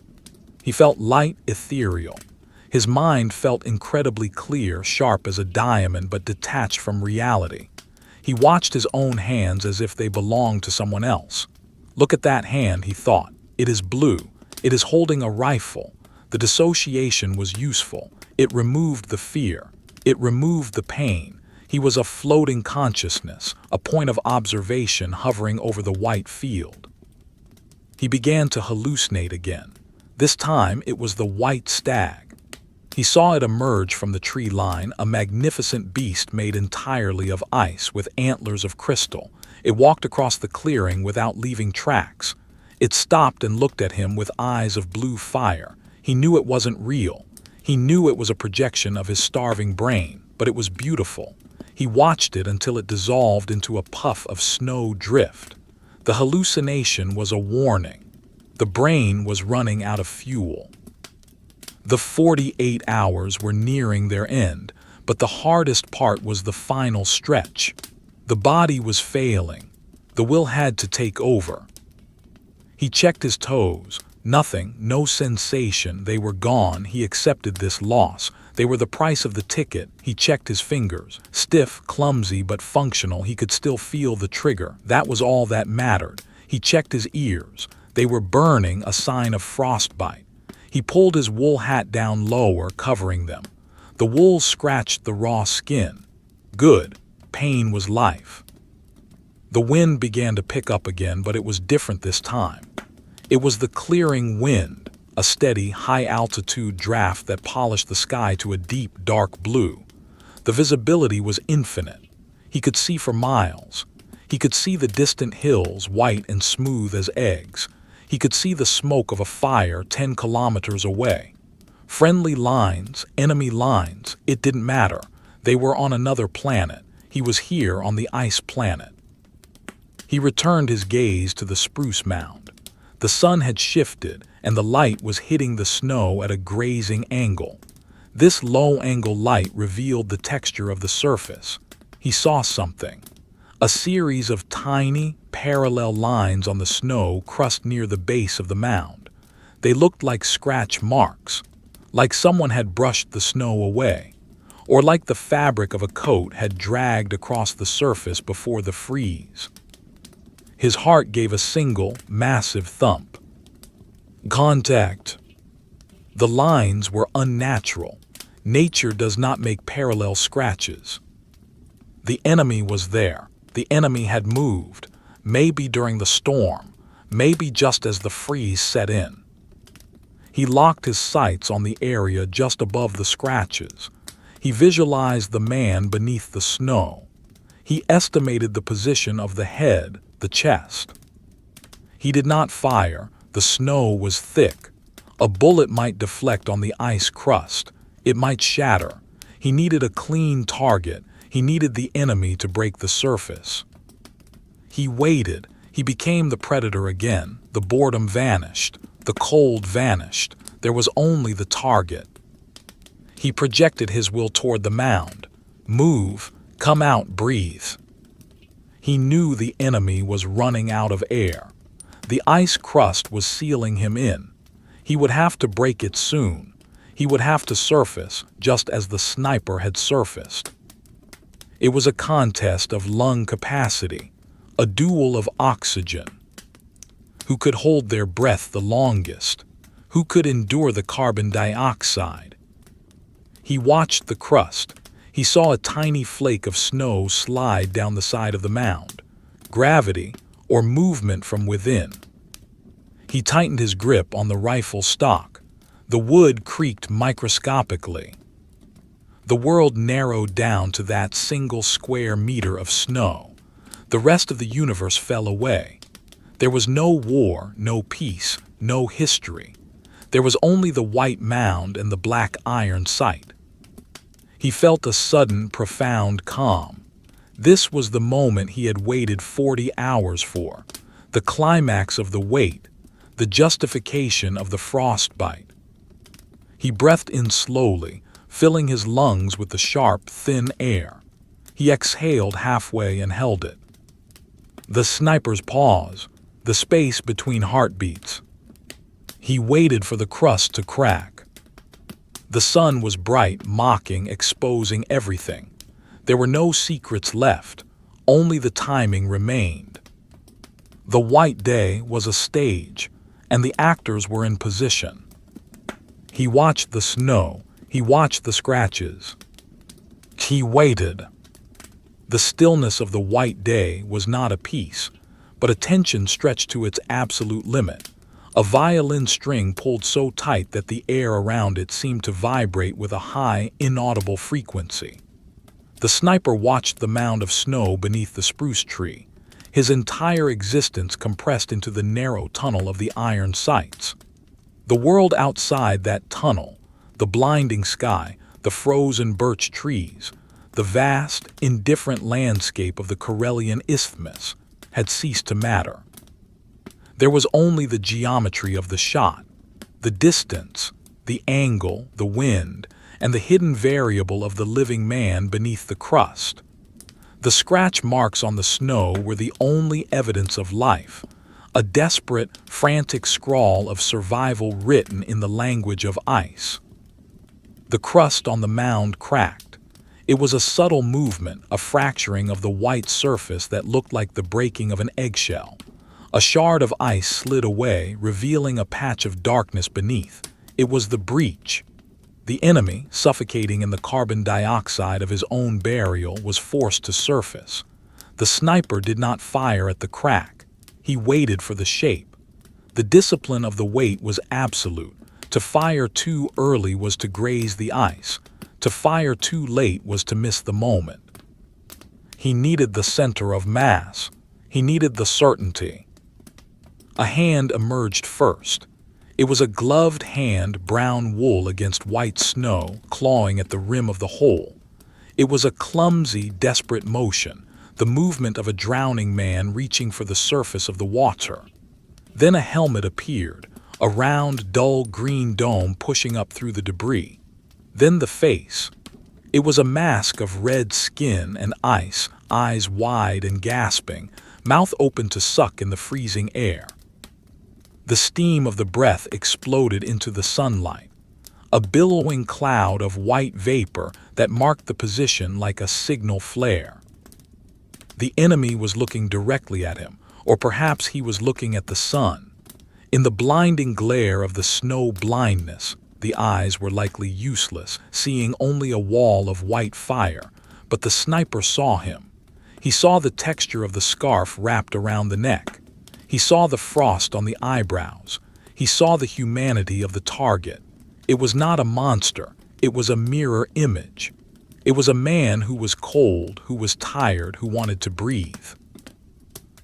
He felt light, ethereal. His mind felt incredibly clear, sharp as a diamond, but detached from reality. He watched his own hands as if they belonged to someone else. Look at that hand, he thought. It is blue. It is holding a rifle. The dissociation was useful. It removed the fear. It removed the pain. He was a floating consciousness, a point of observation hovering over the white field. He began to hallucinate again. This time it was the white stag. He saw it emerge from the tree line, a magnificent beast made entirely of ice with antlers of crystal. It walked across the clearing without leaving tracks. It stopped and looked at him with eyes of blue fire. He knew it wasn't real. He knew it was a projection of his starving brain, but it was beautiful. He watched it until it dissolved into a puff of snowdrift. The hallucination was a warning. The brain was running out of fuel. The 48 hours were nearing their end, but the hardest part was the final stretch. The body was failing. The will had to take over. He checked his toes. Nothing, no sensation. They were gone. He accepted this loss. They were the price of the ticket. He checked his fingers. Stiff, clumsy, but functional. He could still feel the trigger. That was all that mattered. He checked his ears. They were burning, a sign of frostbite. He pulled his wool hat down lower, covering them. The wool scratched the raw skin. Good. Pain was life. The wind began to pick up again, but it was different this time. It was the clearing wind, a steady, high-altitude draft that polished the sky to a deep, dark blue. The visibility was infinite. He could see for miles. He could see the distant hills, white and smooth as eggs. He could see the smoke of a fire 10 kilometers away. Friendly lines, enemy lines, it didn't matter. They were on another planet. He was here on the ice planet. He returned his gaze to the spruce mound. The sun had shifted, and the light was hitting the snow at a grazing angle. This low-angle light revealed the texture of the surface. He saw something. A series of tiny, parallel lines on the snow crust near the base of the mound. They looked like scratch marks, like someone had brushed the snow away, or like the fabric of a coat had dragged across the surface before the freeze. His heart gave a single, massive thump. Contact. The lines were unnatural. Nature does not make parallel scratches. The enemy was there. The enemy had moved, maybe during the storm, maybe just as the freeze set in. He locked his sights on the area just above the scratches. He visualized the man beneath the snow. He estimated the position of the head, the chest. He did not fire. The snow was thick. A bullet might deflect on the ice crust. It might shatter. He needed a clean target. He needed the enemy to break the surface. He waited. He became the predator again. The boredom vanished. The cold vanished. There was only the target. He projected his will toward the mound. Move. Come out. Breathe. He knew the enemy was running out of air. The ice crust was sealing him in. He would have to break it soon. He would have to surface, just as the sniper had surfaced. It was a contest of lung capacity, a duel of oxygen. Who could hold their breath the longest? Who could endure the carbon dioxide? He watched the crust. He saw a tiny flake of snow slide down the side of the mound. Gravity, or movement from within. He tightened his grip on the rifle stock. The wood creaked microscopically. The world narrowed down to that single square meter of snow. The rest of the universe fell away. There was no war, no peace, no history. There was only the white mound and the black iron sight. He felt a sudden, profound calm. This was the moment he had waited 40 hours for, the climax of the wait, the justification of the frostbite. He breathed in slowly, filling his lungs with the sharp, thin air. He exhaled halfway and held it. The sniper's pause, the space between heartbeats. He waited for the crust to crack. The sun was bright, mocking, exposing everything. There were no secrets left, only the timing remained. The white day was a stage, and the actors were in position. He watched the snow, he watched the scratches. He waited. The stillness of the white day was not a peace, but a tension stretched to its absolute limit. A violin string pulled so tight that the air around it seemed to vibrate with a high, inaudible frequency. The sniper watched the mound of snow beneath the spruce tree, his entire existence compressed into the narrow tunnel of the iron sights. The world outside that tunnel, the blinding sky, the frozen birch trees, the vast, indifferent landscape of the Karelian Isthmus, had ceased to matter. There was only the geometry of the shot, the distance, the angle, the wind, and the hidden variable of the living man beneath the crust. The scratch marks on the snow were the only evidence of life, a desperate, frantic scrawl of survival written in the language of ice. The crust on the mound cracked. It was a subtle movement, a fracturing of the white surface that looked like the breaking of an eggshell. A shard of ice slid away, revealing a patch of darkness beneath. It was the breach. The enemy, suffocating in the carbon dioxide of his own burial, was forced to surface. The sniper did not fire at the crack. He waited for the shape. The discipline of the wait was absolute. To fire too early was to graze the ice. To fire too late was to miss the moment. He needed the center of mass. He needed the certainty. A hand emerged first. It was a gloved hand, brown wool against white snow, clawing at the rim of the hole. It was a clumsy, desperate motion, the movement of a drowning man reaching for the surface of the water. Then a helmet appeared, a round, dull green dome pushing up through the debris. Then the face. It was a mask of red skin and ice, eyes wide and gasping, mouth open to suck in the freezing air. The steam of the breath exploded into the sunlight, a billowing cloud of white vapor that marked the position like a signal flare. The enemy was looking directly at him, or perhaps he was looking at the sun. In the blinding glare of the snow blindness, the eyes were likely useless, seeing only a wall of white fire, but the sniper saw him. He saw the texture of the scarf wrapped around the neck. He saw the frost on the eyebrows. He saw the humanity of the target. It was not a monster. It was a mirror image. It was a man who was cold, who was tired, who wanted to breathe.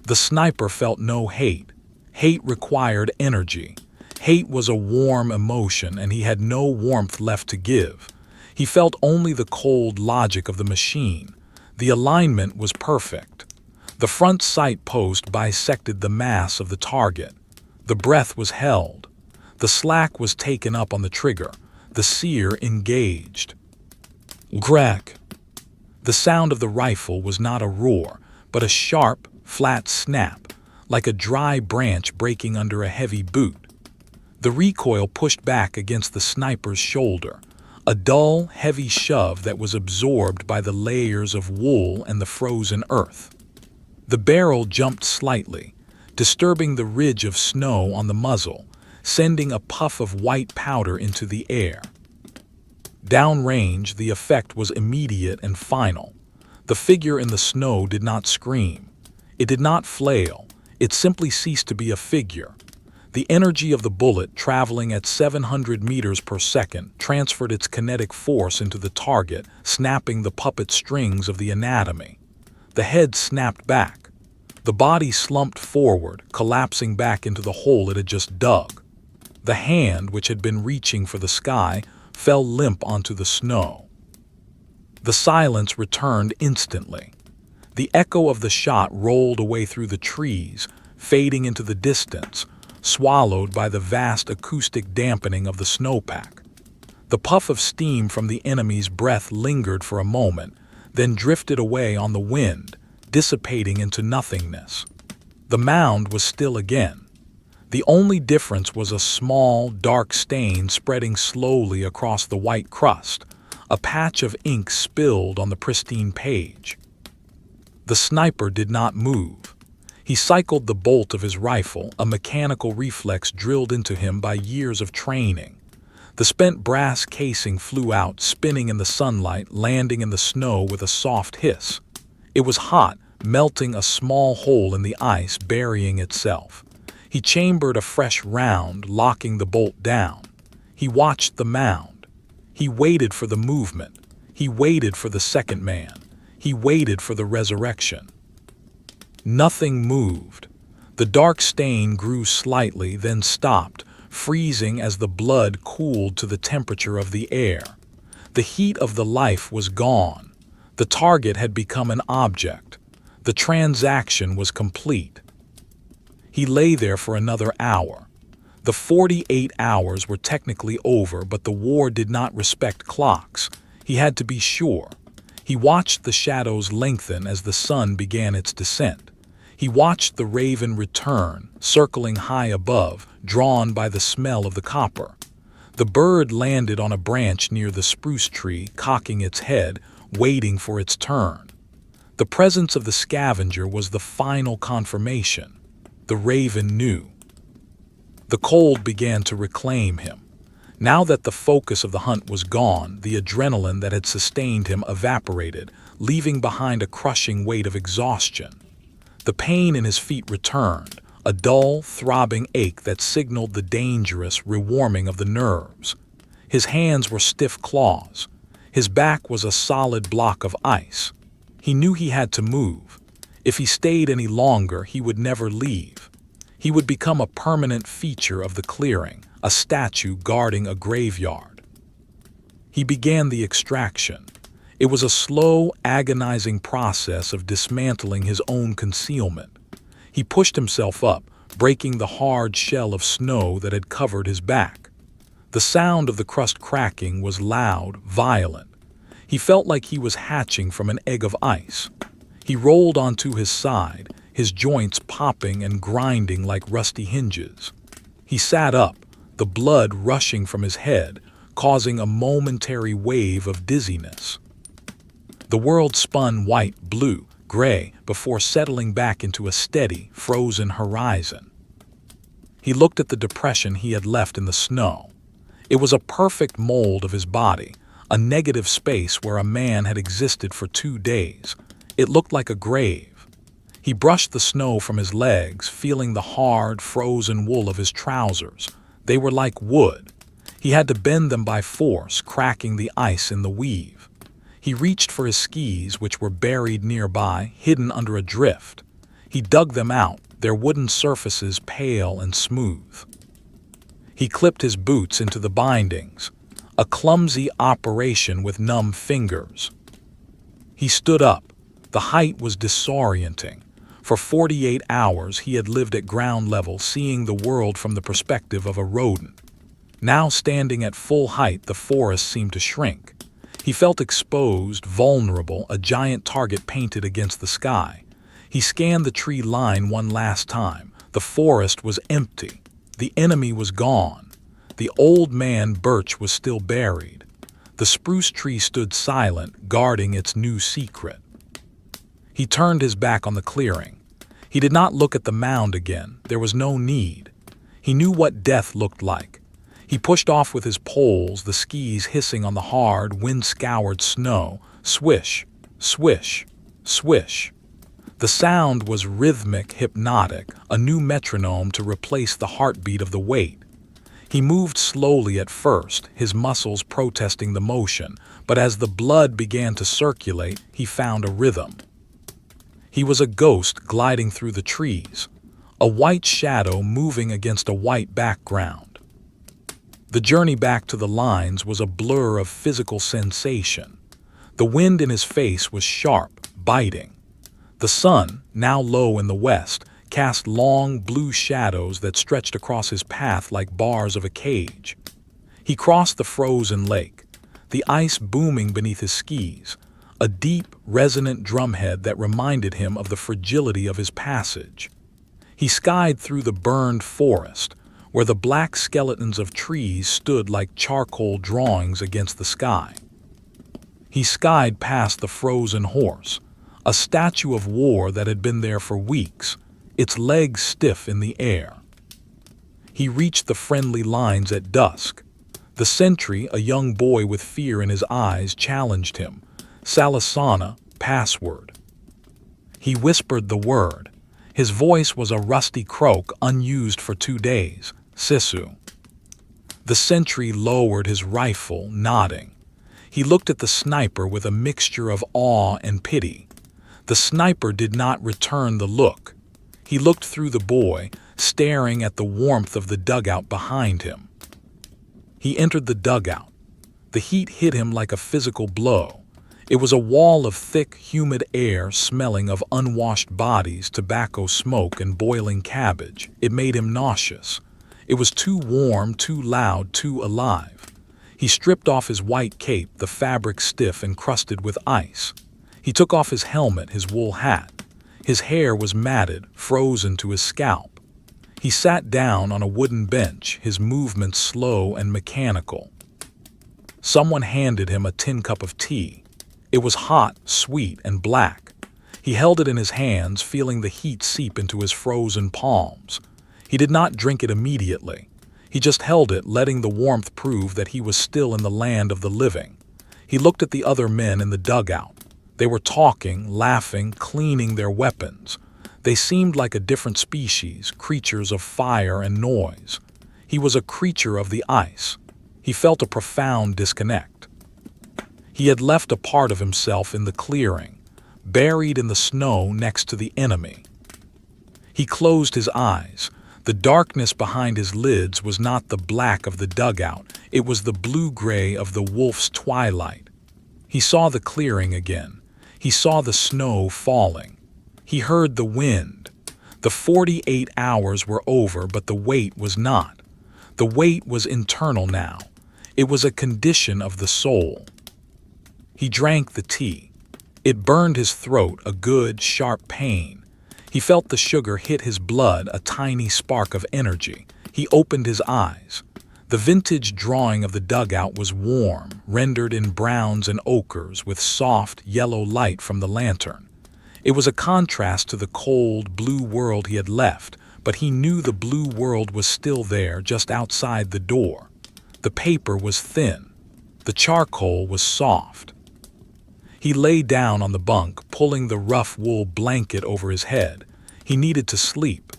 The sniper felt no hate. Hate required energy. Hate was a warm emotion, and he had no warmth left to give. He felt only the cold logic of the machine. The alignment was perfect. The front sight post bisected the mass of the target. The breath was held. The slack was taken up on the trigger. The sear engaged. Crack. The sound of the rifle was not a roar, but a sharp, flat snap, like a dry branch breaking under a heavy boot. The recoil pushed back against the sniper's shoulder, a dull, heavy shove that was absorbed by the layers of wool and the frozen earth. The barrel jumped slightly, disturbing the ridge of snow on the muzzle, sending a puff of white powder into the air. Downrange, the effect was immediate and final. The figure in the snow did not scream. It did not flail. It simply ceased to be a figure. The energy of the bullet, traveling at 700 meters per second, transferred its kinetic force into the target, snapping the puppet strings of the anatomy. The head snapped back. The body slumped forward, collapsing back into the hole it had just dug. The hand, which had been reaching for the sky, fell limp onto the snow. The silence returned instantly. The echo of the shot rolled away through the trees, fading into the distance, swallowed by the vast acoustic dampening of the snowpack. The puff of steam from the enemy's breath lingered for a moment, then drifted away on the wind, dissipating into nothingness. The mound was still again. The only difference was a small, dark stain spreading slowly across the white crust, a patch of ink spilled on the pristine page. The sniper did not move. He cycled the bolt of his rifle, a mechanical reflex drilled into him by years of training. The spent brass casing flew out, spinning in the sunlight, landing in the snow with a soft hiss. It was hot, melting a small hole in the ice, burying itself. He chambered a fresh round, locking the bolt down. He watched the mound. He waited for the movement. He waited for the second man. He waited for the resurrection. Nothing moved. The dark stain grew slightly, then stopped, freezing as the blood cooled to the temperature of the air. The heat of the life was gone. The target had become an object. The transaction was complete. He lay there for another hour. The 48 hours were technically over, but the war did not respect clocks. He had to be sure. He watched the shadows lengthen as the sun began its descent. He watched the raven return, circling high above, drawn by the smell of the copper. The bird landed on a branch near the spruce tree, cocking its head, waiting for its turn. The presence of the scavenger was the final confirmation. The raven knew. The cold began to reclaim him. Now that the focus of the hunt was gone, the adrenaline that had sustained him evaporated, leaving behind a crushing weight of exhaustion. The pain in his feet returned, a dull, throbbing ache that signaled the dangerous rewarming of the nerves. His hands were stiff claws. His back was a solid block of ice. He knew he had to move. If he stayed any longer, he would never leave. He would become a permanent feature of the clearing, a statue guarding a graveyard. He began the extraction. It was a slow, agonizing process of dismantling his own concealment. He pushed himself up, breaking the hard shell of snow that had covered his back. The sound of the crust cracking was loud, violent. He felt like he was hatching from an egg of ice. He rolled onto his side, his joints popping and grinding like rusty hinges. He sat up, the blood rushing from his head, causing a momentary wave of dizziness. The world spun white, blue, gray, before settling back into a steady, frozen horizon. He looked at the depression he had left in the snow. It was a perfect mold of his body, a negative space where a man had existed for 2 days. It looked like a grave. He brushed the snow from his legs, feeling the hard, frozen wool of his trousers. They were like wood. He had to bend them by force, cracking the ice in the weave. He reached for his skis, which were buried nearby, hidden under a drift. He dug them out, their wooden surfaces pale and smooth. He clipped his boots into the bindings, a clumsy operation with numb fingers. He stood up. The height was disorienting. For 48 hours he had lived at ground level, seeing the world from the perspective of a rodent. Now standing at full height, the forest seemed to shrink. He felt exposed, vulnerable, a giant target painted against the sky. He scanned the tree line one last time. The forest was empty. The enemy was gone. The old man birch was still buried. The spruce tree stood silent, guarding its new secret. He turned his back on the clearing. He did not look at the mound again. There was no need. He knew what death looked like. He pushed off with his poles, the skis hissing on the hard, wind-scoured snow. Swish, swish, swish. The sound was rhythmic, hypnotic, a new metronome to replace the heartbeat of the weight. He moved slowly at first, his muscles protesting the motion, but as the blood began to circulate, he found a rhythm. He was a ghost gliding through the trees, a white shadow moving against a white background. The journey back to the lines was a blur of physical sensation. The wind in his face was sharp, biting. The sun, now low in the west, cast long blue shadows that stretched across his path like bars of a cage. He crossed the frozen lake, the ice booming beneath his skis, a deep, resonant drumhead that reminded him of the fragility of his passage. He skied through the burned forest, where the black skeletons of trees stood like charcoal drawings against the sky. He skied past the frozen horse, a statue of war that had been there for weeks, its legs stiff in the air. He reached the friendly lines at dusk. The sentry, a young boy with fear in his eyes, challenged him. Salasana, password. He whispered the word. His voice was a rusty croak unused for 2 days. Sisu. The sentry lowered his rifle, nodding. He looked at the sniper with a mixture of awe and pity. The sniper did not return the look. He looked through the boy, staring at the warmth of the dugout behind him. He entered the dugout. The heat hit him like a physical blow. It was a wall of thick, humid air smelling of unwashed bodies, tobacco smoke, and boiling cabbage. It made him nauseous. It was too warm, too loud, too alive. He stripped off his white cape, the fabric stiff and crusted with ice. He took off his helmet, his wool hat. His hair was matted, frozen to his scalp. He sat down on a wooden bench, his movements slow and mechanical. Someone handed him a tin cup of tea. It was hot, sweet, and black. He held it in his hands, feeling the heat seep into his frozen palms. He did not drink it immediately. He just held it, letting the warmth prove that he was still in the land of the living. He looked at the other men in the dugout. They were talking, laughing, cleaning their weapons. They seemed like a different species, creatures of fire and noise. He was a creature of the ice. He felt a profound disconnect. He had left a part of himself in the clearing, buried in the snow next to the enemy. He closed his eyes. The darkness behind his lids was not the black of the dugout. It was the blue-gray of the wolf's twilight. He saw the clearing again. He saw the snow falling. He heard the wind. The 48 hours were over, but the wait was not. The wait was internal now. It was a condition of the soul. He drank the tea. It burned his throat, a good, sharp pain. He felt the sugar hit his blood, a tiny spark of energy. He opened his eyes. The vintage drawing of the dugout was warm, rendered in browns and ochres with soft, yellow light from the lantern. It was a contrast to the cold, blue world he had left, but he knew the blue world was still there, just outside the door. The paper was thin. The charcoal was soft. He lay down on the bunk, pulling the rough wool blanket over his head. He needed to sleep.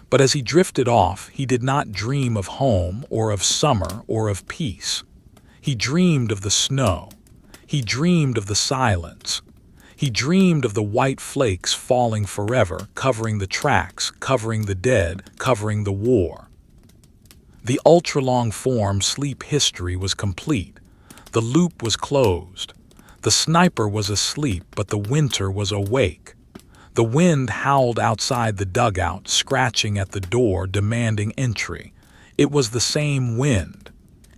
But as he drifted off, he did not dream of home or of summer or of peace. He dreamed of the snow. He dreamed of the silence. He dreamed of the white flakes falling forever, covering the tracks, covering the dead, covering the war. The ultra-long form sleep history was complete. The loop was closed. The sniper was asleep, but the winter was awake. The wind howled outside the dugout, scratching at the door, demanding entry. It was the same wind.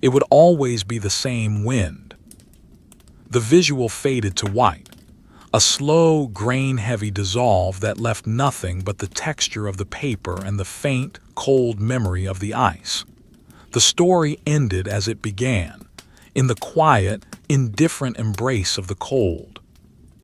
It would always be the same wind. The visual faded to white, a slow, grain-heavy dissolve that left nothing but the texture of the paper and the faint, cold memory of the ice. The story ended as it began, in the quiet, indifferent embrace of the cold.